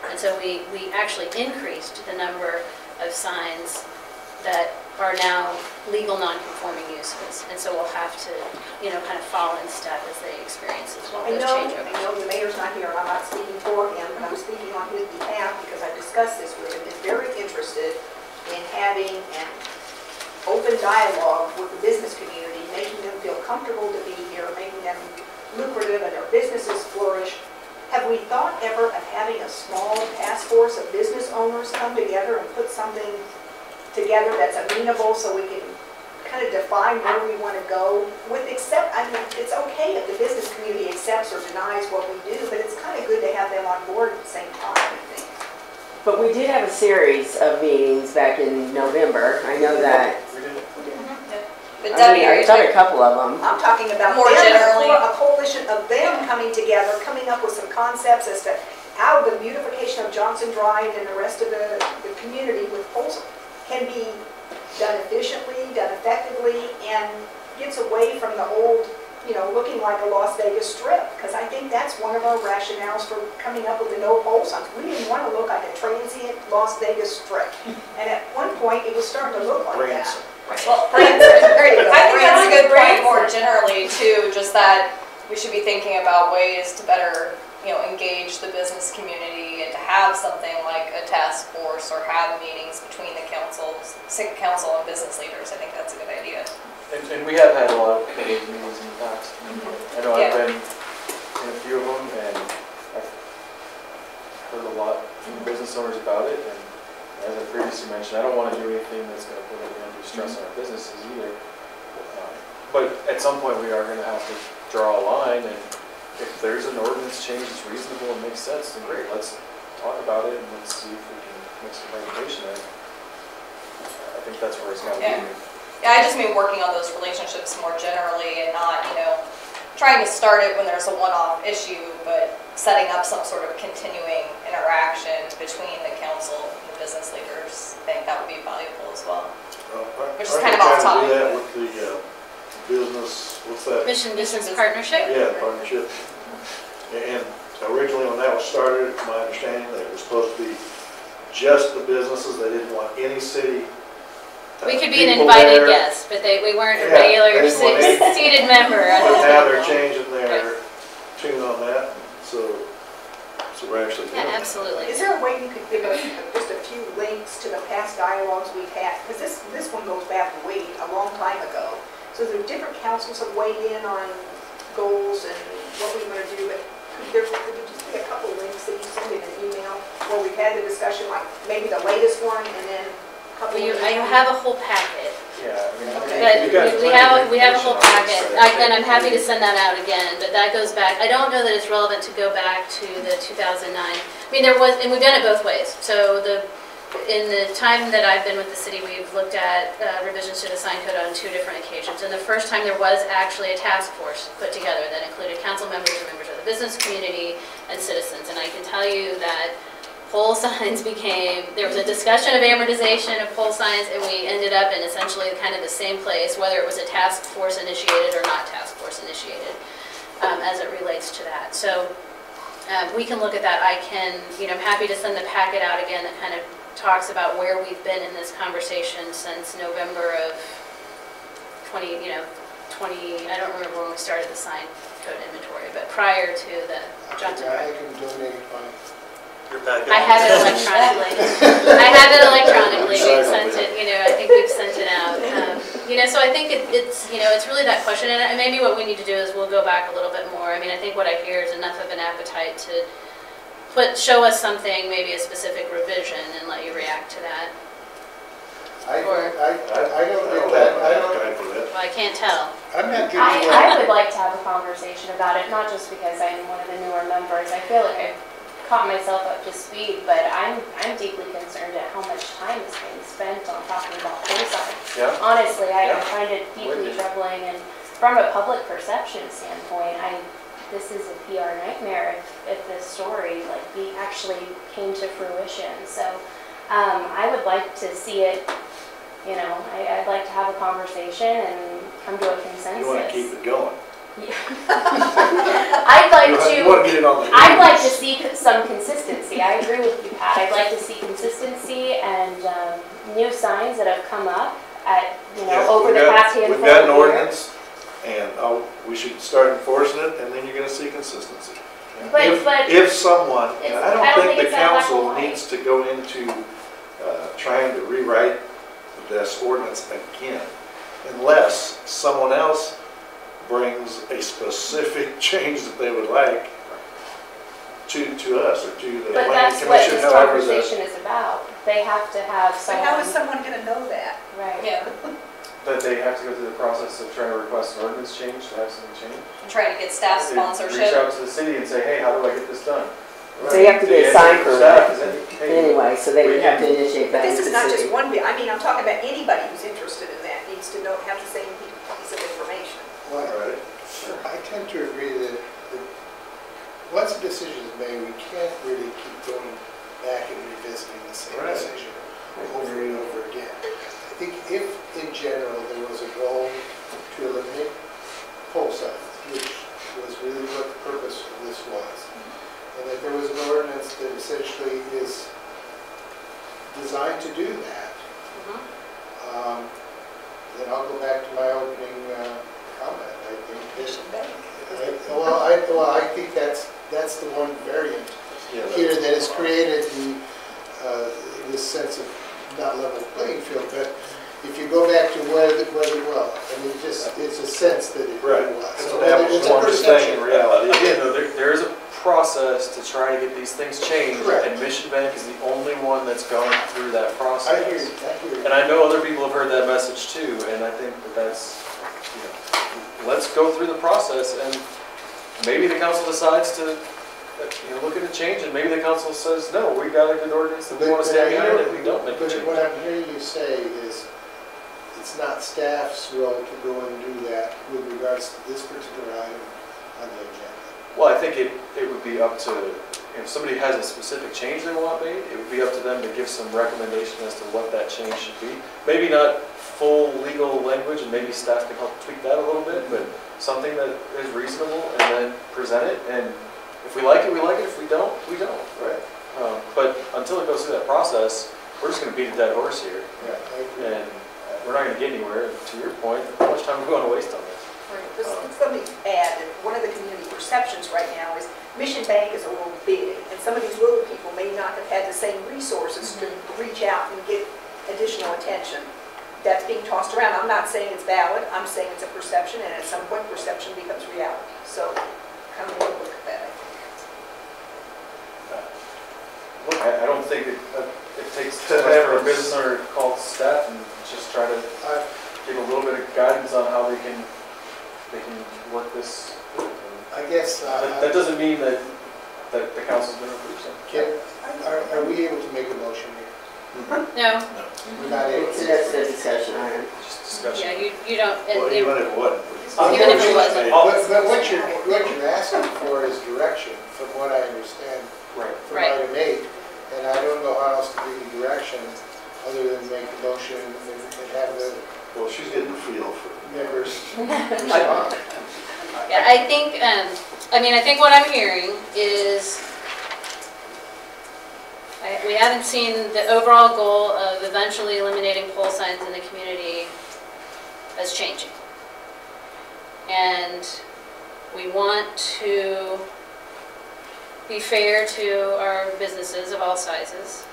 And so we actually increased the number of signs that are now legal non-conforming uses. And so we'll have to, kind of follow in step as they experience as well. I know the mayor's not here, I'm not speaking for him, but I'm speaking on his behalf because I discussed this with him. He's very interested in having an open dialogue with the business community, making them feel comfortable to be here, making them lucrative and their businesses flourish. Have we thought ever of having a small task force of business owners come together and put something together that's amenable so we can kind of define where we want to go with, it's okay if the business community accepts or denies what we do, but it's kind of good to have them on board at the same time, I think. But we did have a series of meetings back in November. I know that. But Debbie, I've done a couple of them. I'm talking about more generally a coalition of them coming together, coming up with some concepts as to how the beautification of Johnson Drive and the rest of the community with poles can be done efficiently, done effectively, and gets away from the old, looking like a Las Vegas strip. Because I think that's one of our rationales for coming up with the no pole signs. We didn't want to look like a transient Las Vegas strip. And at one point, it was starting to look like that. Well, there you go. I think that's a good point more generally too, just that we should be thinking about ways to better, engage the business community and to have something like a task force or have meetings between the city council and business leaders. I think that's a good idea. And we have had a lot of committee meetings in the past. I know I've been in a few of them, and I've heard a lot from business owners about it. And as I previously mentioned, I don't want to do anything that's going to put any undue stress on our businesses either. But at some point, we are going to have to draw a line, and if there's an ordinance change that's reasonable and makes sense, then great, let's talk about it and let's see if we can make some recommendation there. I think that's where it's got to be. Yeah, I just mean working on those relationships more generally and not, trying to start it when there's a one-off issue, but setting up some sort of continuing interaction between the council and the business leaders. I think that would be valuable as well. Which is kind of off topic. I do that with the business, what's that? Mission Business Partnership? Yeah, partnership. And originally when that was started, it's my understanding that it was supposed to be just the businesses. They didn't want any city we could be an invited guest, but we weren't a regular seated member. But now they're changing their tune on that, so we're actually doing it. Absolutely. Is there a way you could give us just a few links to the past dialogues we've had? Because this one goes back way a long time ago. So there are different councils have weighed in on goals and what we want to do, but could you just give a couple links that you send in an email where we've had the discussion, like maybe the latest one, and then I have a whole packet. Yeah, We have a whole packet, and I'm happy to send that out again, but that goes back, I don't know that it's relevant to go back to the 2009. I mean, and we've done it both ways. So the in the time that I've been with the city, we've looked at revisions to the sign code on 2 different occasions. And the first time there was actually a task force put together that included council members and members of the business community and citizens. And I can tell you that pole signs there was a discussion of amortization of pole signs, and we ended up in essentially kind of the same place, whether it was a task force initiated or not task force initiated, as it relates to that. So we can look at that. I'm happy to send the packet out again that kind of talks about where we've been in this conversation since November of 20, I don't remember when we started the sign code inventory, but prior to the Johnson. I can donate Your packet. I have it electronically. We've sent it, I think we've sent it out. So I think it's really that question, and maybe what we need to do is we'll go back a little bit more. I mean, I think what I hear is enough of an appetite to show us something, maybe a specific revision, and let you react to that. I don't think that, I don't have time for that. Well, I can't tell. I'm not good I would like to have a conversation about it, not just because I'm one of the newer members. I feel like I've caught myself up to speed, but I'm deeply concerned at how much time is being spent on talking about pole signs. Yeah. Honestly, I Yeah. find it deeply troubling, and from a public perception standpoint, this is a PR nightmare if this story actually came to fruition. So I would like to see it. I'd like to have a conversation and come to a consensus. You want to keep it going. I'd like You want to get it on the. I'd like to see some consistency. I agree with you, Pat. I'd like to see consistency and new signs that have come up at over the past handful of years. We've got an ordinance, and we should start enforcing it, and then you're going to see consistency. If someone, and I don't think the council needs to go into trying to rewrite this ordinance again, unless someone else brings a specific change that they would like to us or to the But planning that's what commission, this however conversation is about. They have to have But someone. how is someone gonna know that? Right. Yeah, That they have to go through the process of trying to request an ordinance change, to have something changed. trying to get staff They sponsorship. reach out to the city and say, hey, how do I get this done? So you have to get a sign for Staff, that is hey, anyway, so they would have to initiate But that. this with is the not just city. one, I'm talking about anybody who's interested in that needs to have the same piece of information. Well, Right. I tend to agree that once a decision is made, we can't really keep going back and revisiting the same Right. decision over and over again. I think if, in general, there was a goal to eliminate pole signs, which was really what the purpose of this was, and that there was an ordinance that essentially is designed to do that, then I'll go back to my opening comment. I think this, I think that's the one variant here that has created this sense of not level playing field. But if you go back to it's a sense that it Right. was. It's So an apples it's to a oranges thing perception. in reality. Again, though, there is a process to try to get these things changed, Correct. and Mission Bank is the only one that's gone through that process. I hear you. And I know other people have heard that message too, and I think that's, let's go through the process, and maybe the council decides to, look at a change, and maybe the council says, no, we got a good ordinance, and we want to stand behind it, and we don't make a But change. what I'm hearing you say is, it's not staff's role to go and do that with regards to this particular item on the agenda. Well, I think it would be up to, if somebody has a specific change they want made, it would be up to them to give some recommendation as to what that change should be. Maybe not full legal language, and maybe staff can help tweak that a little bit, but something that is reasonable, and then present it, and if we like it, we like it, if we don't, we don't, right? But until it goes through that process, we're just gonna beat a dead horse here, Yeah, I agree. and we're not gonna get anywhere. To your point, how much time are we gonna waste on this? Let me add that one of the community perceptions right now is Mission Bank is a little big, and some of these little people may not have had the same resources to reach out and get additional attention. That's being tossed around. I'm not saying it's valid, I'm saying it's a perception, and at some point perception becomes reality. So come and look at that. Look, I don't think it takes too much for a business owner to call staff and just try to give a little bit of guidance on how they can work this. I guess, That doesn't mean that the council's going to approve something. are we able to make a motion here? No? We're not able to. That's the discussion item. Just discussion. Yeah, you don't, Well, even if it wasn't. Even if it wasn't. But what you're asking for is direction, from what I understand, Right. from Right. item 8. And I don't know how else to give you direction, other than make a motion and have the Well, she's getting the feel for members respond. Yeah, I think, I think what I'm hearing is, we haven't seen the overall goal of eventually eliminating pole signs in the community as changing. And we want to be fair to our businesses of all sizes,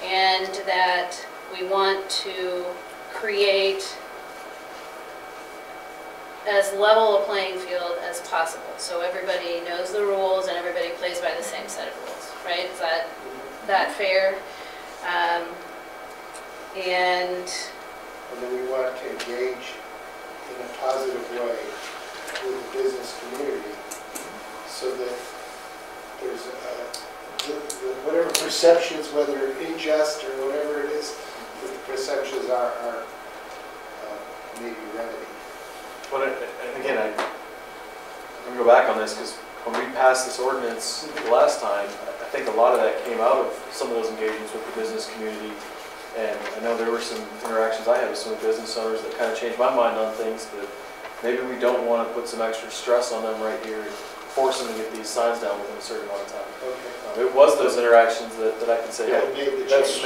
and that we want to create as level a playing field as possible, so everybody knows the rules and everybody plays by the same set of rules, right? Is that fair? And then we want to engage in a positive way with the business community, so that there's whatever perceptions, whether unjust or whatever it is, that the perceptions are maybe remedied. But and again, I'm going to go back on this because when we passed this ordinance the last time, I think a lot of that came out of some of those engagements with the business community. And I know there were some interactions I had with some of the business owners that kind of changed my mind on things, that maybe we don't want to put some extra stress on them right here and force them to get these signs down within a certain amount of time. Okay. It was those interactions that I can say, Yeah, hey, maybe that's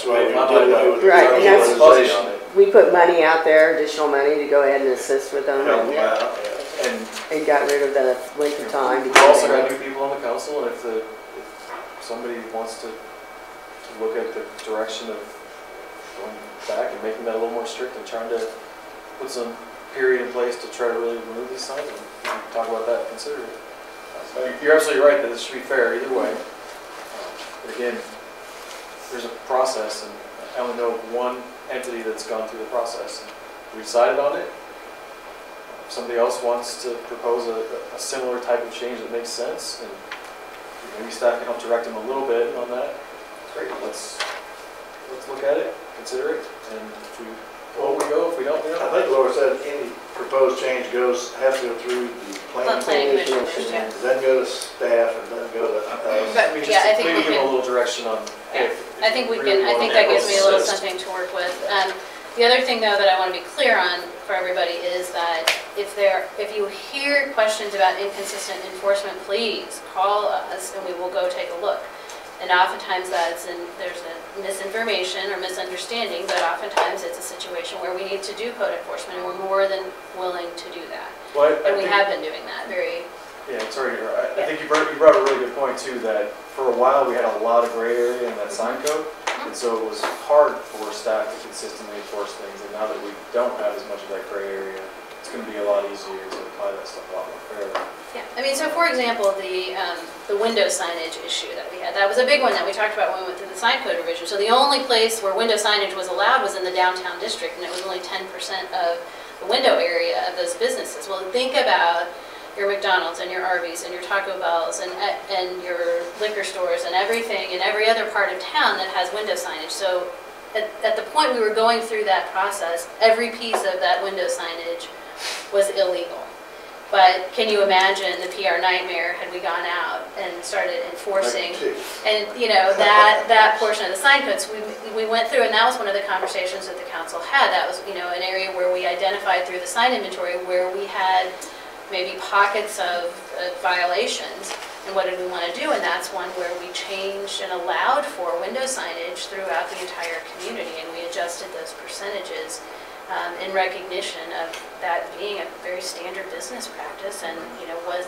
why we my did mind away up. with Right, and that's- Fuzzy on it. We put money out there, additional money, to go ahead and assist with them, Help and them out, yeah. and got rid of the length of time. to We get also there. got new people on the council, and if somebody wants to look at the direction of going back and making that a little more strict and trying to put some period in place to try to really remove these signs, and we can talk about that and consider it. So you're absolutely right that this should be fair either way. But again, there's a process, and I only know one entity that's gone through the process. We decided on it. If somebody else wants to propose a similar type of change that makes sense, and maybe staff can help direct them a little bit on that, great. Let's look at it, consider it, and if we go, if we don't, we don't. I think Laura said any proposed change has to go through the planning planning commission, commission, yeah. then go to staff, and then go to But, We yeah, I just think maybe we give them a can, little direction on. yeah, if I think we really can, I want think to that gives me a little assist. something to work with. The other thing, though, that I want to be clear on for everybody is that if you hear questions about inconsistent enforcement, please call us and we will go take a look. And oftentimes there's a misinformation or misunderstanding, but oftentimes it's a situation where we need to do code enforcement, and we're more than willing to do that. Well, And we have been doing that very. Yeah, sorry, I think you brought a really good point too, that for a while we had a lot of gray area in that sign code, and so it was hard for staff to consistently enforce things, and now that we don't have as much of that gray area, it's going to be a lot easier to apply that stuff a lot more fairly. Yeah, I mean, so for example, the window signage issue that we had, that was a big one that we talked about when we went through the sign code revision. So the only place where window signage was allowed was in the downtown district, and it was only 10% of the window area of those businesses. Well, think about your McDonald's and your Arby's and your Taco Bells and your liquor stores and everything in every other part of town that has window signage. So at the point we were going through that process, every piece of that window signage was illegal. But can you imagine the PR nightmare had we gone out and started enforcing, and that portion of the sign codes we went through, and that was one of the conversations that the council had. That was an area where we identified through the sign inventory where we had maybe pockets of violations, and what did we want to do? And that's one where we changed and allowed for window signage throughout the entire community, and we adjusted those percentages in recognition of that being a very standard business practice, and was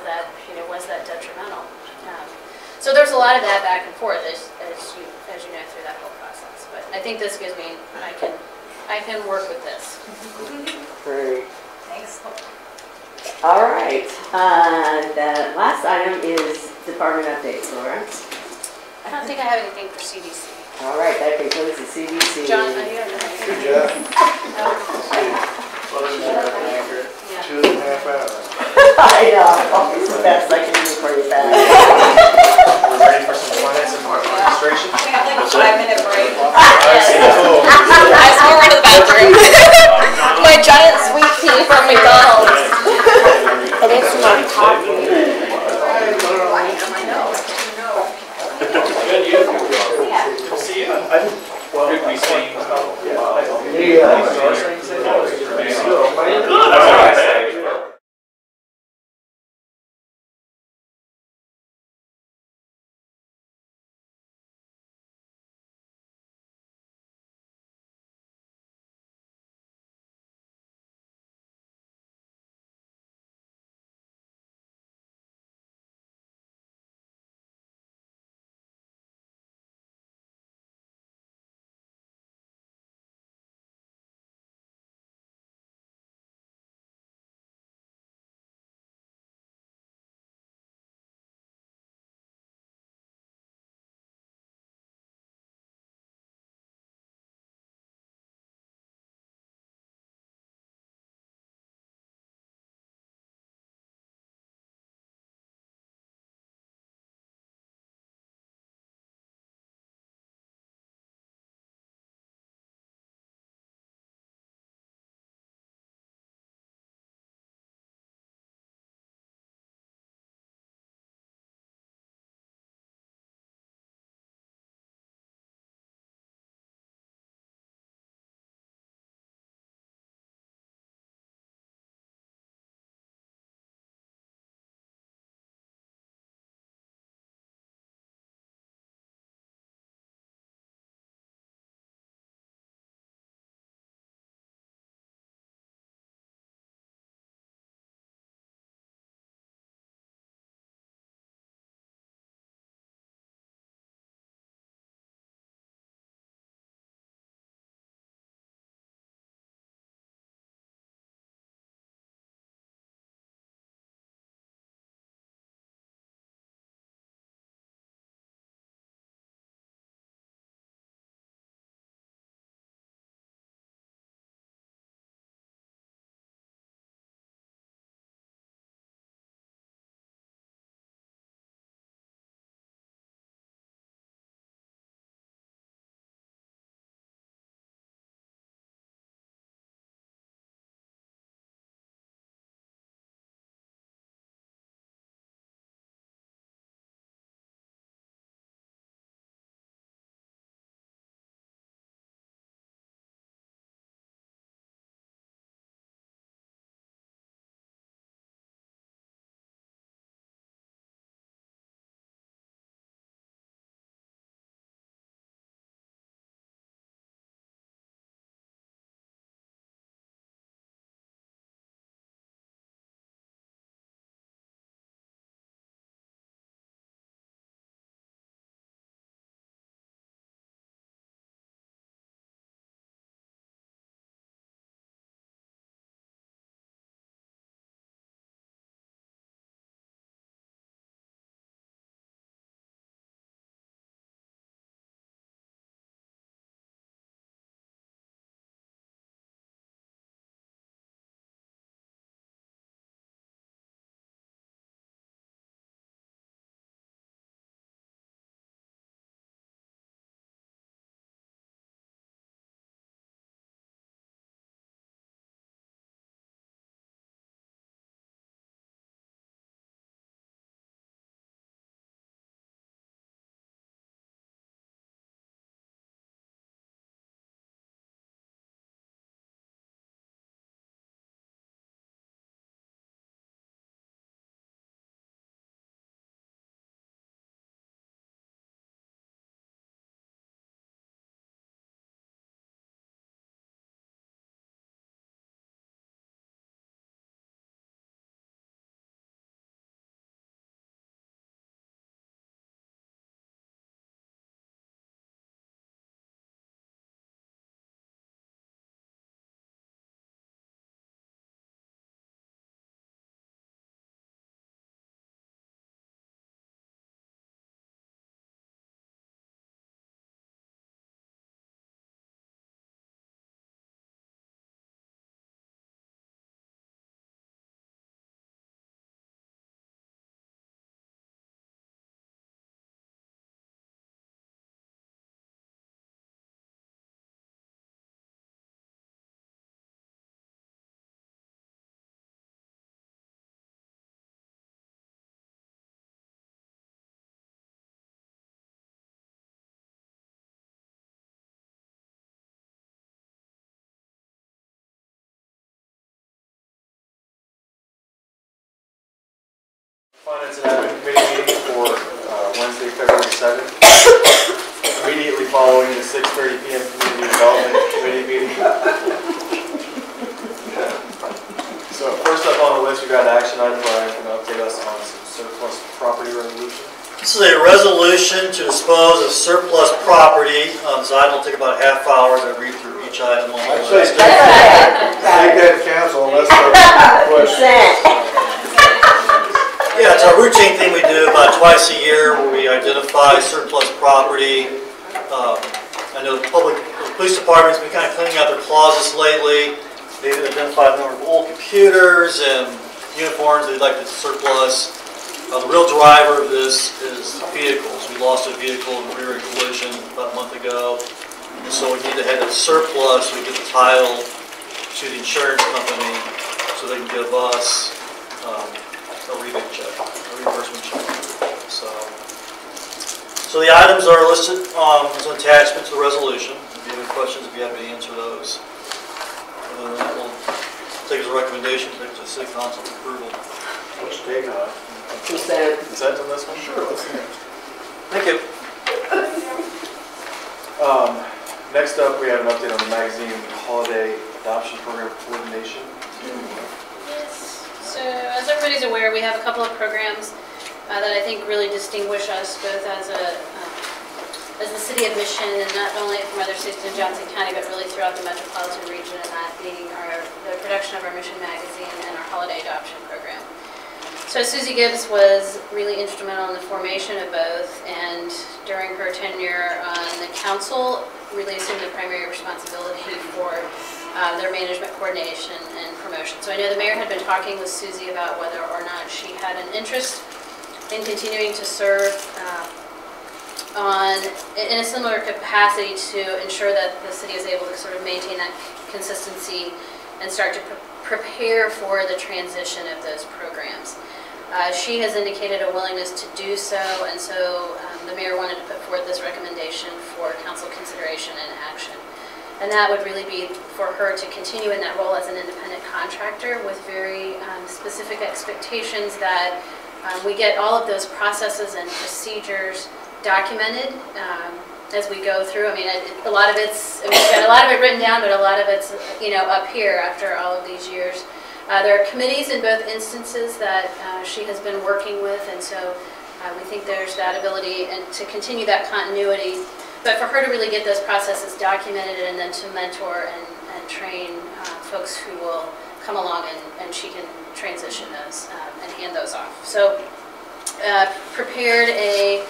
that detrimental? So there's a lot of that back and forth as you know through that whole process. But I think this gives me I can work with this. Great. Thanks. All right. The last item is department updates, Laura. I don't think I have anything for CDC. All right, that concludes the CDC. John, I do have anything. Good job. No. Well, this is accurate. Yeah. 2.5 hours. I know, always the best I can do for you back. We're ready for some finance and administration. We have like a 5-minute break. Yeah. Finance and Admin Committee meeting for Wednesday, February 7th. Immediately following the 6:30 PM Community Development Committee meeting. So first up on the list, we got an action item. Brian can update us on some surplus property resolution. This is a resolution to dispose of surplus property. This item will take about a half hour as I read through each item on the I'd say list. take that to council unless there's a question. Yeah, it's a routine thing we do about twice a year where we identify surplus property. I know the police department's been kind of cleaning out their closets lately. They've identified a number of old computers and uniforms they'd like to surplus. The real driver of this is vehicles. We lost a vehicle in a rear collision about a month ago. And so we need to have a surplus so we get the title to the insurance company so they can give us a rebate check, a reimbursement check. So the items are listed as an attachment to the resolution. If you have any questions, we'd be happy to answer those. Other than that, we'll take as a recommendation, take it to City Council for approval. What's your take on it? Consent. Consent on this one? Sure, let's do it. Thank you. Next up, we have an update on the magazine holiday adoption program coordination. Yes. So as everybody's aware, we have a couple of programs that I think really distinguish us both as the city of Mission, and not only from other cities in Johnson County, but really throughout the metropolitan region, and that being the production of our Mission magazine and our holiday adoption program. So Susie Gibbs was really instrumental in the formation of both, and during her tenure on the council, really assumed the primary responsibility for their management coordination and promotion. So I know the mayor had been talking with Susie about whether or not she had an interest in continuing to serve in a similar capacity to ensure that the city is able to sort of maintain that consistency and start to prepare for the transition of those programs. She has indicated a willingness to do so, and so the mayor wanted to put forth this recommendation for council consideration and action. And that would really be for her to continue in that role as an independent contractor with very specific expectations that we get all of those processes and procedures documented as we go through. I mean, a lot of it's, we've got a lot of it written down, but a lot of it's, up here after all of these years. There are committees in both instances that she has been working with, and so we think there's that ability and to continue that continuity. But for her to really get those processes documented and then to mentor and train folks who will come along and she can transition those and hand those off. So prepared a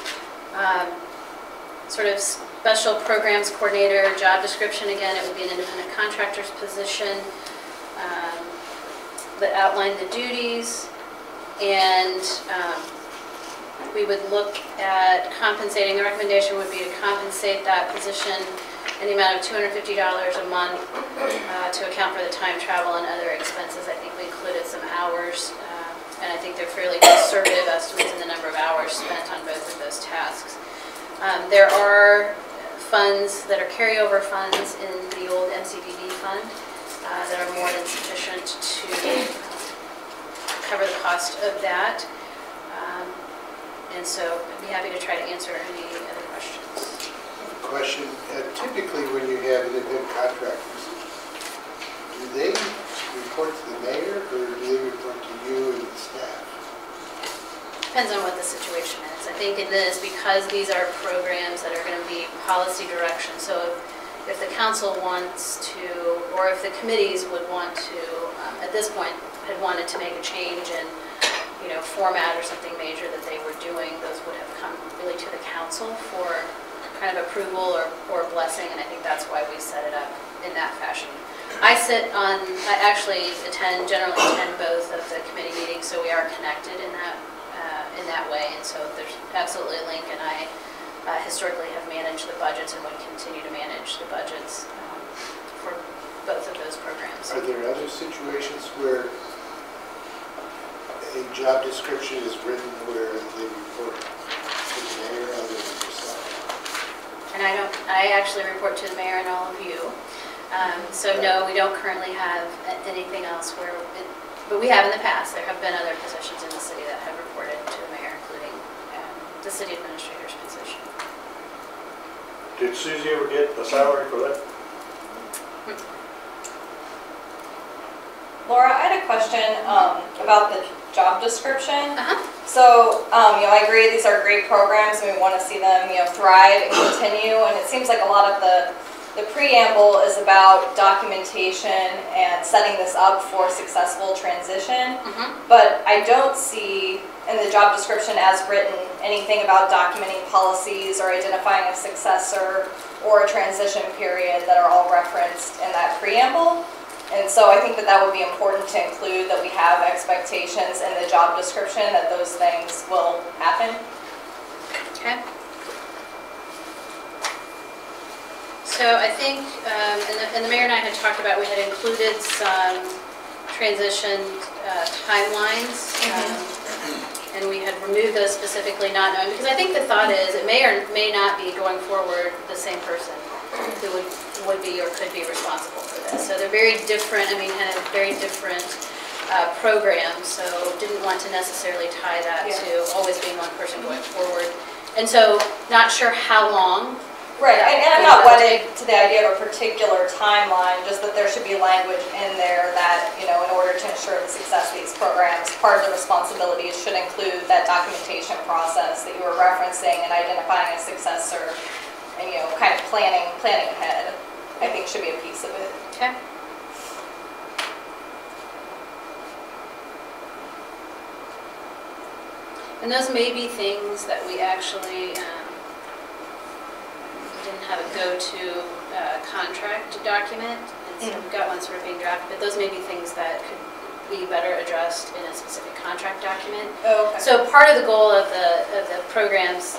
sort of special programs coordinator job description. Again, it will be an independent contractor's position that outlined the duties, and we would look at compensating. The recommendation would be to compensate that position in the amount of $250 a month to account for the time, travel, and other expenses. I think we included some hours, and I think they're fairly conservative estimates in the number of hours spent on both of those tasks. There are funds that are carryover funds in the old MCBD fund that are more than sufficient to cover the cost of that. And so I'd be happy to try to answer any other questions. Question, typically when you have independent contractors, do they report to the mayor or do they report to you and the staff? Depends on what the situation is. I think in this, because these are programs that are going to be policy direction, so if the council wants to, or if the committees would want to, at this point, had wanted to make a change in format or something major that they were doing, those would have come really to the council for kind of approval or blessing, and I think that's why we set it up in that fashion. I actually generally attend both of the committee meetings, so we are connected in that way, and so there's absolutely a link, and I historically have managed the budgets and would continue to manage the budgets for both of those programs. Are there other situations where a job description is written where they report to the mayor other than yourself? And I actually report to the mayor and all of you. So no, we don't currently have anything else where But we have in the past, there have been other positions in the city that have reported to the mayor, including the city administrator's position. Did Susie ever get a salary for that? Laura, I had a question about the job description. Uh-huh. So, I agree, these are great programs, and we want to see them, thrive and continue, and it seems like a lot of the preamble is about documentation and setting this up for successful transition, but I don't see in the job description as written anything about documenting policies or identifying a successor or a transition period that are all referenced in that preamble. And so I think that would be important to include, that we have expectations in the job description that those things will happen. Okay. So I think, and the mayor and I had talked about, we had included some transition timelines, and we had removed those specifically, not knowing, because I think the thought is it may or may not be going forward the same person who would be or could be responsible for this. So they're very different, kind of very different programs, so didn't want to necessarily tie that to always being one person going forward. And so not sure how long. Right, and I'm not wedded to the idea of a particular timeline, just that there should be language in there that, in order to ensure the success of these programs, part of the responsibilities should include that documentation process that you were referencing and identifying a successor and, kind of planning ahead, I think should be a piece of it. Okay. And those may be things that we actually didn't have a go-to contract document, and so we've got one sort of being drafted, but those may be things that could be better addressed in a specific contract document. Oh, okay. So part of the goal of the programs,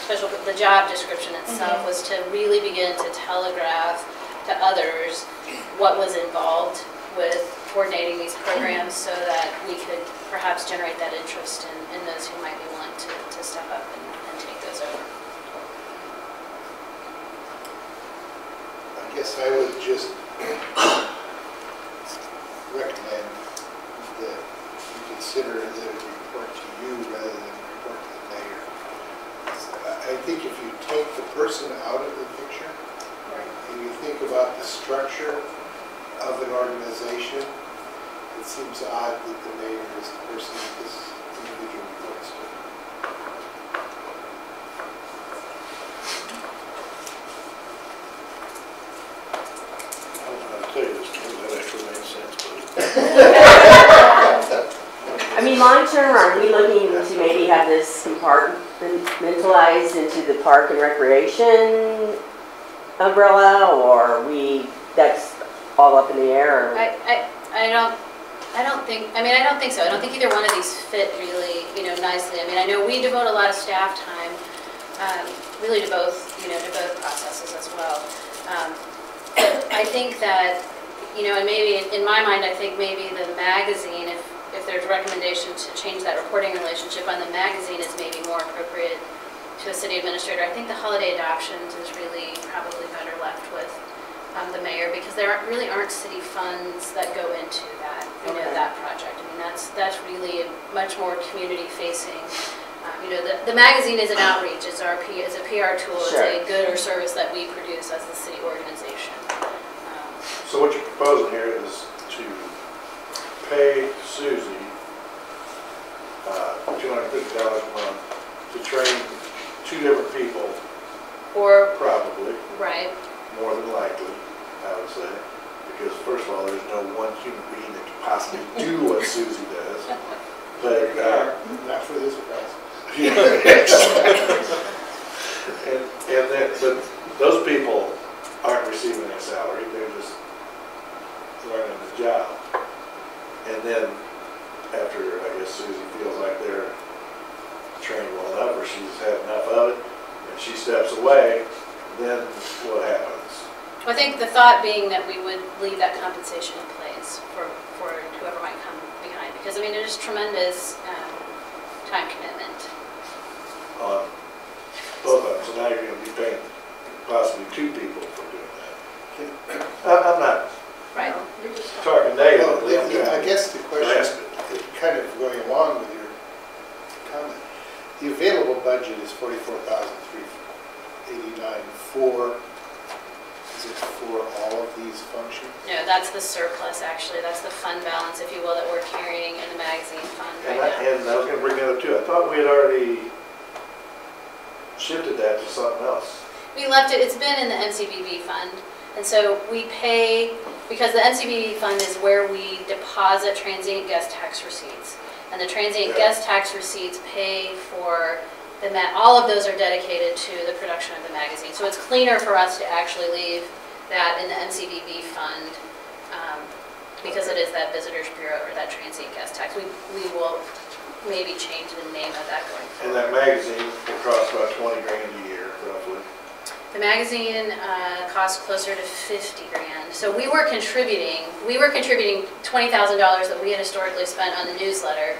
especially the job description itself, was to really begin to telegraph to others what was involved with coordinating these programs, so that we could perhaps generate that interest in those who might be willing to step up and take those over. I guess I would just recommend that you consider that it report to you rather than report to the mayor. I think if you take the person out of the picture and you think about the structure of an organization, it seems odd that the mayor is the person that this individual reports to. Long term, are we looking to maybe have this compartmentalized into the park and recreation umbrella, or that's all up in the air? Or? I don't think so. I don't think either one of these fit really, nicely. I know we devote a lot of staff time, really to both processes as well. I think that, and maybe in my mind, I think maybe the magazine, if there's a recommendation to change that reporting relationship on the magazine, is maybe more appropriate to a city administrator. I think the holiday adoptions is really probably better left with the mayor, because there really aren't city funds that go into that, that project. That's really much more community facing. The magazine is an outreach. It's a PR tool. Sure. It's a good or service that we produce as the city organization. So what you're proposing here is to pay Susie $250 a month to train 2 different people, or probably, right, more than likely, I would say, because first of all, there's no one human being that can possibly do what Susie does. But not for this price. But those people aren't receiving a salary; they're just learning the job. And then after, I guess, Susie feels like they're trained well enough, or she's had enough of it, and she steps away, then what happens? Well, I think the thought being that we would leave that compensation in place for whoever might come behind, because it is tremendous time commitment. On both of them, so now you're going to be paying possibly 2 people for doing that. I'm not right. talking negatively. I I guess the question, kind of going along with your comment, the available budget is $44,389 for, is it for all of these functions? No, that's the surplus, actually. That's the fund balance, if you will, that we're carrying in the magazine fund right now. And I was gonna bring that up too. I thought we had already shifted that to something else. We left it, it's been in the MCBB fund. And so we pay, because the MCBB fund is where we deposit transient guest tax receipts. And the transient guest tax receipts pay for all of those are dedicated to the production of the magazine. So it's cleaner for us to actually leave that in the MCBB fund because it is that Visitors Bureau or that transient guest tax. We will maybe change the name of that going forward. And that magazine will cost about 20 grand a year, roughly. The magazine costs closer to 50 grand. So we were contributing $20,000 that we had historically spent on the newsletter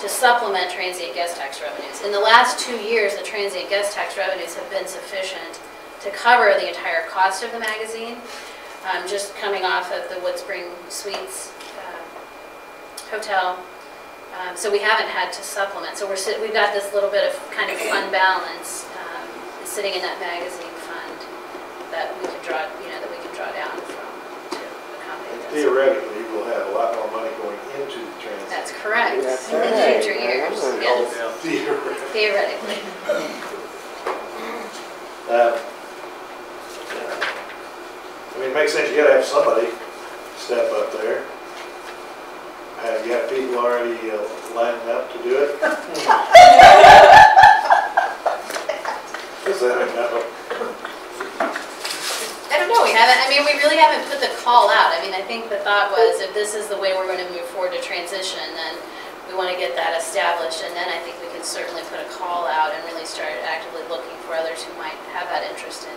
to supplement transient guest tax revenues. In the last 2 years, the transient guest tax revenues have been sufficient to cover the entire cost of the magazine. Just coming off of the Woodspring Suites hotel. So we haven't had to supplement. So we've got this little bit of kind of fund balance sitting in that magazine fund that we can draw, that we can draw down from to accommodate this. Theoretically, we'll have a lot more money going into the transit. That's correct. That's In right. future years, yes. Theoretically. I mean, it makes sense. You gotta have somebody step up there. Have you got people already lining up to do it? Is that a no? I don't know, we really haven't put the call out. I mean, I think the thought was if this is the way we're going to move forward to transition, then we want to get that established, and then I think we can certainly put a call out and really start actively looking for others who might have that interest in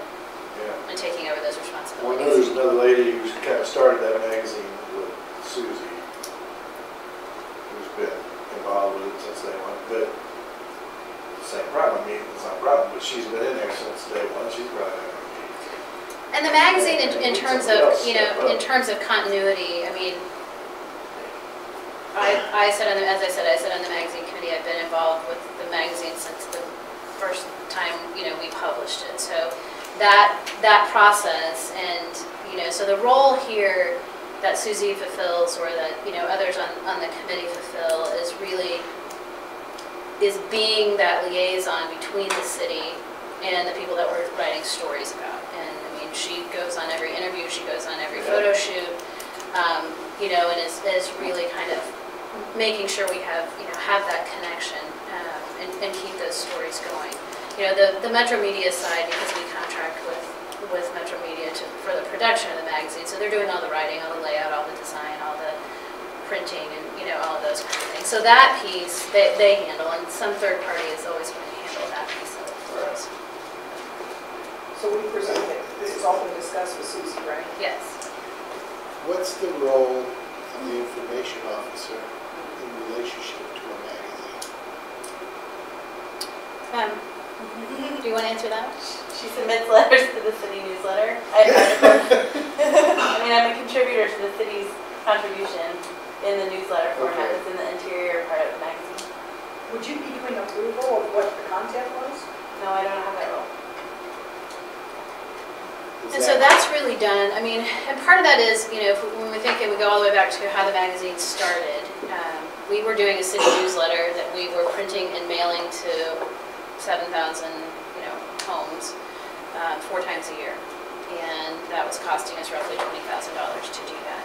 taking over those responsibilities. Well, I know there's another lady who's kind of started that magazine with Susie, who's been involved with it since day one, but same problem. I mean, it's not a problem, but she's been in there since day one. She's probably not going to be. And the magazine, in terms of, in terms of continuity, I mean, I said on the, as I said on the magazine committee. I've been involved with the magazine since the first time, we published it. So that process, and so the role here that Susie fulfills, or that others on the committee fulfill, is being that liaison between the city and the people that we're writing stories about. And I mean, she goes on every interview, she goes on every photo shoot, and is really kind of making sure we have that connection and keep those stories going. The Metro Media side, because we contract with Metro Media for the production of the magazine, so they're doing all the writing, all the layout, all the design, all the printing, and all of those kind of things. So that piece they handle, and some third party is always going to handle that piece of it for us. So we presume that this has all been discussed with Susie, right? Yes. What's the role of the information officer in relationship to a magazine? Do you want to answer that? She submits letters to the city newsletter. I'm a contributor to the city's contribution in the newsletter format. It's in the interior part of the magazine. Would you be doing approval of what the content was? No, I don't have that role. And so that's really done. I mean, and part of that is, when we think, and we go all the way back to how the magazine started, we were doing a city newsletter that we were printing and mailing to 7,000, homes 4 times a year. And that was costing us roughly $20,000 to do that.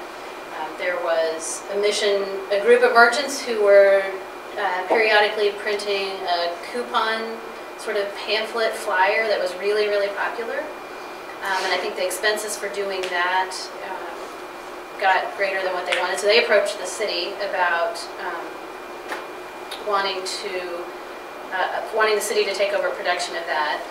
There was a group of merchants who were periodically printing a coupon sort of pamphlet flyer that was really, really popular. And I think the expenses for doing that got greater than what they wanted. So they approached the city about wanting the city to take over production of that.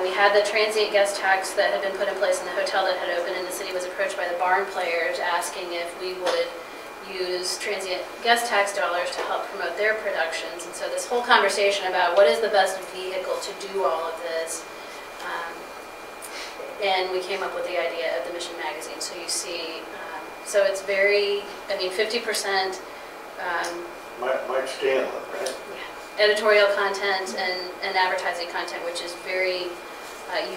We had the transient guest tax that had been put in place in the hotel that had opened, and the city was approached by the barn players asking if we would use transient guest tax dollars to help promote their productions. And so this whole conversation about what is the best vehicle to do all of this, and we came up with the idea of the Mission magazine. So you see So it's very, I mean, 50% Mike Scanlon, right? editorial content and advertising content, which is very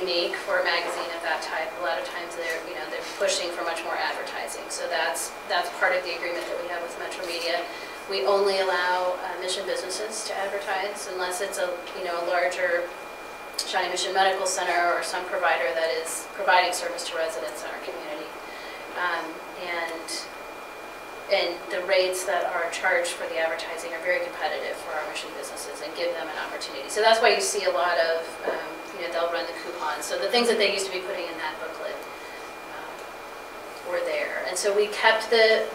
unique for a magazine of that type. A lot of times they're pushing for much more advertising. So that's part of the agreement that we have with Metro Media. We only allow mission businesses to advertise unless it's a larger Shawnee Mission Medical Center or some provider that is providing service to residents in our community. And the rates that are charged for the advertising are very competitive for our mission businesses and give them an opportunity. So that's why you see a lot of, they'll run the coupons. So the things that they used to be putting in that booklet were there. And so we kept the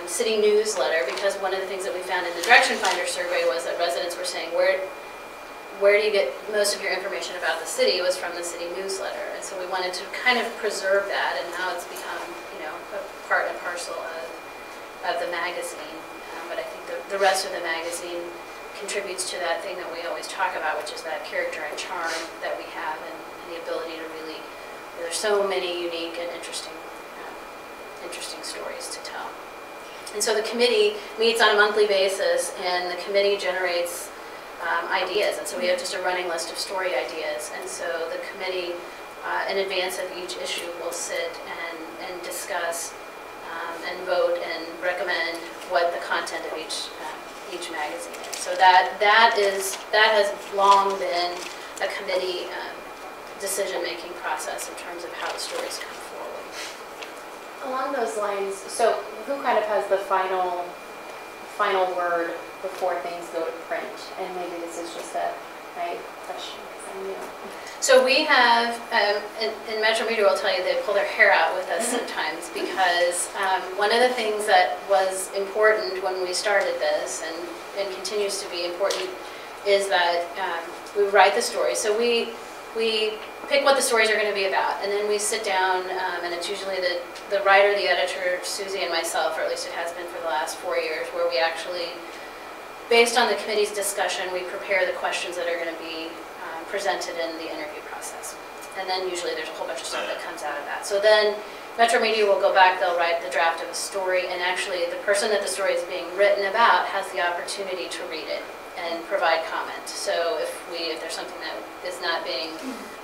city newsletter because one of the things that we found in the Direction Finder survey was that residents were saying, where do you get most of your information about the city? It was from the city newsletter. And so we wanted to kind of preserve that, and now it's become, a part and parcel of the magazine. But I think the rest of the magazine contributes to that thing that we always talk about, which is that character and charm that we have and the ability to really, there's so many unique and interesting stories to tell. And so the committee meets on a monthly basis, and the committee generates ideas. And so we have just a running list of story ideas. And so the committee, in advance of each issue, will sit and discuss and vote and recommend what the content of each magazine is. So that has long been a committee decision-making process in terms of how the stories come forward. Along those lines, so who kind of has the final word before things go to print? And maybe this is just my question, because I'm new. So we have, in Metro Media will tell you, they pull their hair out with us sometimes because one of the things that was important when we started this and continues to be important is that we write the story. So we pick what the stories are going to be about, and then we sit down, and it's usually the writer, the editor, Susie and myself, or at least it has been for the last 4 years, where we actually, based on the committee's discussion, we prepare the questions that are going to be presented in the interview process. And then usually there's a whole bunch of stuff that comes out of that. So then Metro Media will go back, they'll write the draft of a story, and actually the person that the story is being written about has the opportunity to read it and provide comment. So if there's something that is not being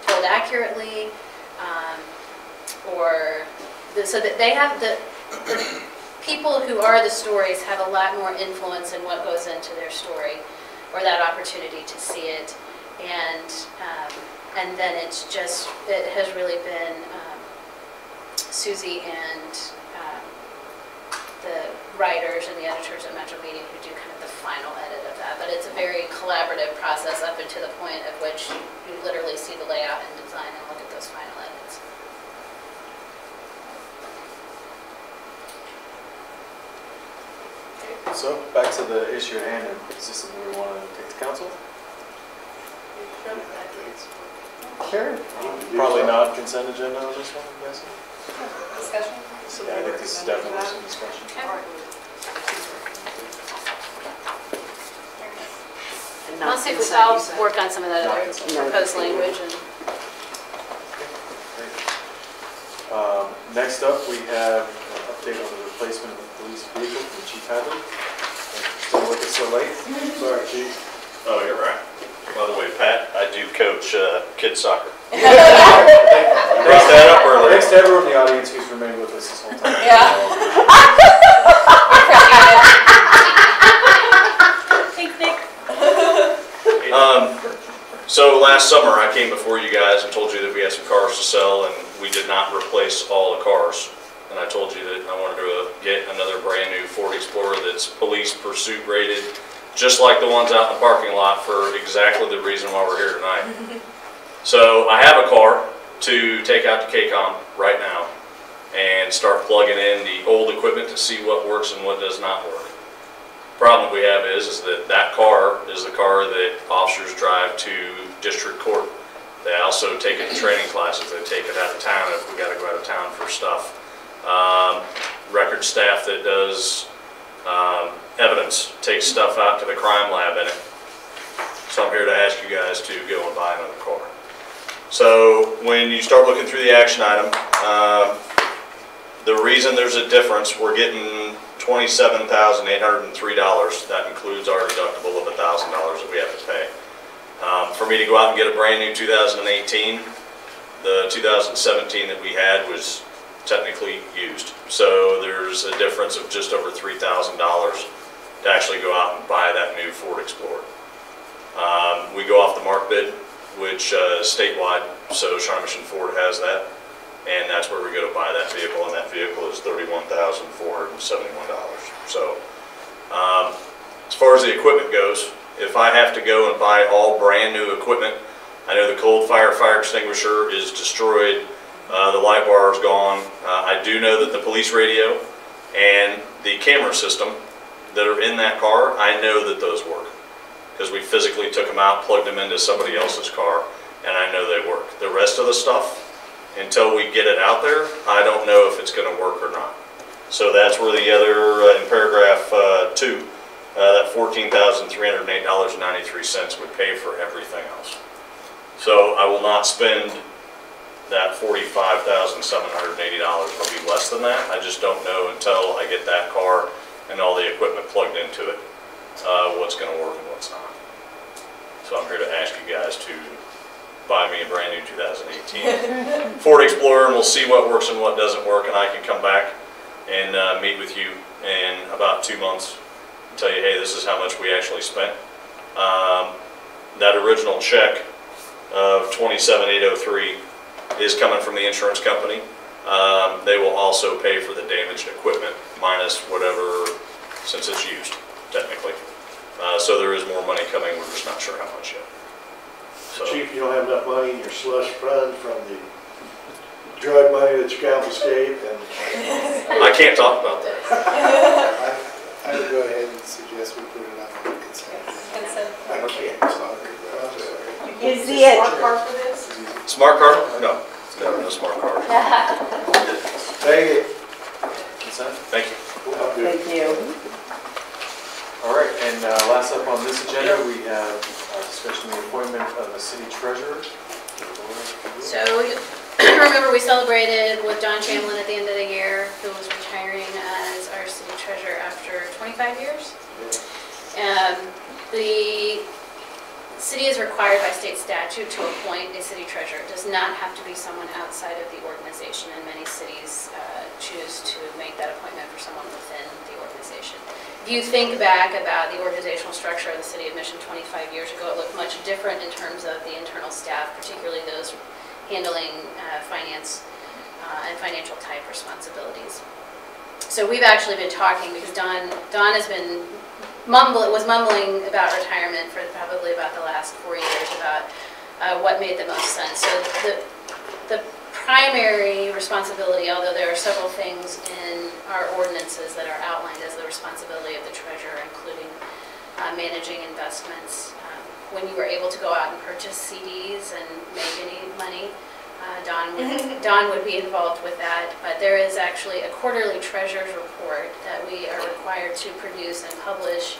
told accurately, so that they have the people who are the stories have a lot more influence in what goes into their story, or that opportunity to see it. And then it has really been Susie and the writers and the editors at Metro Media who do kind of the final edit of that. But it's a very collaborative process up until the point at which you literally see the layout and design and look at those final edits. So back to the issue at hand, is this something we want to take to council? Sure. Probably not consent agenda on this one, I'm guessing? Discussion? Yeah, I think this is definitely some discussion. I'll see if I'll work on some of that other proposed language. Next up, we have an update on the replacement of the police vehicle from Chief Hadley. Still with us so late? Sorry, Chief. Oh, you're right. By the way, Pat, I do coach kids soccer. Brought that up earlier. Thanks to everyone in the audience who's remained with us this whole time. Yeah. Thanks, Nick. So last summer, I came before you guys and told you that we had some cars to sell, and we did not replace all the cars. And I told you that I wanted to get another brand new Ford Explorer that's police pursuit rated, just like the ones out in the parking lot, for exactly the reason why we're here tonight. So I have a car to take out to KCOM right now and start plugging in the old equipment to see what works and what does not work. Problem we have is that car is the car that officers drive to district court. They also take it to training classes. They take it out of town if we got to go out of town for stuff. Record staff that does evidence takes stuff out to the crime lab in it. So I'm here to ask you guys to go and buy another car. So when you start looking through the action item, The reason there's a difference, we're getting $27,803. That includes our deductible of $1,000 that we have to pay. For me to go out and get a brand new 2018, the 2017 that we had was technically used. So there's a difference of just over $3,000 to actually go out and buy that new Ford Explorer. We go off the mark bid, which is statewide, so Charmission Ford has that, and that's where we go to buy that vehicle, and that vehicle is $31,471. So as far as the equipment goes, if I have to go and buy all brand new equipment, I know the cold fire extinguisher is destroyed, the light bar is gone. I do know that the police radio and the camera system that are in that car, I know that those work, because we physically took them out, plugged them into somebody else's car, and I know they work. The rest of the stuff, until we get it out there, I don't know if it's going to work or not. So that's where the other, in paragraph 2, that $14,308.93 would pay for everything else. So I will not spend that $45,780. It'll be less than that. I just don't know until I get that car and all the equipment plugged into it, what's going to work and what's not. So I'm here to ask you guys to buy me a brand new 2018 Ford Explorer, and we'll see what works and what doesn't work, and I can come back and meet with you in about 2 months and tell you, hey, this is how much we actually spent. That original check of $27,803 is coming from the insurance company. They will also pay for the damaged equipment minus whatever, since it's used, technically. So there is more money coming, we're just not sure how much yet. So. Chief, you don't have enough money in your slush fund from the drug money that you confiscate, and I can't talk about that. I would go ahead and suggest we put it on the consent. I can't talk about it. Is the smart card for this? Smart card? No, no smart card. Thank you. Consent? Thank you. Thank you. All right, and last up on this agenda, we have discussion of the appointment of a city treasurer. So, remember we celebrated with Don Chamlin at the end of the year, who was retiring as our city treasurer after 25 years. The city is required by state statute to appoint a city treasurer. It does not have to be someone outside of the organization, and many cities choose to make that appointment for someone within the organization. If you think back about the organizational structure of the city of Mission 25 years ago, it looked much different in terms of the internal staff, particularly those handling finance and financial type responsibilities. So we've actually been talking, because Don has been mumbling about retirement for probably about the last 4 years about what made the most sense. So the primary responsibility, although there are several things in our ordinances that are outlined as the responsibility of the treasurer, including managing investments. When you were able to go out and purchase CDs and make any money, Don would be involved with that. But there is actually a quarterly treasurer's report that we are required to produce and publish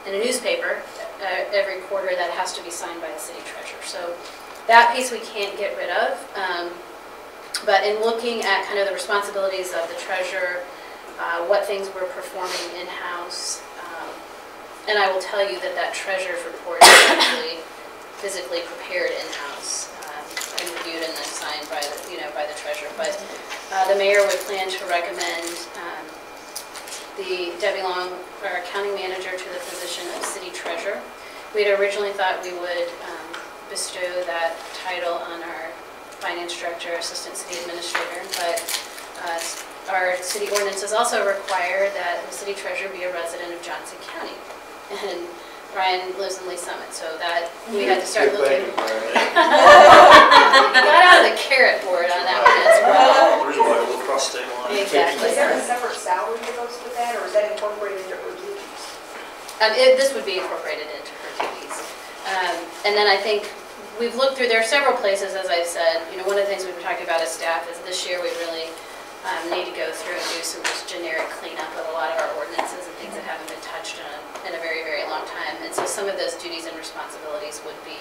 in a newspaper every quarter that has to be signed by the city treasurer. So that piece we can't get rid of. But in looking at kind of the responsibilities of the treasurer, what things we're performing in-house, and I will tell you that treasurer's report is actually physically prepared in-house and reviewed and then signed by the treasurer. But the mayor would plan to recommend the Debbie Long, our accounting manager, to the position of city treasurer. We had originally thought we would bestow that title on our finance director, assistant city administrator, but our city ordinances also require that the city treasurer be a resident of Johnson County. And Ryan lives in Lee Summit, so that we had to start looking. He got out of the carrot board on that one as well. There's a way to look across state line. Exactly. Is there a separate salary that goes with that, or is that incorporated into her duties? This would be incorporated into her duties. And then I think we've looked through, there are several places, as I said, one of the things we've been talking about as staff is this year we really need to go through and do some just generic cleanup of a lot of our ordinances and things that haven't been touched on in a very, very long time. And so some of those duties and responsibilities would be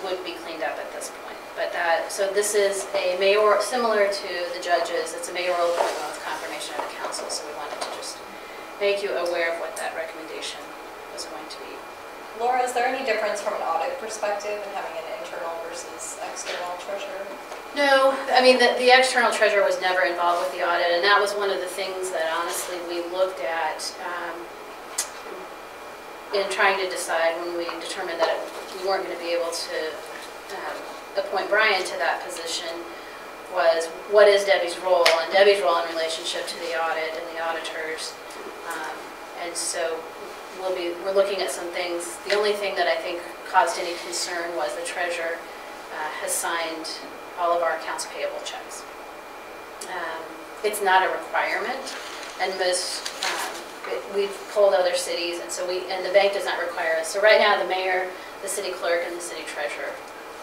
would be cleaned up at this point. But so this is a mayor, similar to the judges, it's a mayoral appointment with confirmation of the council, so we wanted to just make you aware of what that recommendation was going to be. Laura, is there any difference from an audit perspective in having an internal versus external treasurer? No, I mean, the external treasurer was never involved with the audit, and that was one of the things that honestly we looked at in trying to decide when we determined that we weren't going to be able to appoint Brian to that position, was what is Debbie's role, and Debbie's role in relationship to the audit and the auditors. And so we're looking at some things. The only thing that I think caused any concern was the treasurer has signed all of our accounts payable checks. It's not a requirement, and we've polled other cities, and so and the bank does not require us. So right now, the mayor, the city clerk, and the city treasurer.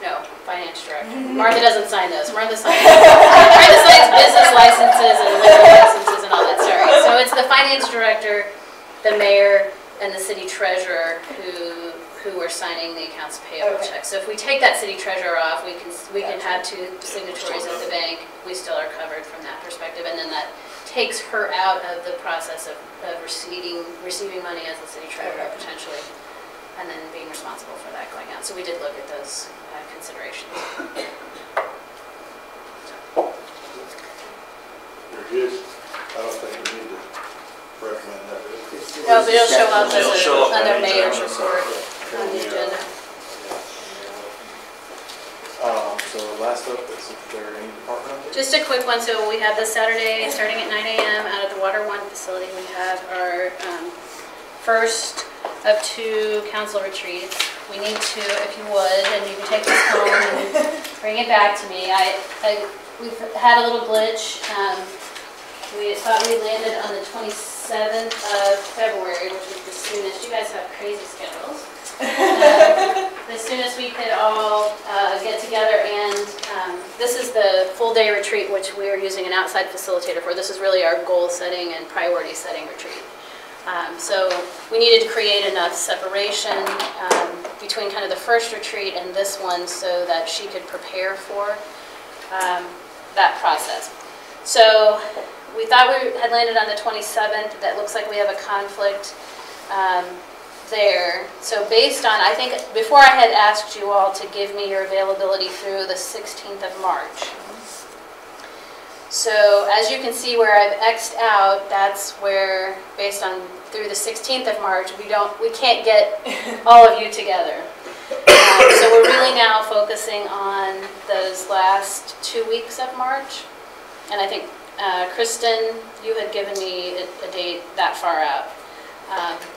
No, finance director. Martha doesn't sign those. Martha signs business licenses and liquor licenses and all that. Sorry. So it's the finance director, the mayor, and the city treasurer who are signing the accounts payable checks. So if we take that city treasurer off, we can have 2 signatories at the bank. We still are covered from that perspective, and then that takes her out of the process of receiving money as the city treasurer potentially, and then being responsible for that going out. So we did look at those considerations. You're good. I don't think we need to recommend that. No, but it'll show up as another mayor's report on the agenda. So last up, is there any department updates? Just a quick one. So we have this Saturday, starting at 9 a.m. out at the Water One facility. We have our first of 2 council retreats. We need to, if you would, and you can take this home and bring it back to me. We've had a little glitch. We thought we landed on the 27th of February, which was the soonest. You guys have crazy schedules. The soonest we could all get together, and this is the full day retreat, which we are using an outside facilitator for. This is really our goal setting and priority setting retreat. So we needed to create enough separation between kind of the first retreat and this one so that she could prepare for that process. So we thought we had landed on the 27th. That looks like we have a conflict there. So based on, I think before I had asked you all to give me your availability through the 16th of March. So as you can see where I've X'd out, that's where, based on through the 16th of March, we can't get all of you together. So we're really now focusing on those last 2 weeks of March. And I think, Kristin, you had given me a date that far out.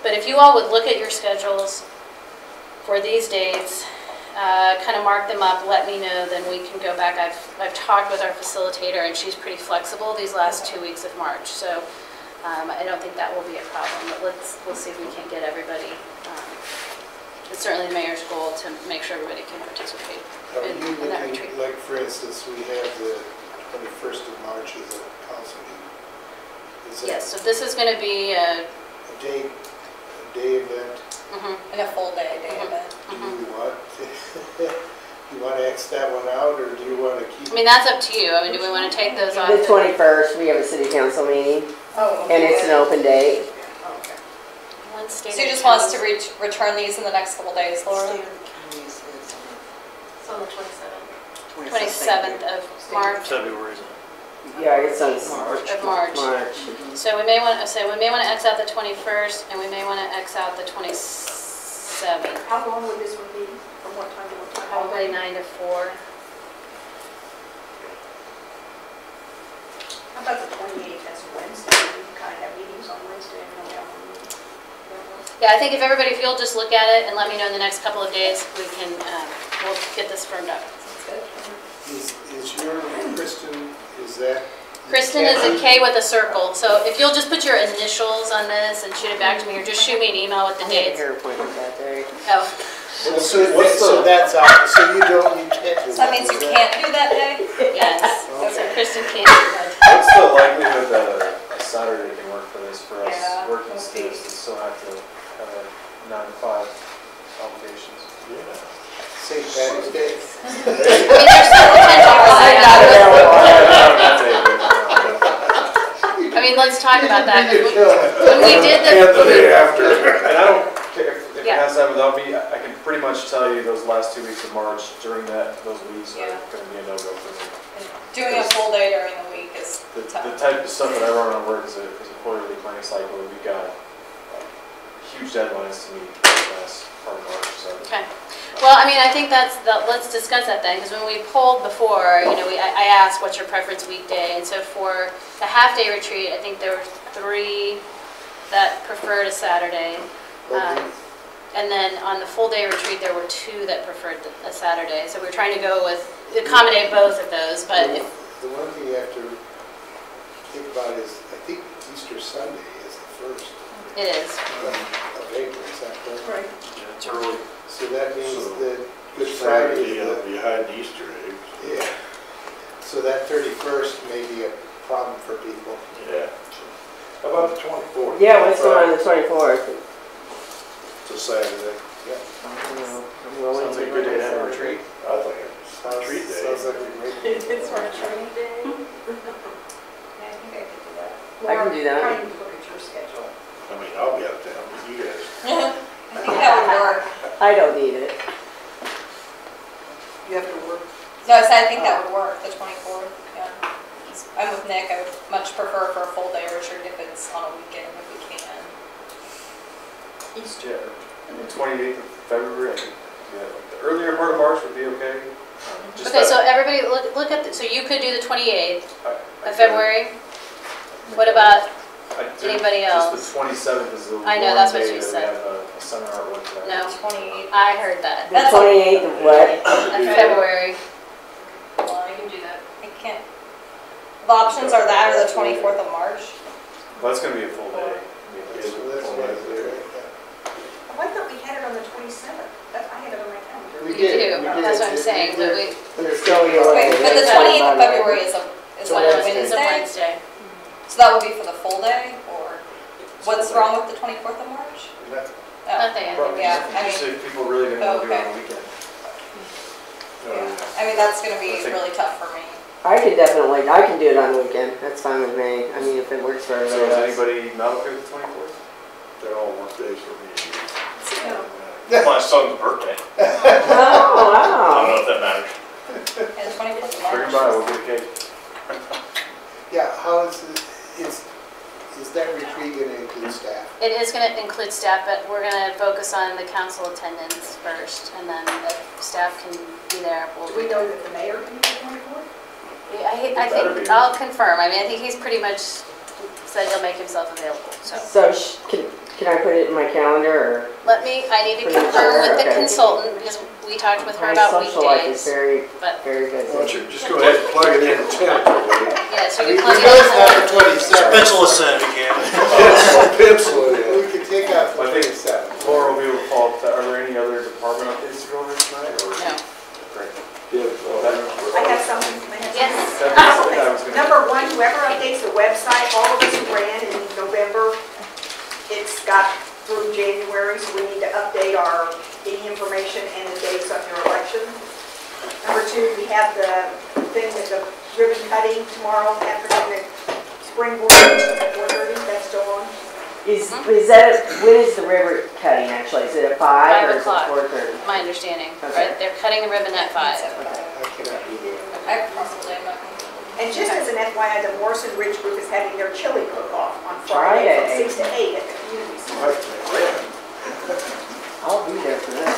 But if you all would look at your schedules for these dates, kind of mark them up, let me know, then we can go back. I've talked with our facilitator, and she's pretty flexible these last 2 weeks of March. So I don't think that will be a problem, but we'll see if we can get everybody. It's certainly the mayor's goal to make sure everybody can participate in that retreat. Like, for instance, we have the 21st of March as a council meeting. Yes, so this is going to be a day event. And a full day event. Do you want to X that one out, or do you want to keep? I mean, that's up to you. I mean, do we want to take those off? The 21st, we have a city council meeting, and it's an open date. So you just want us to return these in the next couple days, Laura? It's on the 27th. 27th of March. February. Yeah, it's on March. Of March. So we may want to X out the 21st, and we may want to X out the 27th. How long would this one be? From what time to what time? Probably 9 to 4. How about the 28th? That's Wednesday. We can kind of have meetings on Wednesday. Yeah, I think if everybody, if you'll just look at it and let me know in the next couple of days, we can, we'll get this firmed up. Is your Kristin, is that? Kristin is a K with a circle, so if you'll just put your initials on this and shoot it back to me, or just shoot me an email with the dates. Your appointment that day. Oh. So that's out, so you can't do that. So that means you can't do that day? Yes, so Kristin can't do that. What's the likelihood that a Saturday can work for this, for us working states that still have to have a 9 to 5 obligations? St. Patty's Day. I mean, let's talk about that. 'Cause when we did And the day the, after. And I don't care if it Yeah. has to happen without me, I can pretty much tell you those last 2 weeks of March, during those weeks are Yeah. gonna be a no-go for me. Doing a full day during the week is The tough. type of stuff that I run on work is a quarterly planning cycle, and we've got huge deadlines to meet last part of March, so. okay. Well, I mean, I think let's discuss that then, because when we polled before, you know, I asked what's your preference weekday, and so for the half-day retreat, I think there were 3 that preferred a Saturday. And then on the full-day retreat, there were 2 that preferred a Saturday. So we're trying to go with, accommodate both of those, but if, The one thing you have to think about is, I think Easter Sunday is the first it is. of April, is that correct? Right. Yeah, it's early. So that means So that Good Friday Saturday is the, behind Easter eggs. yeah. So that 31st may be a problem for people. Yeah. How about the 24th? Yeah, what's going on the 24th? It's a Saturday. Yeah. I'm willing Sounds to like a good day to have a go retreat. I think it's a retreat day. Sounds like a great. It's retreat day. Yeah, I think I could do that. I can do that. Trying to look at your schedule. I mean, I'll be out of town, but you guys. I think that would work. I don't need it. You have to work. No, I said I think that would work, the 24th, yeah. I'm with Nick, I would much prefer for a full day retreat if it's on a weekend, if we can. Easter, and the 28th of February, I think, yeah, like the earlier part of March would be okay. Just Okay, that- so everybody, look at, so you could do the 28th I of February? What about, I do- anybody else? Just the 27th is the I know, one that's what day you that said. we have a seminar at one time. no, 28th. I heard that. The 28th of what? Of February. Well, I can do that. I can't. The options are that or the 24th of March. Well, that's gonna be a full day. So that's what I did, right? Oh, I thought we had it on the 27th. I had it on my calendar. We You did. do, that's what I'm saying, that we, But it's still your. Wait, but the 28th of February is a So Wednesday. it's a Wednesday. So that would be for the full day, or what's wrong with the 24th of March? Oh, Nothing, I think. Yeah, I Just mean, if people really didn't want to do it on the weekend. yeah. I mean, that's gonna be really tough for me. I can do it on the weekend. That's fine with me. I mean, if it works for So everybody is else. anybody not okay with the 24th? They're all work days for me. My son's birthday. Oh, I don't wow. know if that matters. And the 24th of Bring March. them by, we'll get a cake. Yeah, how is that retreat going to include staff? It is going to include staff, but we're going to focus on the council attendance first, and then if staff can be there, we'll Do we know that the mayor can do the 24th? I think, I'll confirm. I mean, I think he's pretty much said he'll make himself available, so. So can I put it in my calendar or? I need to Pretty confirm sure, with the okay. consultant, because we talked with her My about social life is weekdays. very, but- very Why don't busy. you just go ahead and plug it in tentatively. Yeah, so you We can plug it both in. have the 27th. Pencil us in, we can. Pencil it in. We could take out the I think 27th. Laura will be able to follow up. Are there any other department updates to go over tonight? Or? No. Great. I have something. Yes. I was gonna- Number one, whoever updates the website, all of us who ran in November, it's got through January, so we need to update any information and the dates on your election. Number two, we have the thing with the ribbon cutting tomorrow afternoon at Springboard at 4:30, that's still on. Is that, when is the river cutting actually? Is it at 5 5 or is it o'clock. 4:30? My understanding, Okay. right? They're cutting the ribbon at 5. I cannot do that. I probably am not going to. And just as an FYI, the Morrison Ridge Group is having their chili cook-off on Friday from 6 to 8 at the community center. I'll be there for that.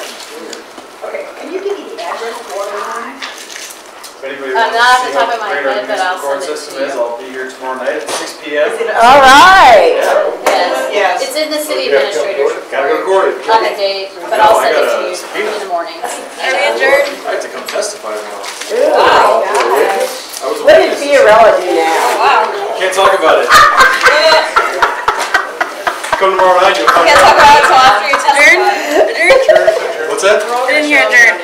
Okay, can you give me the address of Waterline? If anybody Not wants off to the see top how of my great our head, but I'll municipal court send it to system you. is, I'll be here tomorrow night at 6 p.m. All right. Yes. Yes. It's in the city administrator's Gotta go to report court. on a date, but I'll send it to you in the morning. Are we adjourned? I have to come testify tomorrow. Ooh, Wow. gosh. I was a What did witness. Fiorella do now? Wow. Can't talk about it. Come tomorrow night, you'll find Can't talk out. about it until after you testify. Adjourned? What's that? I didn't hear adjourned.